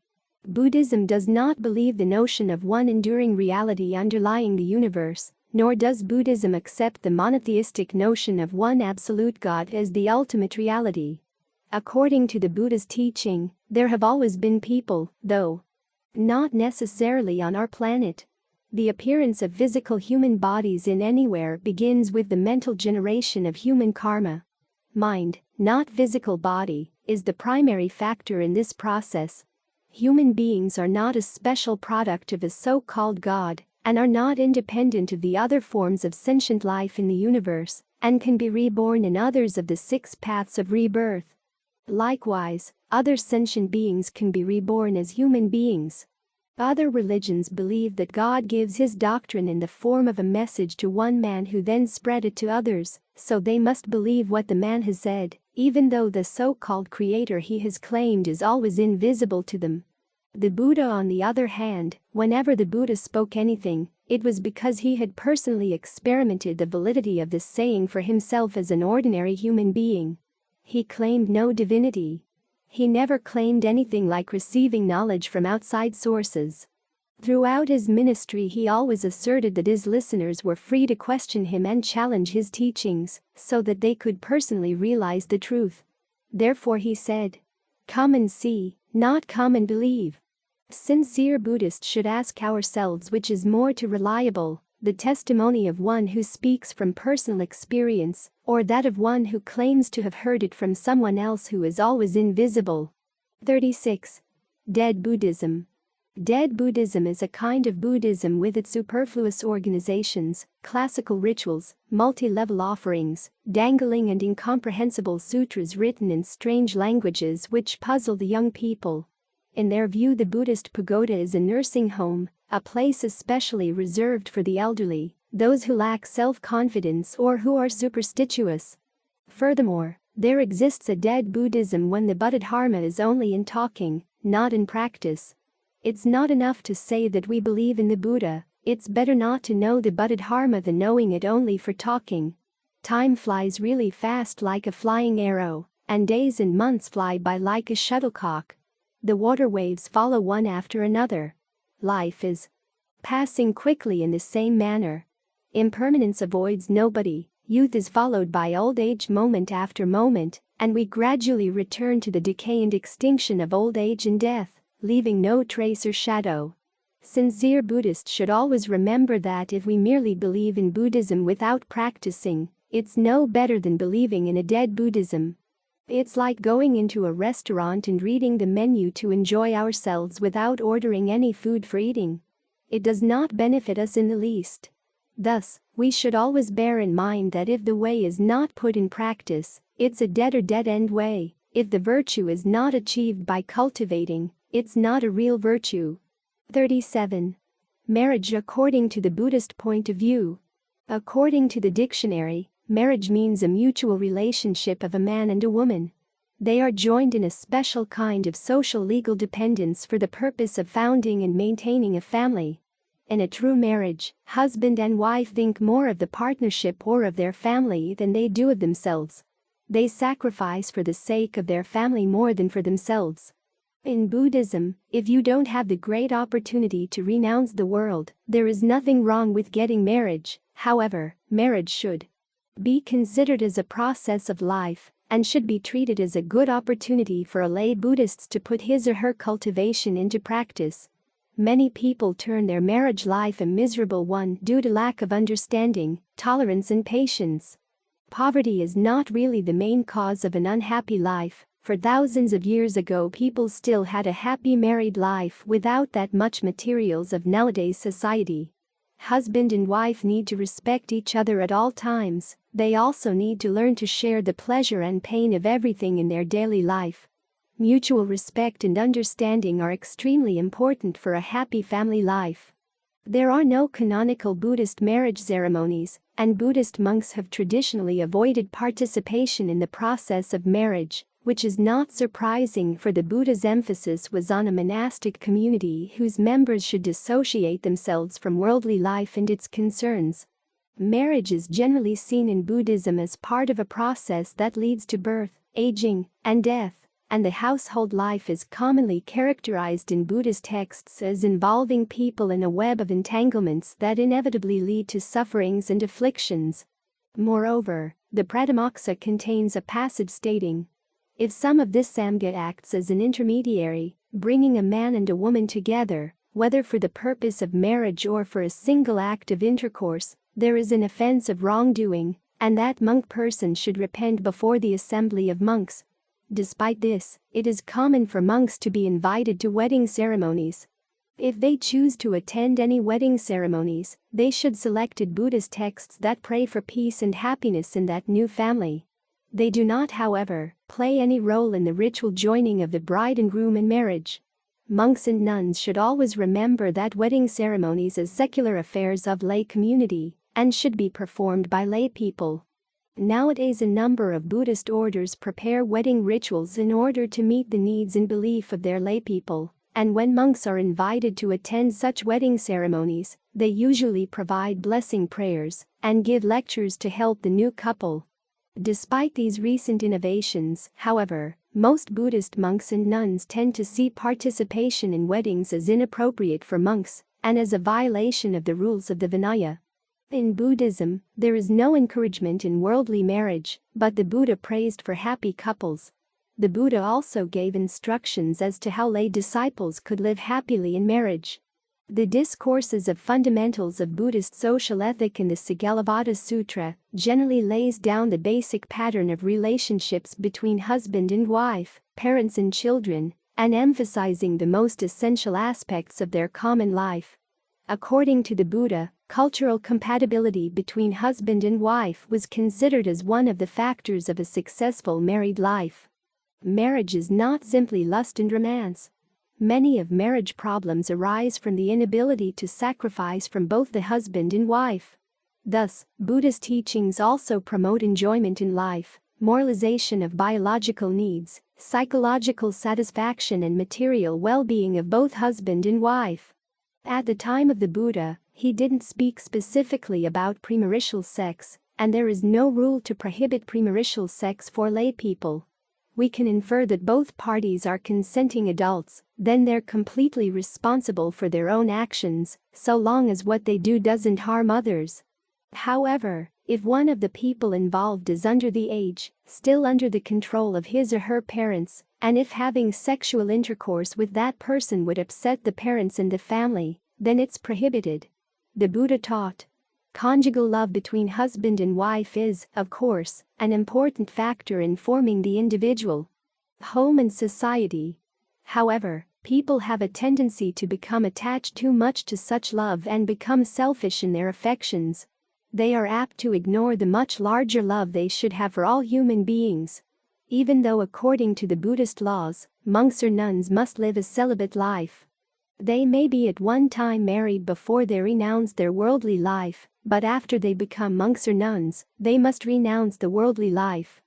A: Buddhism does not believe the notion of one enduring reality underlying the universe, nor does Buddhism accept the monotheistic notion of one absolute God as the ultimate reality. According to the Buddha's teaching, there have always been people, though not necessarily on our planet. The appearance of physical human bodies in anywhere begins with the mental generation of human karma. Mind, not physical body, is the primary factor in this process. Human beings are not a special product of a so-called God, and are not independent of the other forms of sentient life in the universe, and can be reborn in others of the 6 paths of rebirth. Likewise, other sentient beings can be reborn as human beings. Other religions believe that God gives his doctrine in the form of a message to one man who then spread it to others, so they must believe what the man has said, even though the so-called creator he has claimed is always invisible to them. The Buddha, on the other hand, whenever the Buddha spoke anything, it was because he had personally experimented the validity of this saying for himself as an ordinary human being. He claimed no divinity. He never claimed anything like receiving knowledge from outside sources. Throughout his ministry, he always asserted that his listeners were free to question him and challenge his teachings, so that they could personally realize the truth. Therefore he said, "Come and see, not come and believe." Sincere Buddhists should ask ourselves which is more reliable, the testimony of one who speaks from personal experience, or that of one who claims to have heard it from someone else who is always invisible. 36. Dead Buddhism. Dead Buddhism is a kind of Buddhism with its superfluous organizations, classical rituals, multi-level offerings, dangling and incomprehensible sutras written in strange languages which puzzle the young people. In their view, the Buddhist pagoda is a nursing home, a place especially reserved for the elderly, those who lack self-confidence or who are superstitious. Furthermore, there exists a dead Buddhism when the Buddha-dharma is only in talking, not in practice. It's not enough to say that we believe in the Buddha, it's better not to know the Buddha-dharma than knowing it only for talking. Time flies really fast like a flying arrow, and days and months fly by like a shuttlecock. The water waves follow one after another. Life is passing quickly in the same manner. Impermanence avoids nobody, youth is followed by old age moment after moment, and we gradually return to the decay and extinction of old age and death, leaving no trace or shadow. Sincere Buddhists should always remember that if we merely believe in Buddhism without practicing, it's no better than believing in a dead Buddhism. It's like going into a restaurant and reading the menu to enjoy ourselves without ordering any food for eating. It does not benefit us in the least. Thus, we should always bear in mind that if the way is not put in practice, it's a dead or dead-end way. If the virtue is not achieved by cultivating, it's not a real virtue. 37. Marriage according to the Buddhist point of view. According to the dictionary, marriage means a mutual relationship of a man and a woman. They are joined in a special kind of social legal dependence for the purpose of founding and maintaining a family. In a true marriage, husband and wife think more of the partnership or of their family than they do of themselves. They sacrifice for the sake of their family more than for themselves. In Buddhism, if you don't have the great opportunity to renounce the world, there is nothing wrong with getting marriage. However, marriage should be considered as a process of life and should be treated as a good opportunity for a lay Buddhist to put his or her cultivation into practice. Many people turn their marriage life a miserable one due to lack of understanding, tolerance and patience. Poverty is not really the main cause of an unhappy life. For thousands of years ago people still had a happy married life without that much materials of nowadays society. Husband and wife need to respect each other at all times. They also need to learn to share the pleasure and pain of everything in their daily life. Mutual respect and understanding are extremely important for a happy family life. There are no canonical Buddhist marriage ceremonies, and Buddhist monks have traditionally avoided participation in the process of marriage, which is not surprising, for the Buddha's emphasis was on a monastic community whose members should dissociate themselves from worldly life and its concerns. Marriage is generally seen in Buddhism as part of a process that leads to birth, aging, and death, and the household life is commonly characterized in Buddhist texts as involving people in a web of entanglements that inevitably lead to sufferings and afflictions. Moreover, the Pratimoksha contains a passage stating, if some of this Samgha acts as an intermediary, bringing a man and a woman together, whether for the purpose of marriage or for a single act of intercourse, there is an offense of wrongdoing, and that monk person should repent before the assembly of monks. Despite this, it is common for monks to be invited to wedding ceremonies. If they choose to attend any wedding ceremonies, they should select Buddhist texts that pray for peace and happiness in that new family. They do not, however, play any role in the ritual joining of the bride and groom in marriage. Monks and nuns should always remember that wedding ceremonies are secular affairs of lay community and should be performed by lay people. Nowadays, a number of Buddhist orders prepare wedding rituals in order to meet the needs and belief of their lay people, and when monks are invited to attend such wedding ceremonies, they usually provide blessing prayers and give lectures to help the new couple. Despite these recent innovations, however, most Buddhist monks and nuns tend to see participation in weddings as inappropriate for monks and as a violation of the rules of the Vinaya. In Buddhism, there is no encouragement in worldly marriage, but the Buddha praised for happy couples. The Buddha also gave instructions as to how lay disciples could live happily in marriage. The discourses of fundamentals of Buddhist social ethic in the Sigalovada Sutra generally lays down the basic pattern of relationships between husband and wife, parents and children, and emphasizing the most essential aspects of their common life. According to the Buddha, cultural compatibility between husband and wife was considered as one of the factors of a successful married life. Marriage is not simply lust and romance. Many of marriage problems arise from the inability to sacrifice from both the husband and wife. Thus, Buddhist teachings also promote enjoyment in life, moralization of biological needs, psychological satisfaction and material well-being of both husband and wife. At the time of the Buddha, he didn't speak specifically about premarital sex, and there is no rule to prohibit premarital sex for lay people. We can infer that both parties are consenting adults, then they're completely responsible for their own actions, so long as what they do doesn't harm others. However, if one of the people involved is under the age, still under the control of his or her parents, and if having sexual intercourse with that person would upset the parents and the family, then it's prohibited. The Buddha taught, conjugal love between husband and wife is, of course, an important factor in forming the individual, home and society. However, People have a tendency to become attached too much to such love and become selfish in their affections. They are apt to ignore the much larger love they should have for all human beings. Even though according to the Buddhist laws, monks or nuns must live a celibate life. They may be at one time married before they renounce their worldly life, but after they become monks or nuns, they must renounce the worldly life.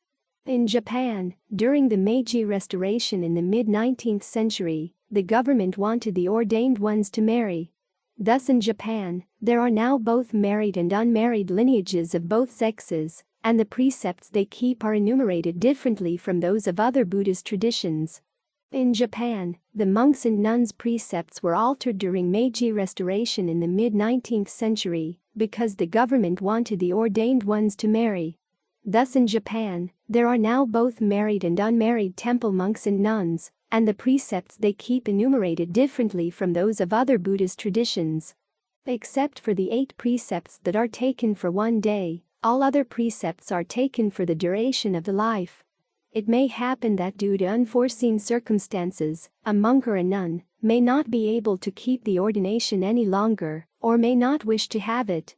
A: In Japan, during the Meiji Restoration in the mid-19th century, the government wanted the ordained ones to marry. Thus in Japan, there are now both married and unmarried lineages of both sexes, and the precepts they keep are enumerated differently from those of other Buddhist traditions. In Japan, the monks' and nuns' precepts were altered during Meiji Restoration in the mid-19th century because the government wanted the ordained ones to marry. Thus in Japan, there are now both married and unmarried temple monks and nuns, and the precepts they keep enumerated differently from those of other Buddhist traditions. Except for the 8 precepts that are taken for one day, all other precepts are taken for the duration of the life. It may happen that due to unforeseen circumstances, a monk or a nun may not be able to keep the ordination any longer, or may not wish to have it.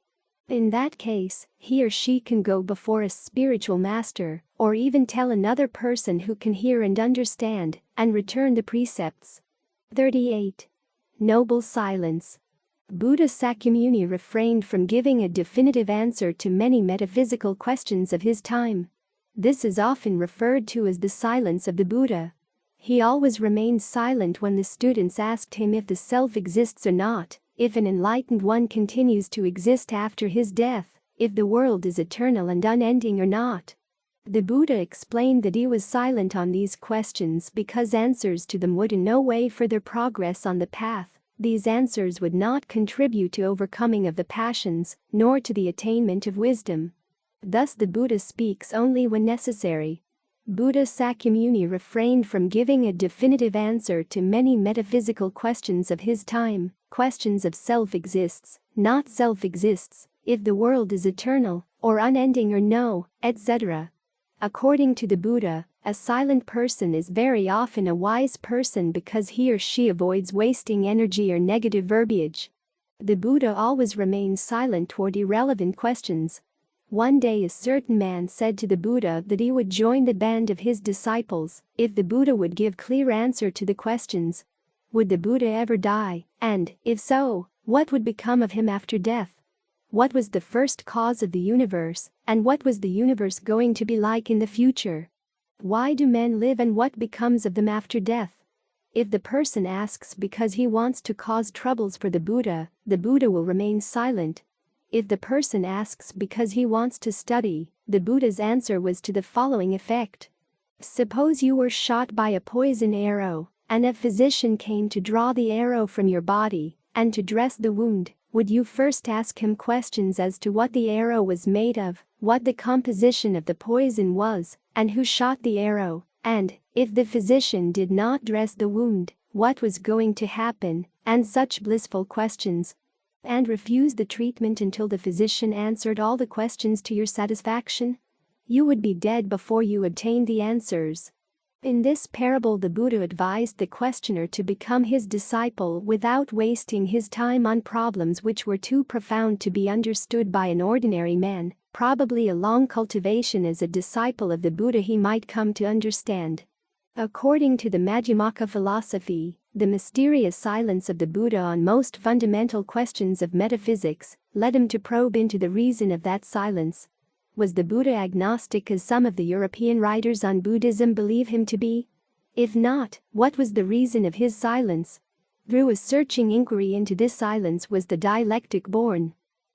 A: In that case, he or she can go before a spiritual master, or even tell another person who can hear and understand, and return the precepts. 38. Noble silence. Buddha Sakyamuni refrained from giving a definitive answer to many metaphysical questions of his time. This is often referred to as the silence of the Buddha. He always remained silent when the students asked him if the self exists or not, if an enlightened one continues to exist after his death, if the world is eternal and unending or not. The Buddha explained that he was silent on these questions because answers to them would in no way further progress on the path. These answers would not contribute to overcoming of the passions, nor to the attainment of wisdom. Thus the Buddha speaks only when necessary. Buddha Sakyamuni refrained from giving a definitive answer to many metaphysical questions of his time, questions of self exists, not self exists, if the world is eternal, or unending or no, etc. According to the Buddha, a silent person is very often a wise person because he or she avoids wasting energy or negative verbiage. The Buddha always remains silent toward irrelevant questions. One day a certain man said to the Buddha that he would join the band of his disciples if the Buddha would give clear answer to the questions. Would the Buddha ever die, and, if so, what would become of him after death? What was the first cause of the universe, and what was the universe going to be like in the future? Why do men live and what becomes of them after death? If the person asks because he wants to cause troubles for the Buddha will remain silent. If the person asks because he wants to study, the Buddha's answer was to the following effect. Suppose you were shot by a poison arrow, and a physician came to draw the arrow from your body, and to dress the wound, would you first ask him questions as to what the arrow was made of, what the composition of the poison was, and who shot the arrow, and, if the physician did not dress the wound, what was going to happen, and such blissful questions? And refuse the treatment until the physician answered all the questions to your satisfaction? You would be dead before you obtained the answers. In this parable, the Buddha advised the questioner to become his disciple without wasting his time on problems which were too profound to be understood by an ordinary man. Probably a long cultivation as a disciple of the Buddha he might come to understand. According to the Madhyamaka philosophy, the mysterious silence of the Buddha on most fundamental questions of metaphysics led him to probe into the reason of that silence. Was the Buddha agnostic as some of the European writers on Buddhism believe him to be? If not, what was the reason of his silence? Through a searching inquiry into this silence was the dialectic born.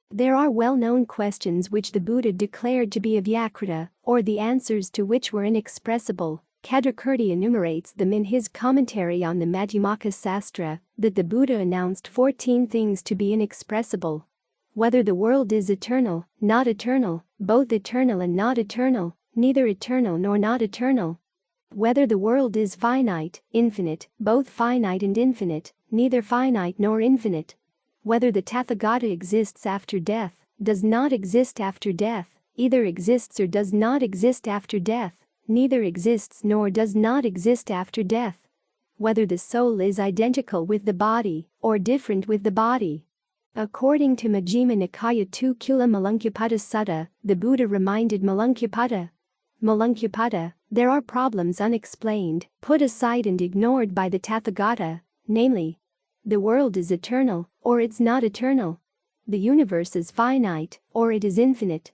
A: There are well-known questions which the Buddha declared to be avyakrita, or the answers to which were inexpressible. Kadakirti enumerates them in his commentary on the Madhyamaka Sastra, that the Buddha announced 14 things to be inexpressible. Whether the world is eternal, not eternal, both eternal and not eternal, neither eternal nor not eternal. Whether the world is finite, infinite, both finite and infinite, neither finite nor infinite. Whether the Tathagata exists after death, does not exist after death, either exists or does not exist after death, neither exists nor does not exist after death. whether the soul is identical with the body or different with the body. According to Majjhima Nikaya 2 Kula Malunkyaputta Sutta, the Buddha reminded Malunkyaputta, there are problems unexplained, put aside and ignored by the Tathagata, namely, the world is eternal, or it's not eternal. The universe is finite, or it is infinite.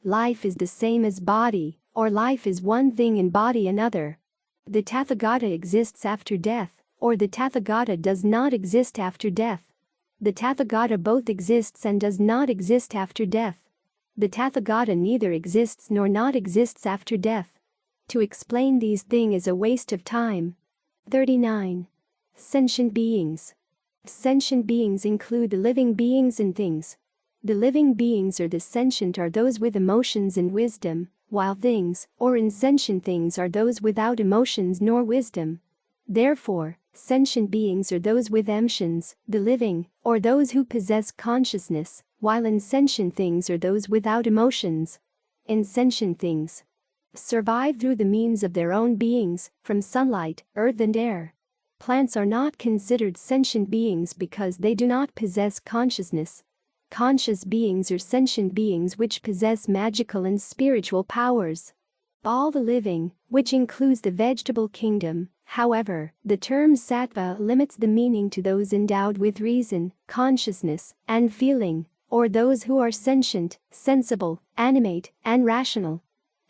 A: Life is the same as body, or life is one thing and body another. The Tathagata exists after death, or the Tathagata does not exist after death. The Tathagata both exists and does not exist after death. The Tathagata neither exists nor not exists after death. To explain these things is a waste of time. 39. Sentient beings. Sentient beings include the living beings and things. The living beings or the sentient are those with emotions and wisdom, while things, or insentient things, are those without emotions nor wisdom. Therefore, sentient beings are those with emotions, the living, or those who possess consciousness, while insentient things are those without emotions. Insentient things survive through the means of their own beings, from sunlight, earth and air. Plants are not considered sentient beings because they do not possess consciousness. Conscious beings are sentient beings which possess magical and spiritual powers. All the living, which includes the vegetable kingdom, however, the term sattva limits the meaning to those endowed with reason, consciousness, and feeling, or those who are sentient, sensible, animate, and rational.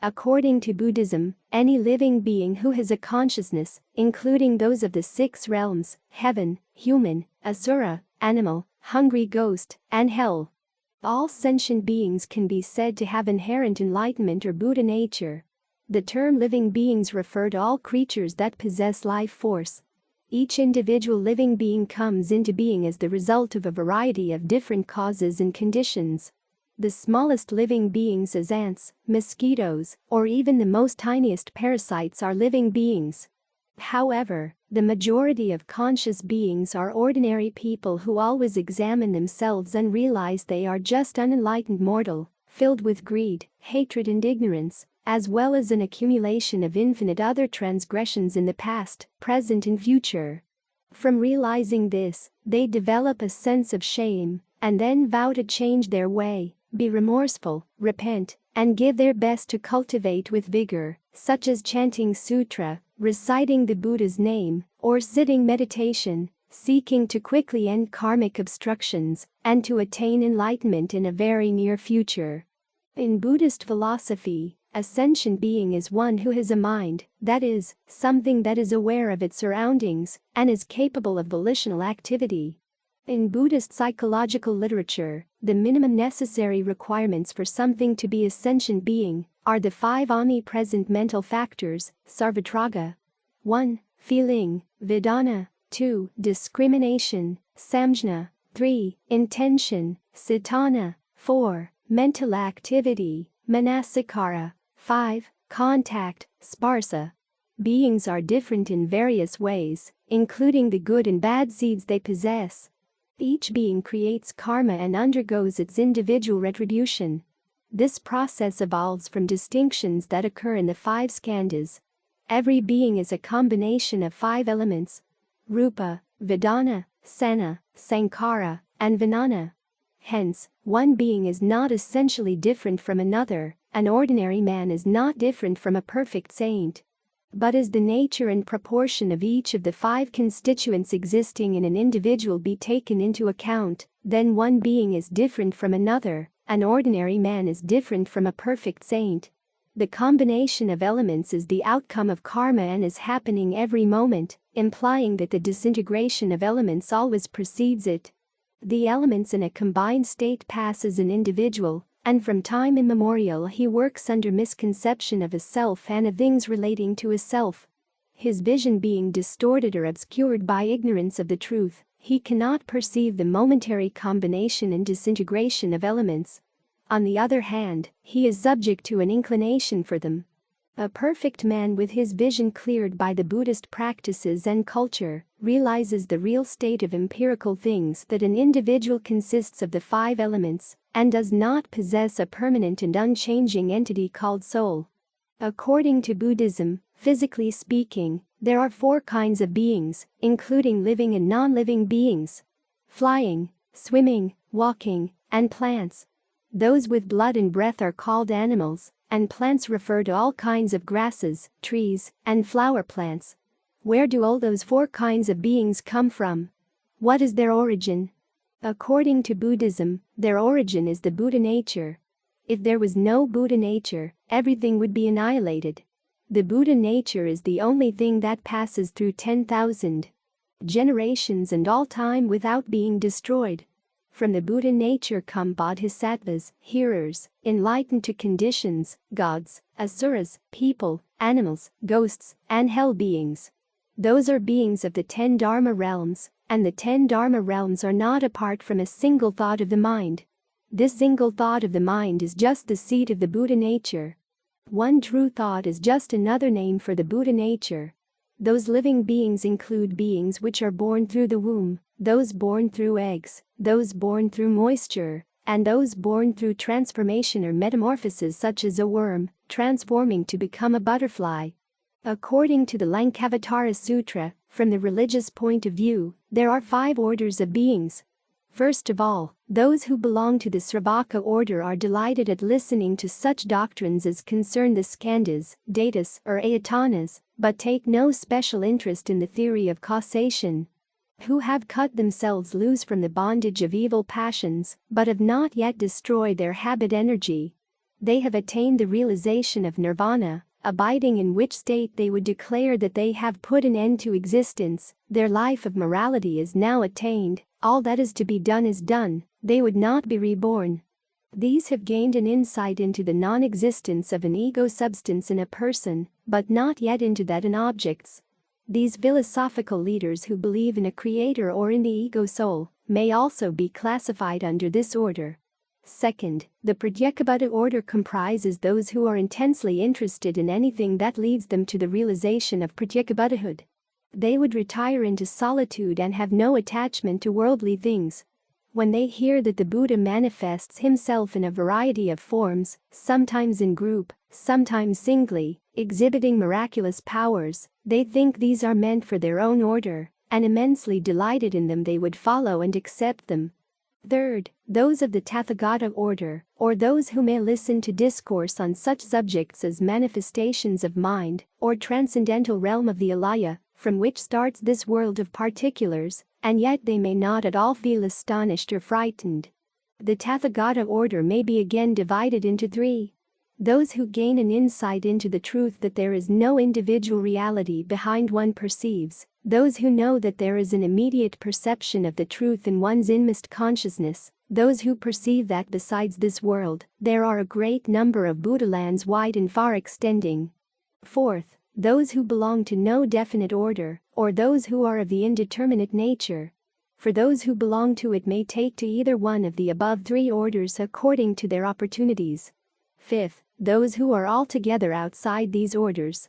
A: According to Buddhism, any living being who has a consciousness, including those of the 6 realms, heaven, human, asura, animal, hungry ghost, and hell. All sentient beings can be said to have inherent enlightenment or Buddha nature. The term living beings refer to all creatures that possess life force. Each individual living being comes into being as the result of a variety of different causes and conditions. The smallest living beings as ants, mosquitoes, or even the most tiniest parasites are living beings. However, the majority of conscious beings are ordinary people who always examine themselves and realize they are just unenlightened mortal, filled with greed, hatred and ignorance, as well as an accumulation of infinite other transgressions in the past, present and future. From realizing this, they develop a sense of shame, and then vow to change their way, be remorseful, repent, and give their best to cultivate with vigor, such as chanting sutra, reciting the Buddha's name, or sitting meditation, seeking to quickly end karmic obstructions, and to attain enlightenment in a very near future. In Buddhist philosophy, a sentient being is one who has a mind, that is, something that is aware of its surroundings, and is capable of volitional activity. In Buddhist psychological literature, the minimum necessary requirements for something to be a sentient being are the 5 omnipresent mental factors, sarvatraga. 1. Feeling, vedana. 2. Discrimination, samjna. 3. Intention, cittana. 4. Mental activity, manasikara. 5. Contact, sparsa. Beings are different in various ways, including the good and bad seeds they possess. Each being creates karma and undergoes its individual retribution. This process evolves from distinctions that occur in the 5 skandhas. Every being is a combination of 5 elements: rupa, vedana, sana, sankara, and vijnana. Hence, one being is not essentially different from another. An ordinary man is not different from a perfect saint. But as the nature and proportion of each of the 5 constituents existing in an individual be taken into account, then one being is different from another. An ordinary man is different from a perfect saint. The combination of elements is the outcome of karma and is happening every moment, implying that the disintegration of elements always precedes it. The elements in a combined state pass as an individual, and from time immemorial he works under misconception of a self and of things relating to a self. His vision being distorted or obscured by ignorance of the truth, he cannot perceive the momentary combination and disintegration of elements. On the other hand, he is subject to an inclination for them. A perfect man with his vision cleared by the Buddhist practices and culture realizes the real state of empirical things, that an individual consists of the 5 elements and does not possess a permanent and unchanging entity called soul. According to Buddhism, physically speaking, There are 4 kinds of beings, including living and non-living beings: flying, swimming, walking, and plants. Those with blood and breath are called animals, and plants refer to all kinds of grasses, trees, and flower plants. Where do all those 4 kinds of beings come from? What is their origin? According to Buddhism, their origin is the Buddha nature. If there was no Buddha nature, everything would be annihilated. The Buddha nature is the only thing that passes through 10,000 generations and all time without being destroyed. From the Buddha nature come bodhisattvas, hearers, enlightened to conditions, gods, asuras, people, animals, ghosts, and hell beings. Those are beings of the 10 Dharma realms, and the 10 Dharma realms are not apart from a single thought of the mind. This single thought of the mind is just the seat of the Buddha nature. One true thought is just another name for the Buddha nature. Those living beings include beings which are born through the womb, those born through eggs, those born through moisture, and those born through transformation or metamorphosis, such as a worm transforming to become a butterfly. According to the Lankavatara Sutra, from the religious point of view, there are 5 orders of beings. First of all, those who belong to the Sravaka order are delighted at listening to such doctrines as concern the skandhas, datas, or ayatanas, but take no special interest in the theory of causation. Who have cut themselves loose from the bondage of evil passions, but have not yet destroyed their habit energy. They have attained the realization of nirvana, abiding in which state they would declare that they have put an end to existence, their life of morality is now attained, all that is to be done is done, they would not be reborn. These have gained an insight into the non-existence of an ego substance in a person, but not yet into that in objects. These philosophical leaders who believe in a creator or in the ego soul may also be classified under this order. Second, the Pratyekabuddha order comprises those who are intensely interested in anything that leads them to the realization of Pratyekabuddhahood. They would retire into solitude and have no attachment to worldly things. When they hear that the Buddha manifests himself in a variety of forms, sometimes in group, sometimes singly, exhibiting miraculous powers, they think these are meant for their own order, and immensely delighted in them they would follow and accept them. Third, those of the Tathagata order, or those who may listen to discourse on such subjects as manifestations of mind, or transcendental realm of the alaya, from which starts this world of particulars, and yet they may not at all feel astonished or frightened. The Tathagata order may be again divided into 3. Those who gain an insight into the truth that there is no individual reality behind one perceives, those who know that there is an immediate perception of the truth in one's inmost consciousness, those who perceive that besides this world, there are a great number of Buddha lands wide and far extending. Fourth, those who belong to no definite order, or those who are of the indeterminate nature. For those who belong to it may take to either one of the above 3 orders according to their opportunities. Fifth, those who are altogether outside these orders.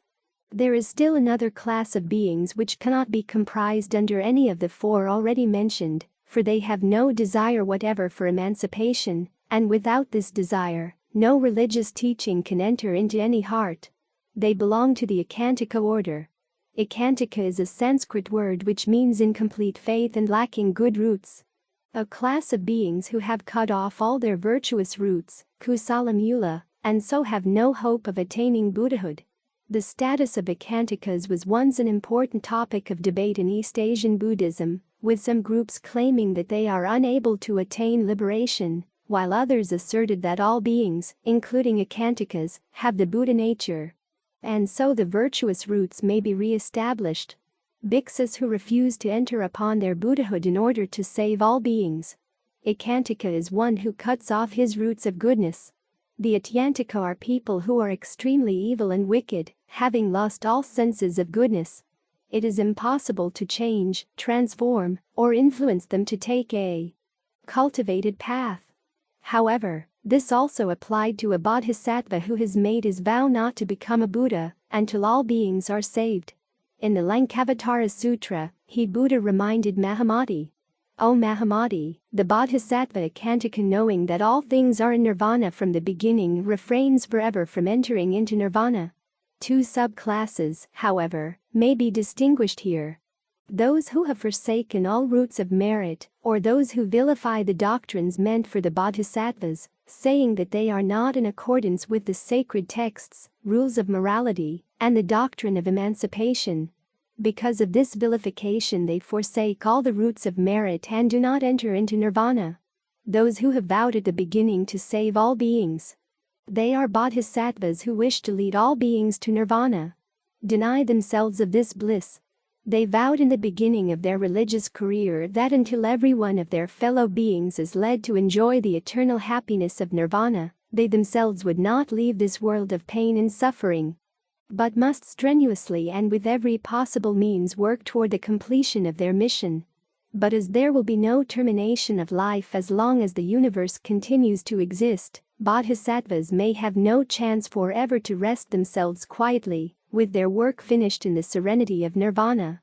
A: There is still another class of beings which cannot be comprised under any of the 4 already mentioned, for they have no desire whatever for emancipation, and without this desire, no religious teaching can enter into any heart. They belong to the Ekantika order. Ekantika is a Sanskrit word which means incomplete faith and lacking good roots. A class of beings who have cut off all their virtuous roots, kusala mula, and so have no hope of attaining Buddhahood. The status of Ekantikas was once an important topic of debate in East Asian Buddhism, with some groups claiming that they are unable to attain liberation, while others asserted that all beings, including Ekantikas, have the Buddha nature. And so the virtuous roots may be re-established. Bhikkhus who refuse to enter upon their Buddhahood in order to save all beings. Ekantika is one who cuts off his roots of goodness. The Atyantika are people who are extremely evil and wicked, having lost all senses of goodness. It is impossible to change, transform, or influence them to take a cultivated path. However, this also applied to a bodhisattva who has made his vow not to become a Buddha until all beings are saved. In the Lankavatara Sutra, Buddha reminded Mahamati, "O Mahamati, the bodhisattva Ekantika, knowing that all things are in nirvana from the beginning, refrains forever from entering into nirvana." 2 subclasses, however, may be distinguished here. Those who have forsaken all roots of merit, or those who vilify the doctrines meant for the bodhisattvas, saying that they are not in accordance with the sacred texts, rules of morality, and the doctrine of emancipation. Because of this vilification they forsake all the roots of merit and do not enter into nirvana. Those who have vowed at the beginning to save all beings. They are bodhisattvas who wish to lead all beings to nirvana. Deny themselves of this bliss. They vowed in the beginning of their religious career that until every one of their fellow beings is led to enjoy the eternal happiness of nirvana, they themselves would not leave this world of pain and suffering, but must strenuously and with every possible means work toward the completion of their mission. But as there will be no termination of life as long as the universe continues to exist, bodhisattvas may have no chance forever to rest themselves quietly, with their work finished in the serenity of nirvana.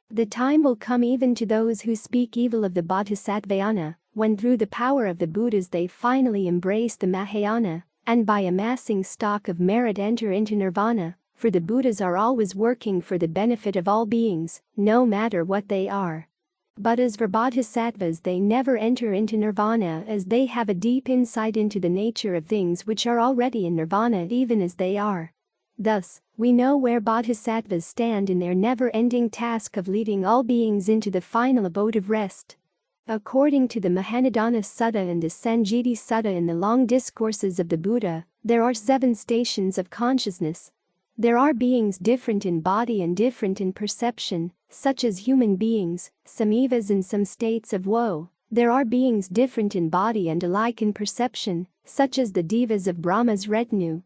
A: The time will come even to those who speak evil of the bodhisattvayana, when through the power of the Buddhas they finally embrace the Mahayana, and by amassing stock of merit enter into nirvana, for the Buddhas are always working for the benefit of all beings, no matter what they are. But as for bodhisattvas, they never enter into nirvana, as they have a deep insight into the nature of things which are already in nirvana even as they are. Thus, we know where bodhisattvas stand in their never-ending task of leading all beings into the final abode of rest. According to the Mahanidana Sutta and the Sanjiti Sutta in the long discourses of the Buddha, there are 7 stations of consciousness. There are beings different in body and different in perception, such as human beings, samivas in some states of woe. There are beings different in body and alike in perception, such as the devas of Brahma's retinue.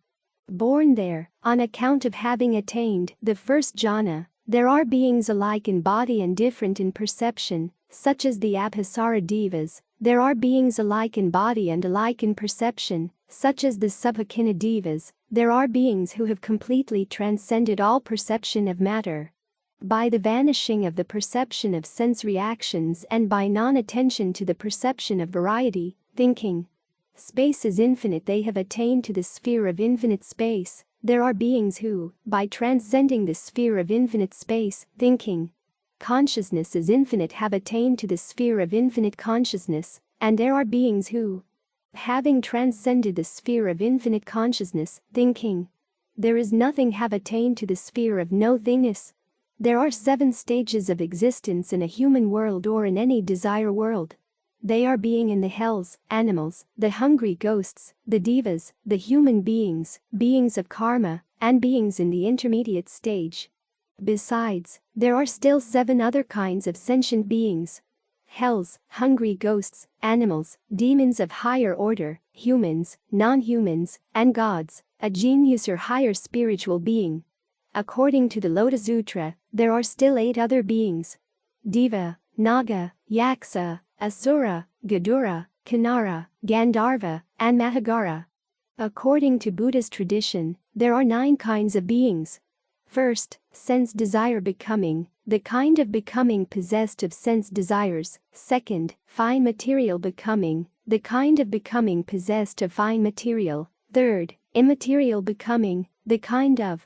A: Born there, on account of having attained the first jhana, there are beings alike in body and different in perception, such as the Abhisara devas. There are beings alike in body and alike in perception, such as the Subhakina devas. There are beings who have completely transcended all perception of matter. By the vanishing of the perception of sense reactions and by non-attention to the perception of variety, thinking. Space is infinite, they have attained to the sphere of infinite space. There are beings who, by transcending the sphere of infinite space, thinking. Consciousness is infinite, have attained to the sphere of infinite consciousness, and there are beings who, having transcended the sphere of infinite consciousness, thinking. There is nothing, have attained to the sphere of no-thingness. There are 7 stages of existence in a human world or in any desire world. They are being in the hells, animals, the hungry ghosts, the devas, the human beings, beings of karma, and beings in the intermediate stage. Besides, there are still 7 other kinds of sentient beings. Hells, hungry ghosts, animals, demons of higher order, humans, non-humans, and gods, a genius or higher spiritual being. According to the Lotus Sutra, there are still 8 other beings. Deva, Naga, Yaksa, Asura, Gadura, Kinara, Gandharva, and Mahagara. According to Buddhist tradition, there are 9 kinds of beings. First, sense desire becoming, the kind of becoming possessed of sense desires. Second, fine material becoming, the kind of becoming possessed of fine material. Third, immaterial becoming, the kind of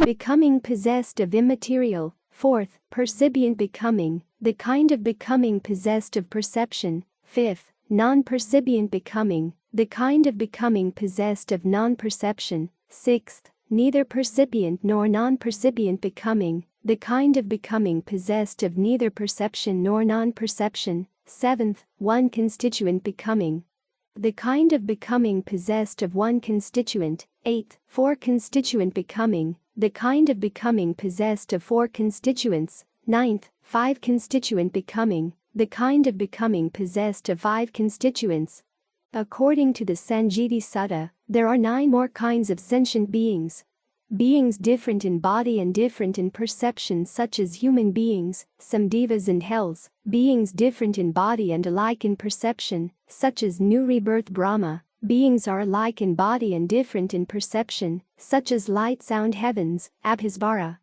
A: becoming possessed of immaterial. Fourth, percipient becoming, the kind of becoming possessed of perception. Fifth, non-percipient becoming, the kind of becoming possessed of non-perception. Sixth, neither percipient nor non-percipient becoming, the kind of becoming possessed of neither perception nor non-perception. Seventh, one constituent becoming, the kind of becoming possessed of one constituent. Eighth, four constituent becoming, the kind of becoming possessed of 4 constituents. Ninth, 5 constituent becoming, the kind of becoming possessed of 5 constituents. According to the Sanjiti Sutta, there are 9 more kinds of sentient beings. Beings different in body and different in perception, such as human beings, some devas and hells. Beings different in body and alike in perception, such as new rebirth Brahma. Beings are alike in body and different in perception, such as light sound heavens, Abhisvara.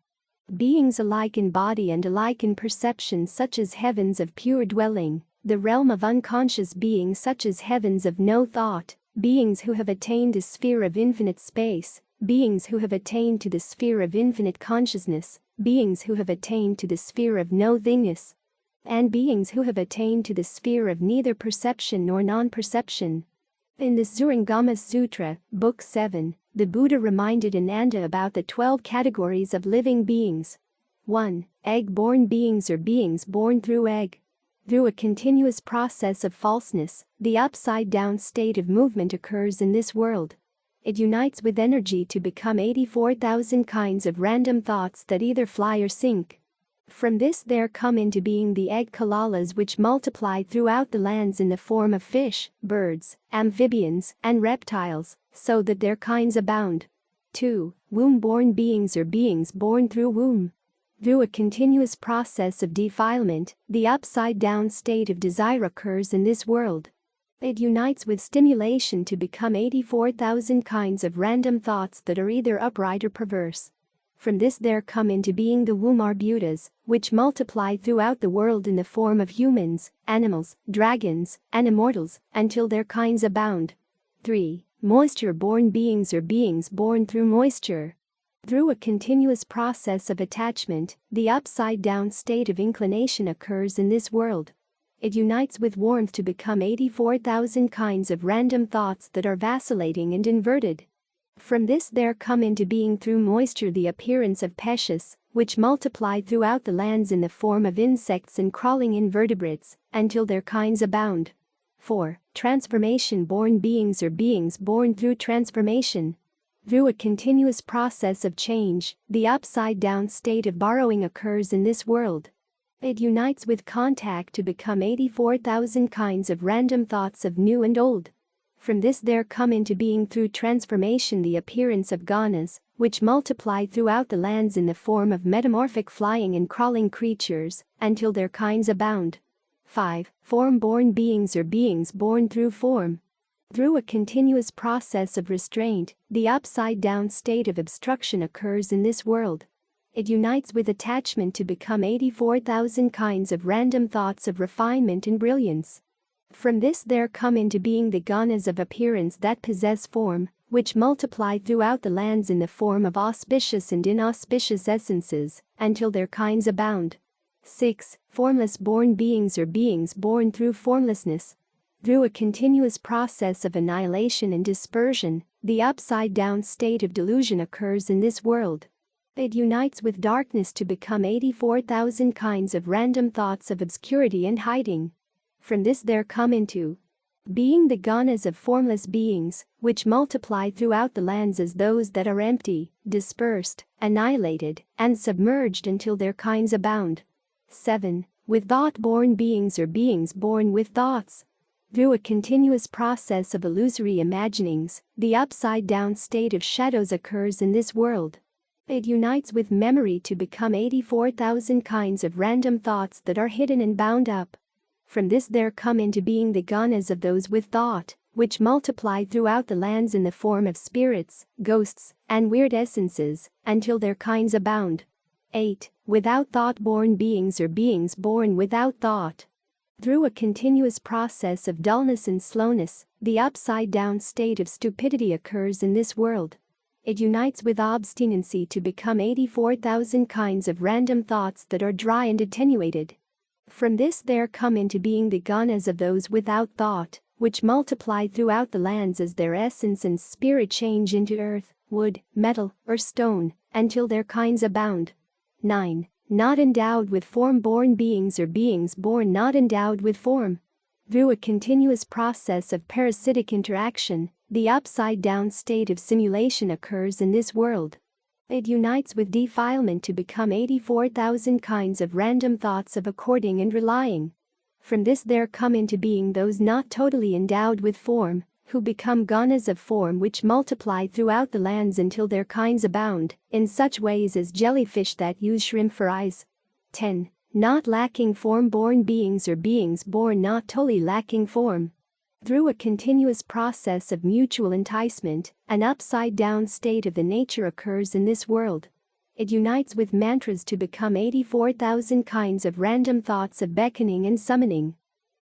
A: Beings alike in body and alike in perception, such as heavens of pure dwelling, the realm of unconscious beings, such as heavens of no thought. Beings who have attained the sphere of infinite space, beings who have attained to the sphere of infinite consciousness, beings who have attained to the sphere of no-thingness, and beings who have attained to the sphere of neither perception nor non-perception. In the Zurangama Sutra, Book 7, the Buddha reminded Ananda about the 12 categories of living beings. 1. Egg-born beings or beings born through egg. Through a continuous process of falseness, the upside-down state of movement occurs in this world. It unites with energy to become 84,000 kinds of random thoughts that either fly or sink. From this there come into being the egg kalalas which multiply throughout the lands in the form of fish, birds, amphibians, and reptiles, so that their kinds abound. 2. Womb-born beings or beings born through womb. Through a continuous process of defilement, the upside-down state of desire occurs in this world. It unites with stimulation to become 84,000 kinds of random thoughts that are either upright or perverse. From this there come into being the womb arbutas, which multiply throughout the world in the form of humans, animals, dragons, and immortals, until their kinds abound. 3. Moisture-born beings or beings born through moisture. Through a continuous process of attachment, the upside-down state of inclination occurs in this world. It unites with warmth to become 84,000 kinds of random thoughts that are vacillating and inverted. From this there come into being through moisture the appearance of peshes, which multiply throughout the lands in the form of insects and crawling invertebrates, until their kinds abound. 4. Transformation-born beings or beings born through transformation. Through a continuous process of change, the upside-down state of borrowing occurs in this world. It unites with contact to become 84,000 kinds of random thoughts of new and old. From this there come into being through transformation the appearance of ganas, which multiply throughout the lands in the form of metamorphic flying and crawling creatures, until their kinds abound. 5. Form-born beings or beings born through form. Through a continuous process of restraint, the upside-down state of obstruction occurs in this world. It unites with attachment to become 84,000 kinds of random thoughts of refinement and brilliance. From this there come into being the ganas of appearance that possess form, which multiply throughout the lands in the form of auspicious and inauspicious essences, until their kinds abound. 6. Formless-born beings or beings born through formlessness. Through a continuous process of annihilation and dispersion, the upside-down state of delusion occurs in this world. It unites with darkness to become 84,000 kinds of random thoughts of obscurity and hiding. From this there come into being the ganas of formless beings, which multiply throughout the lands as those that are empty, dispersed, annihilated, and submerged until their kinds abound. 7. With thought-born beings or beings born with thoughts. Through a continuous process of illusory imaginings, the upside-down state of shadows occurs in this world. It unites with memory to become 84,000 kinds of random thoughts that are hidden and bound up. From this there come into being the ganas of those with thought, which multiply throughout the lands in the form of spirits, ghosts, and weird essences, until their kinds abound. 8. Without thought-born beings or beings born without thought. Through a continuous process of dullness and slowness, the upside-down state of stupidity occurs in this world. It unites with obstinacy to become 84,000 kinds of random thoughts that are dry and attenuated. From this there come into being the ganas of those without thought, which multiply throughout the lands as their essence and spirit change into earth, wood, metal, or stone, until their kinds abound. 9. Not endowed with form-born beings or beings born not endowed with form. Through a continuous process of parasitic interaction, the upside-down state of simulation occurs in this world. It unites with defilement to become 84,000 kinds of random thoughts of according and relying. From this there come into being those not totally endowed with form, who become ganas of form which multiply throughout the lands until their kinds abound, in such ways as jellyfish that use shrimp for eyes. 10. Not lacking form-born beings or beings born not totally lacking form. Through a continuous process of mutual enticement, an upside-down state of the nature occurs in this world. It unites with mantras to become 84,000 kinds of random thoughts of beckoning and summoning.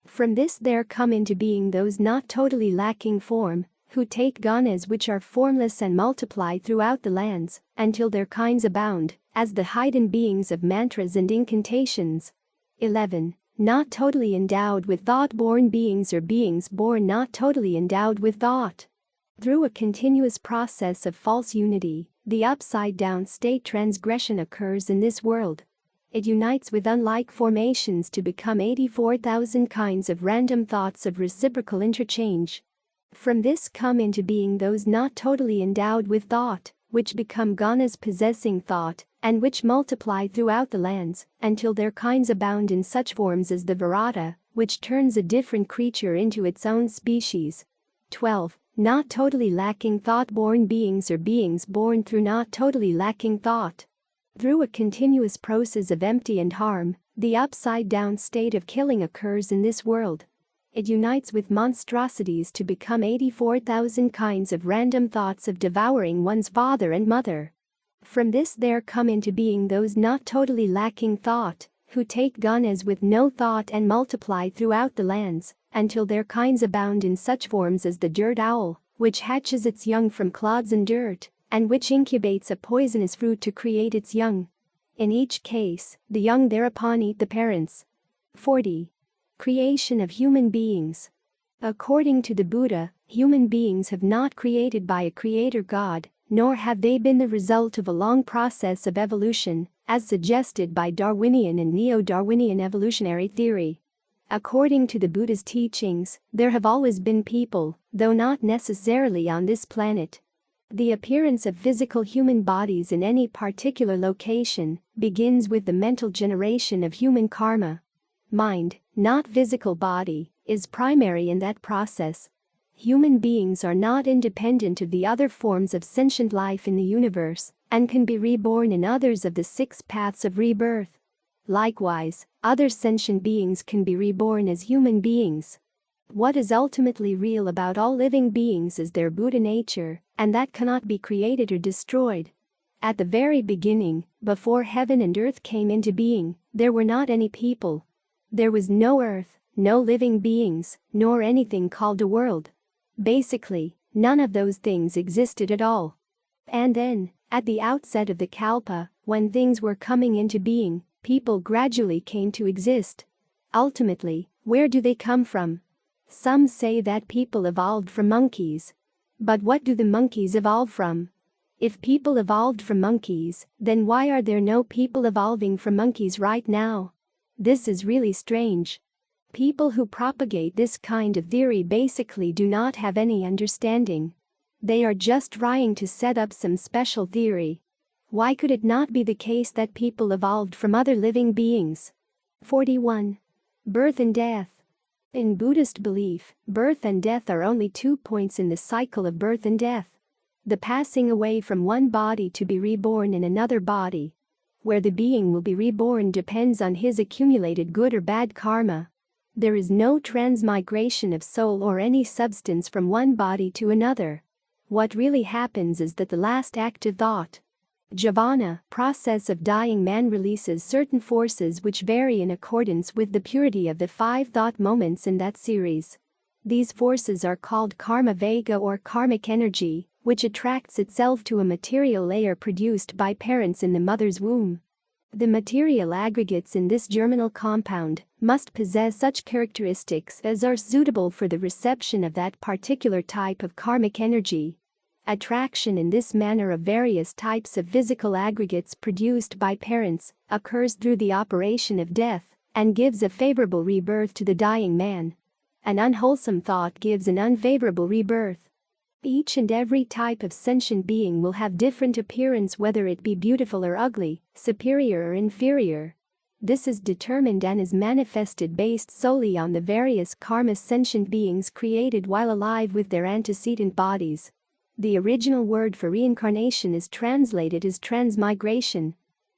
A: From this there come into being those not totally lacking form, who take gunas which are formless and multiply throughout the lands until their kinds abound, as the hidden beings of mantras and incantations. 11. Not totally endowed with thought-born beings or beings born not totally endowed with thought. Through a continuous process of false unity, the upside-down state transgression occurs in this world. It unites with unlike formations to become 84,000 kinds of random thoughts of reciprocal interchange. From this come into being those not totally endowed with thought, which become gunas possessing thought, and which multiply throughout the lands until their kinds abound in such forms as the virata, which turns a different creature into its own species. 12. Not totally lacking thought-born beings or beings born through not totally lacking thought. Through a continuous process of empty and harm, the upside-down state of killing occurs in this world. It unites with monstrosities to become 84,000 kinds of random thoughts of devouring one's father and mother. From this there come into being those not totally lacking thought, who take gunas with no thought and multiply throughout the lands until their kinds abound in such forms as the dirt owl, which hatches its young from clods and dirt, and which incubates a poisonous fruit to create its young. In each case, the young thereupon eat the parents. 40. Creation of human beings. According to the Buddha, human beings have not created by a creator God, nor have they been the result of a long process of evolution, as suggested by Darwinian and neo-Darwinian evolutionary theory. According to the Buddha's teachings, there have always been people, though not necessarily on this planet. The appearance of physical human bodies in any particular location begins with the mental generation of human karma. Mind, not physical body, is primary in that process. Human beings are not independent of the other forms of sentient life in the universe and can be reborn in others of the 6 paths of rebirth. Likewise, other sentient beings can be reborn as human beings. What is ultimately real about all living beings is their Buddha nature, and that cannot be created or destroyed. At the very beginning, before heaven and earth came into being, there were not any people. There was no earth, no living beings, nor anything called a world. Basically, none of those things existed at all. And then, at the outset of the Kalpa, when things were coming into being, people gradually came to exist. Ultimately, where do they come from? Some say that people evolved from monkeys. But what do the monkeys evolve from? If people evolved from monkeys, then why are there no people evolving from monkeys right now? This is really strange. People who propagate this kind of theory basically do not have any understanding. They are just trying to set up some special theory. Why could it not be the case that people evolved from other living beings? 41. Birth and death. In Buddhist belief, birth and death are only 2 points in the cycle of birth and death. The passing away from one body to be reborn in another body. Where the being will be reborn depends on his accumulated good or bad karma. There is no transmigration of soul or any substance from one body to another. What really happens is that the last active thought, Jhavana, process of dying man releases certain forces which vary in accordance with the purity of the 5 thought moments in that series. These forces are called karma vega or karmic energy, which attracts itself to a material layer produced by parents in the mother's womb. The material aggregates in this germinal compound must possess such characteristics as are suitable for the reception of that particular type of karmic energy. Attraction in this manner of various types of physical aggregates produced by parents occurs through the operation of death and gives a favorable rebirth to the dying man. An unwholesome thought gives an unfavorable rebirth. Each and every type of sentient being will have different appearance, whether it be beautiful or ugly, superior or inferior. This is determined and is manifested based solely on the various karma sentient beings created while alive with their antecedent bodies. The original word for reincarnation is translated as transmigration,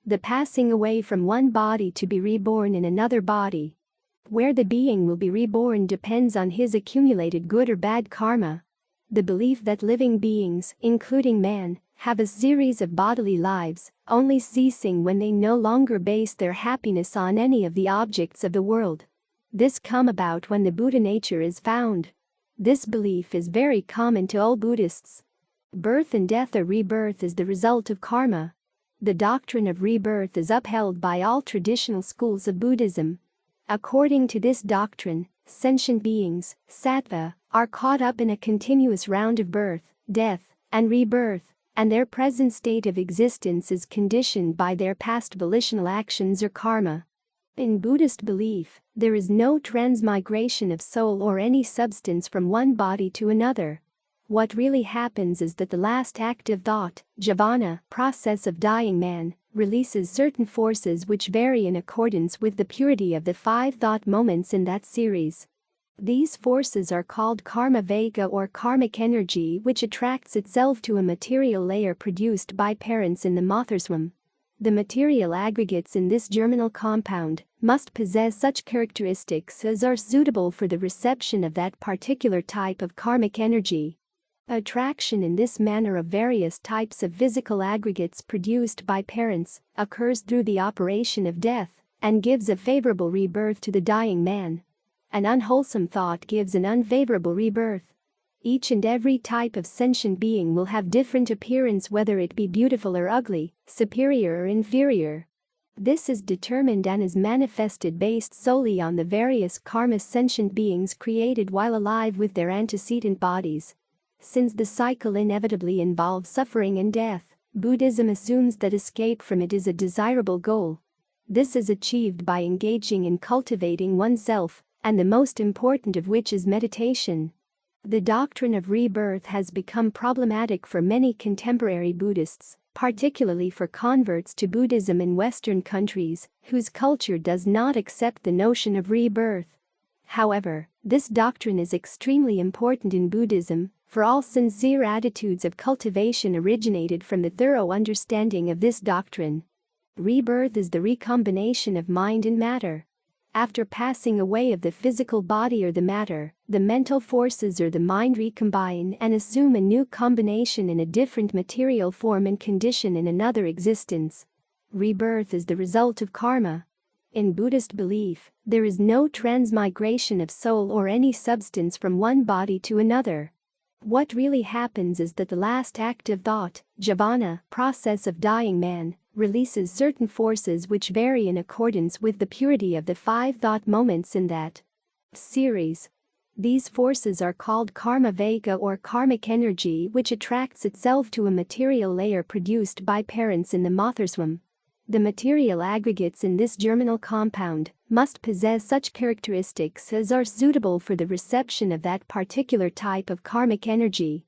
A: the passing away from one body to be reborn in another body. Where the being will be reborn depends on his accumulated good or bad karma. The belief that living beings, including man, have a series of bodily lives, only ceasing when they no longer base their happiness on any of the objects of the world. This come about when the Buddha nature is found. This belief is very common to all Buddhists. Birth and death or rebirth is the result of karma. The doctrine of rebirth is upheld by all traditional schools of Buddhism. According to this doctrine, sentient beings, sattva, are caught up in a continuous round of birth, death, and rebirth, and their present state of existence is conditioned by their past volitional actions or karma. In Buddhist belief, there is no transmigration of soul or any substance from one body to another. What really happens is that the last active thought, jhana, process of dying man, releases certain forces which vary in accordance with the purity of the 5 thought moments in that series. These forces are called karma vega or karmic energy, which attracts itself to a material layer produced by parents in the mother's womb. The material aggregates in this germinal compound must possess such characteristics as are suitable for the reception of that particular type of karmic energy. Attraction in this manner of various types of physical aggregates produced by parents occurs through the operation of death and gives a favorable rebirth to the dying man. An unwholesome thought gives an unfavorable rebirth. Each and every type of sentient being will have different appearance, whether it be beautiful or ugly, superior or inferior. This is determined and is manifested based solely on the various karmas sentient beings created while alive with their antecedent bodies. Since the cycle inevitably involves suffering and death, Buddhism assumes that escape from it is a desirable goal. This is achieved by engaging in cultivating oneself, and the most important of which is meditation. The doctrine of rebirth has become problematic for many contemporary Buddhists, particularly for converts to Buddhism in Western countries, whose culture does not accept the notion of rebirth. However, this doctrine is extremely important in Buddhism, for all sincere attitudes of cultivation originated from the thorough understanding of this doctrine. Rebirth is the recombination of mind and matter. After passing away of the physical body or the matter, the mental forces or the mind recombine and assume a new combination in a different material form and condition in another existence. Rebirth is the result of karma. In Buddhist belief, there is no transmigration of soul or any substance from one body to another. What really happens is that the last active thought, jhana, process of dying man, releases certain forces which vary in accordance with the purity of the 5 thought moments in that series. These forces are called karma vega or karmic energy, which attracts itself to a material layer produced by parents in the mother's womb. The material aggregates in this germinal compound must possess such characteristics as are suitable for the reception of that particular type of karmic energy.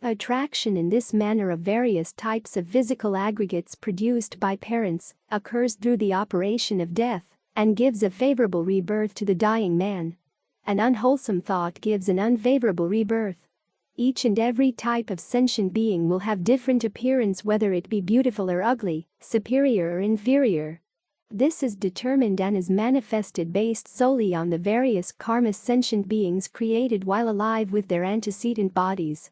A: Attraction in this manner of various types of physical aggregates produced by parents occurs through the operation of death and gives a favorable rebirth to the dying man. An unwholesome thought gives an unfavorable rebirth. Each and every type of sentient being will have different appearance, whether it be beautiful or ugly, superior or inferior. This is determined and is manifested based solely on the various karmas sentient beings created while alive with their antecedent bodies.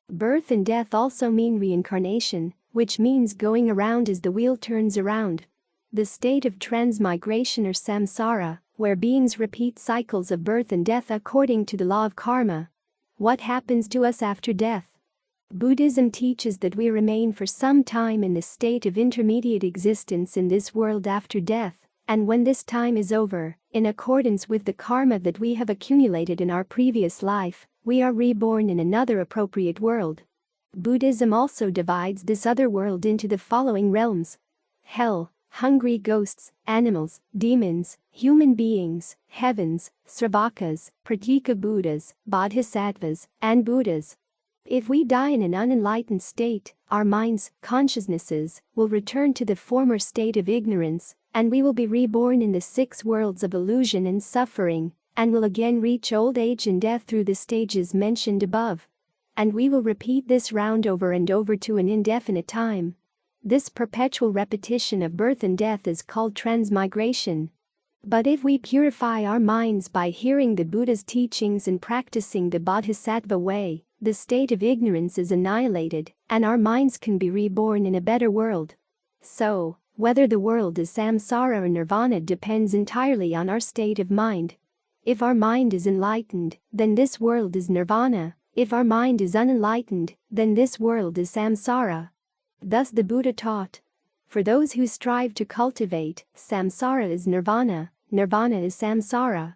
A: Birth and death also mean reincarnation, which means going around as the wheel turns around. The state of transmigration or samsara, where beings repeat cycles of birth and death according to the law of karma. What happens to us after death? Buddhism teaches that we remain for some time in the state of intermediate existence in this world after death, and when this time is over, in accordance with the karma that we have accumulated in our previous life, we are reborn in another appropriate world. Buddhism also divides this other world into the following realms: hell, hungry ghosts, animals, demons, human beings, heavens, sravakas, pratyeka Buddhas, bodhisattvas, and Buddhas. If we die in an unenlightened state, our minds, consciousnesses, will return to the former state of ignorance, and we will be reborn in the 6 worlds of illusion and suffering, and will again reach old age and death through the stages mentioned above. And we will repeat this round over and over to an indefinite time. This perpetual repetition of birth and death is called transmigration. But if we purify our minds by hearing the Buddha's teachings and practicing the Bodhisattva way, the state of ignorance is annihilated, and our minds can be reborn in a better world. So, whether the world is samsara or nirvana depends entirely on our state of mind. If our mind is enlightened, then this world is nirvana. If our mind is unenlightened, then this world is samsara. Thus the Buddha taught. For those who strive to cultivate, samsara is nirvana, nirvana is samsara.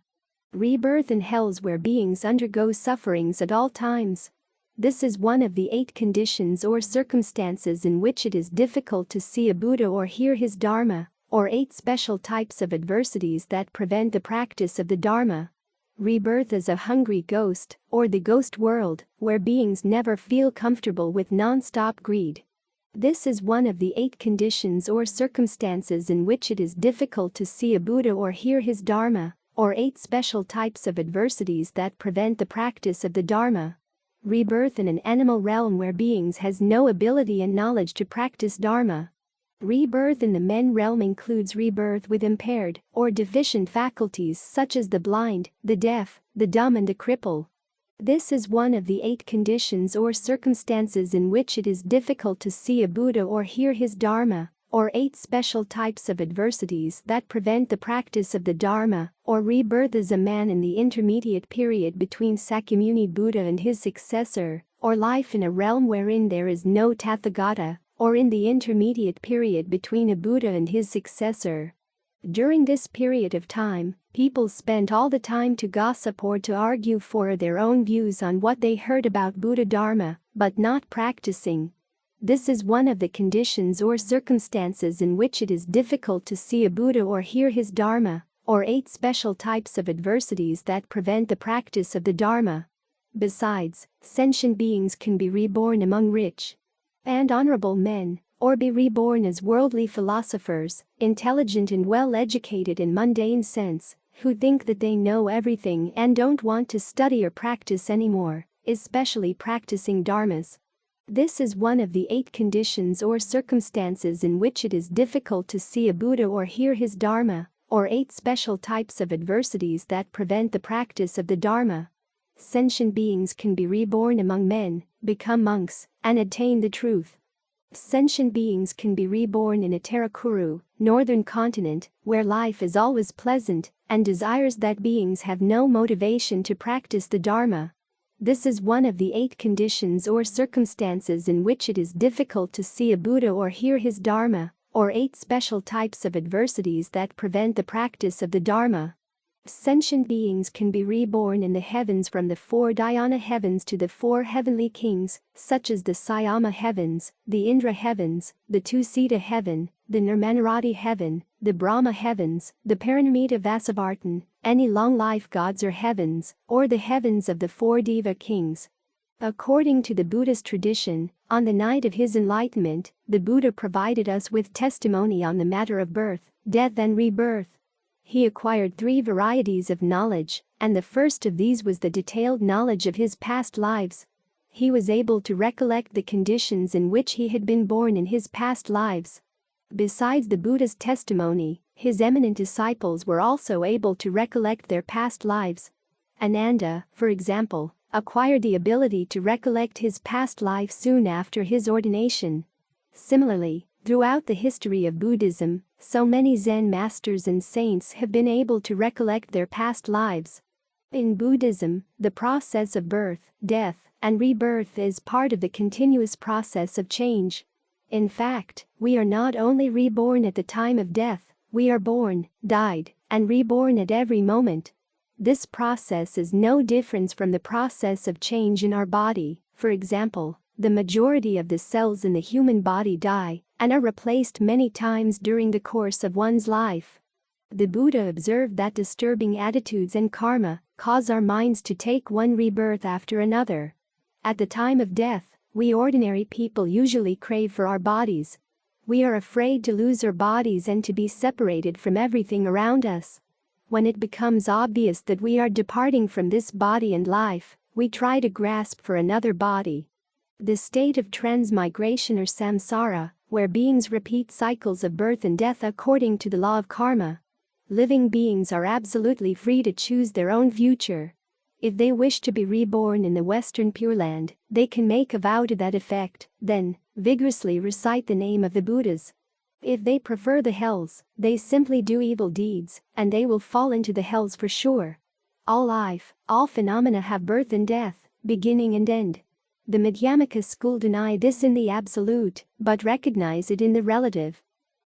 A: Rebirth in hells where beings undergo sufferings at all times. This is one of the 8 conditions or circumstances in which it is difficult to see a Buddha or hear his Dharma, or 8 special types of adversities that prevent the practice of the Dharma. Rebirth as a hungry ghost, or the ghost world, where beings never feel comfortable with non-stop greed. This is one of the 8 conditions or circumstances in which it is difficult to see a Buddha or hear his Dharma, or 8 special types of adversities that prevent the practice of the Dharma. Rebirth in an animal realm where beings has no ability and knowledge to practice Dharma. Rebirth in the men realm includes rebirth with impaired or deficient faculties such as the blind, the deaf, the dumb and the cripple. This is one of the 8 conditions or circumstances in which it is difficult to see a Buddha or hear his Dharma, or 8 special types of adversities that prevent the practice of the Dharma, or rebirth as a man in the intermediate period between Sakyamuni Buddha and his successor, or life in a realm wherein there is no Tathagata, or in the intermediate period between a Buddha and his successor. During this period of time, people spent all the time to gossip or to argue for their own views on what they heard about Buddha Dharma, but not practicing. This is one of the conditions or circumstances in which it is difficult to see a Buddha or hear his Dharma, or 8 special types of adversities that prevent the practice of the Dharma. Besides, sentient beings can be reborn among rich and honorable men, or be reborn as worldly philosophers, intelligent and well-educated in mundane sense, who think that they know everything and don't want to study or practice anymore, especially practicing dharmas. This is one of the 8 conditions or circumstances in which it is difficult to see a Buddha or hear his Dharma, or 8 special types of adversities that prevent the practice of the Dharma. Sentient beings can be reborn among men, become monks, and attain the truth. Sentient beings can be reborn in a Tarakuru, northern continent, where life is always pleasant, and desires that beings have no motivation to practice the Dharma. This is one of the 8 conditions or circumstances in which it is difficult to see a Buddha or hear his Dharma, or 8 special types of adversities that prevent the practice of the Dharma. Sentient beings can be reborn in the heavens from the 4 dhyana heavens to the 4 heavenly kings, such as the Sayama heavens, the Indra heavens, the Tusita heaven, the Nirmanarati heaven, the Brahma heavens, the Paranamita Vasavartan, any long-life gods or heavens, or the heavens of the 4 Deva kings. According to the Buddhist tradition, on the night of his enlightenment, the Buddha provided us with testimony on the matter of birth, death and rebirth. He acquired 3 varieties of knowledge, and the first of these was the detailed knowledge of his past lives. He was able to recollect the conditions in which he had been born in his past lives. Besides the Buddha's testimony, his eminent disciples were also able to recollect their past lives. Ananda, for example, acquired the ability to recollect his past life soon after his ordination. Similarly, throughout the history of Buddhism, so many Zen masters and saints have been able to recollect their past lives. In Buddhism, the process of birth, death, and rebirth is part of the continuous process of change. In fact, we are not only reborn at the time of death, we are born, died, and reborn at every moment. This process is no different from the process of change in our body. For example, the majority of the cells in the human body die and are replaced many times during the course of one's life. The Buddha observed that disturbing attitudes and karma cause our minds to take one rebirth after another. At the time of death, we ordinary people usually crave for our bodies. We are afraid to lose our bodies and to be separated from everything around us. When it becomes obvious that we are departing from this body and life, we try to grasp for another body. The state of transmigration or samsara, where beings repeat cycles of birth and death according to the law of karma. Living beings are absolutely free to choose their own future. If they wish to be reborn in the Western Pure Land, they can make a vow to that effect, then vigorously recite the name of the Buddhas. If they prefer the hells, they simply do evil deeds, and they will fall into the hells for sure. All life, all phenomena have birth and death, beginning and end. The Madhyamaka school deny this in the absolute, but recognize it in the relative.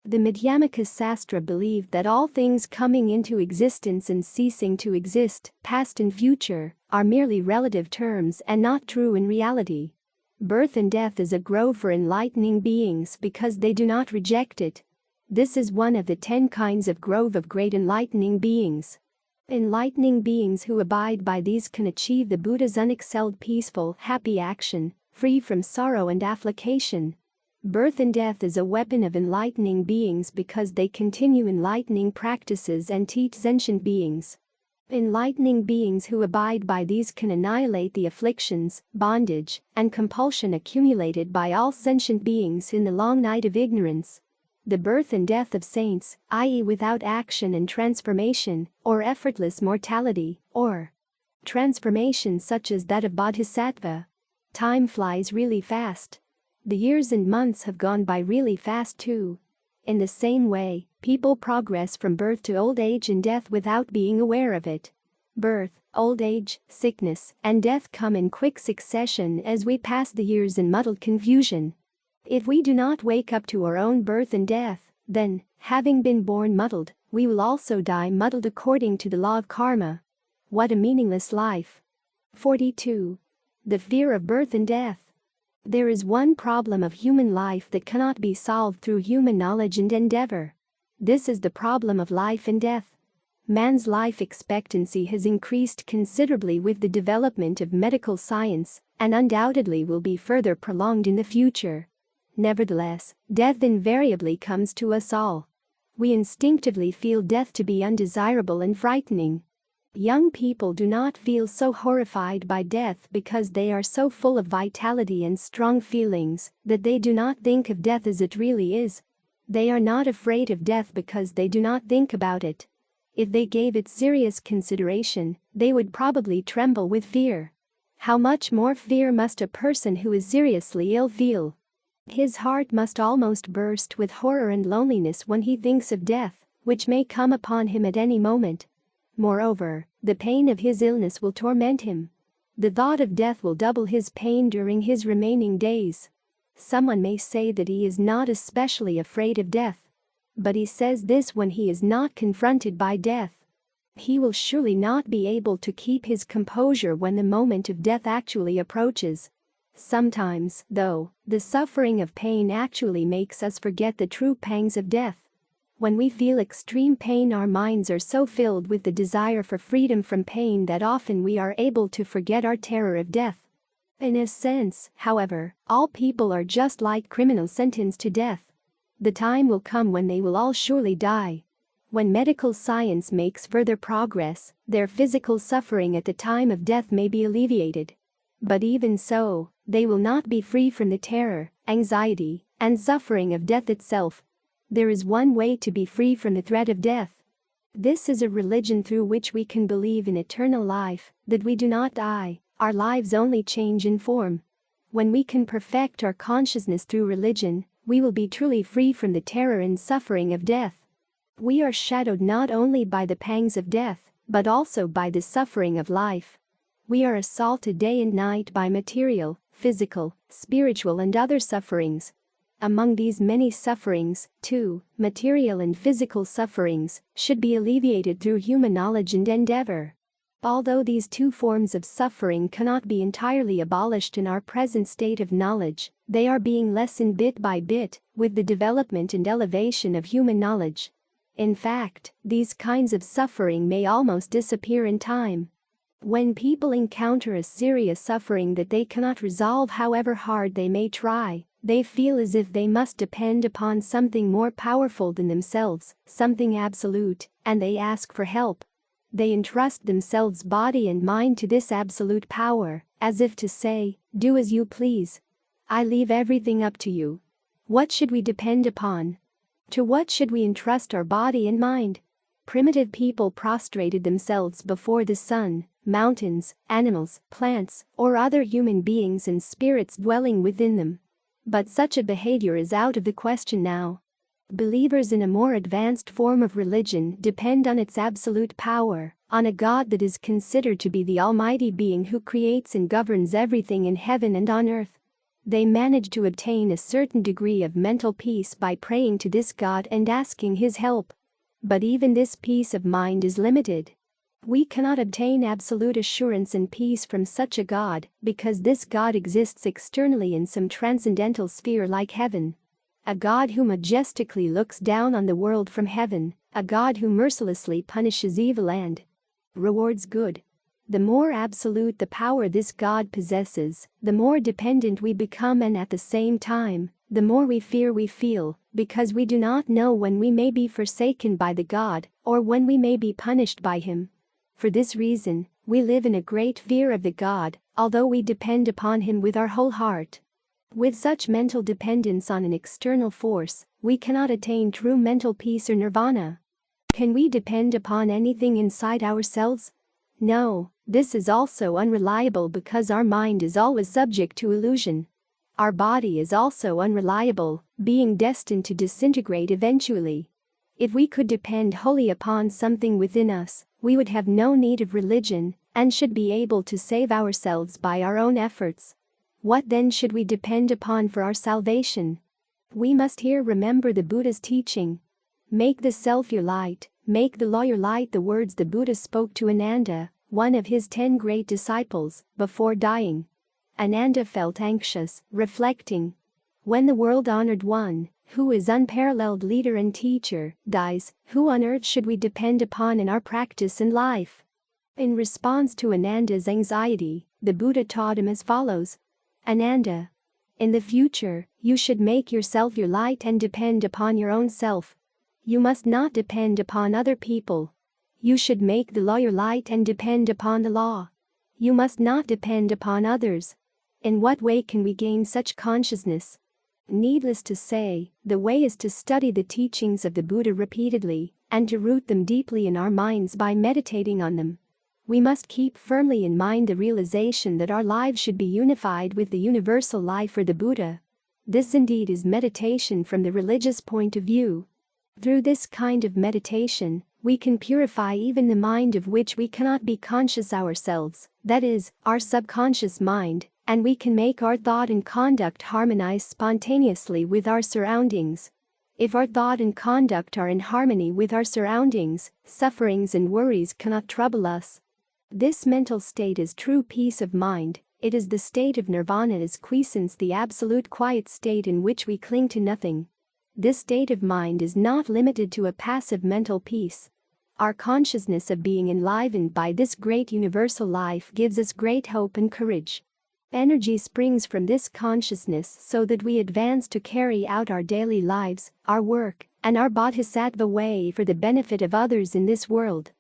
A: The Madhyamaka Sastra believed that all things coming into existence and ceasing to exist, past and future, are merely relative terms and not true in reality. Birth and death is a grove for enlightening beings because they do not reject it. This is one of the 10 kinds of grove of great enlightening beings. Enlightening beings who abide by these can achieve the Buddha's unexcelled peaceful, happy action, free from sorrow and affliction. Birth and death is a weapon of enlightening beings because they continue enlightening practices and teach sentient beings. Enlightening beings who abide by these can annihilate the afflictions, bondage, and compulsion accumulated by all sentient beings in the long night of ignorance. The birth and death of saints, i.e. without action and transformation, or effortless mortality, or transformation such as that of Bodhisattva. Time flies really fast. The years and months have gone by really fast too. In the same way, people progress from birth to old age and death without being aware of it. Birth, old age, sickness, and death come in quick succession as we pass the years in muddled confusion. If we do not wake up to our own birth and death, then, having been born muddled, we will also die muddled according to the law of karma. What a meaningless life. 42. The fear of birth and death. There is one problem of human life that cannot be solved through human knowledge and endeavor. This is the problem of life and death. Man's life expectancy has increased considerably with the development of medical science, and undoubtedly will be further prolonged in the future. Nevertheless, death invariably comes to us all. We instinctively feel death to be undesirable and frightening. Young people do not feel so horrified by death because they are so full of vitality and strong feelings that they do not think of death as it really is. They are not afraid of death because they do not think about it. If they gave it serious consideration, they would probably tremble with fear. How much more fear must a person who is seriously ill feel? His heart must almost burst with horror and loneliness when he thinks of death, which may come upon him at any moment. Moreover, the pain of his illness will torment him. The thought of death will double his pain during his remaining days. Someone may say that he is not especially afraid of death. But he says this when he is not confronted by death. He will surely not be able to keep his composure when the moment of death actually approaches. Sometimes, though, the suffering of pain actually makes us forget the true pangs of death. When we feel extreme pain, our minds are so filled with the desire for freedom from pain that often we are able to forget our terror of death. In a sense, however, all people are just like criminals sentenced to death. The time will come when they will all surely die. When medical science makes further progress, their physical suffering at the time of death may be alleviated. But even so, they will not be free from the terror, anxiety, and suffering of death itself. There is one way to be free from the threat of death. This is a religion through which we can believe in eternal life, that we do not die, our lives only change in form. When we can perfect our consciousness through religion, we will be truly free from the terror and suffering of death. We are shadowed not only by the pangs of death, but also by the suffering of life. We are assaulted day and night by material, physical, spiritual and other sufferings. Among these many sufferings, too, material and physical sufferings should be alleviated through human knowledge and endeavor. Although these two forms of suffering cannot be entirely abolished in our present state of knowledge, they are being lessened bit by bit with the development and elevation of human knowledge. In fact, these kinds of suffering may almost disappear in time. When people encounter a serious suffering that they cannot resolve however hard they may try, they feel as if they must depend upon something more powerful than themselves, something absolute, and they ask for help. They entrust themselves body and mind to this absolute power, as if to say, "Do as you please. I leave everything up to you." What should we depend upon? To what should we entrust our body and mind? Primitive people prostrated themselves before the sun, mountains, animals, plants, or other human beings and spirits dwelling within them. But such a behavior is out of the question now. Believers in a more advanced form of religion depend on its absolute power, on a God that is considered to be the Almighty Being who creates and governs everything in heaven and on earth. They manage to obtain a certain degree of mental peace by praying to this God and asking His help. But even this peace of mind is limited. We cannot obtain absolute assurance and peace from such a God because this God exists externally in some transcendental sphere like heaven. A God who majestically looks down on the world from heaven, a God who mercilessly punishes evil and rewards good. The more absolute the power this God possesses, the more dependent we become, and at the same time, the more fear we feel, because we do not know when we may be forsaken by the God or when we may be punished by Him. For this reason, we live in a great fear of the God, although we depend upon Him with our whole heart. With such mental dependence on an external force, we cannot attain true mental peace or nirvana. Can we depend upon anything inside ourselves? No, this is also unreliable because our mind is always subject to illusion. Our body is also unreliable, being destined to disintegrate eventually. If we could depend wholly upon something within us, we would have no need of religion and should be able to save ourselves by our own efforts. What then should we depend upon for our salvation? We must here remember the Buddha's teaching. Make the self your light, make the law your light, the words the Buddha spoke to Ananda, one of his 10 great disciples, before dying. Ananda felt anxious, reflecting. When the world-honored one, who is unparalleled leader and teacher, dies, who on earth should we depend upon in our practice and life? In response to Ananda's anxiety, the Buddha taught him as follows. Ananda, in the future, you should make yourself your light and depend upon your own self. You must not depend upon other people. You should make the law your light and depend upon the law. You must not depend upon others. In what way can we gain such consciousness? Needless to say, the way is to study the teachings of the Buddha repeatedly and to root them deeply in our minds by meditating on them. We must keep firmly in mind the realization that our lives should be unified with the universal life or the Buddha. This indeed is meditation from the religious point of view. Through this kind of meditation, we can purify even the mind of which we cannot be conscious ourselves, that is, our subconscious mind, and we can make our thought and conduct harmonize spontaneously with our surroundings. If our thought and conduct are in harmony with our surroundings, sufferings and worries cannot trouble us. This mental state is true peace of mind. It is the state of nirvana, as quiescence, the absolute quiet state in which we cling to nothing. This state of mind is not limited to a passive mental peace. Our consciousness of being enlivened by this great universal life gives us great hope and courage. Energy springs from this consciousness so that we advance to carry out our daily lives, our work, and our bodhisattva way for the benefit of others in this world.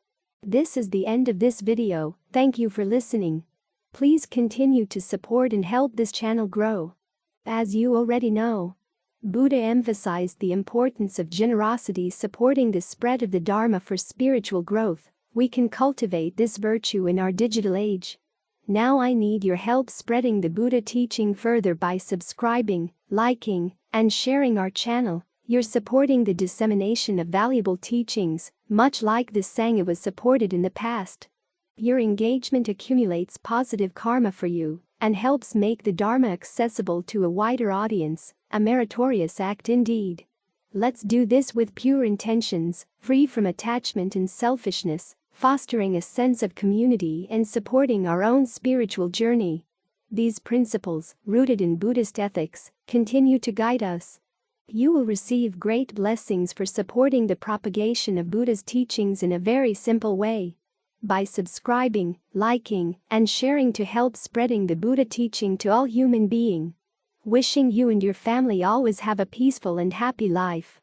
A: This is the end of this video. Thank you for listening. Please continue to support and help this channel grow. As you already know, Buddha emphasized the importance of generosity supporting the spread of the Dharma for spiritual growth. We can cultivate this virtue in our digital age. Now I need your help spreading the Buddha teaching further by subscribing, liking, and sharing our channel. You're supporting the dissemination of valuable teachings, much like this Sangha was supported in the past. Your engagement accumulates positive karma for you and helps make the Dharma accessible to a wider audience, a meritorious act indeed. Let's do this with pure intentions, free from attachment and selfishness, fostering a sense of community and supporting our own spiritual journey. These principles, rooted in Buddhist ethics, continue to guide us. You will receive great blessings for supporting the propagation of Buddha's teachings in a very simple way. By subscribing, liking, and sharing to help spreading the Buddha teaching to all human beings. Wishing you and your family always have a peaceful and happy life.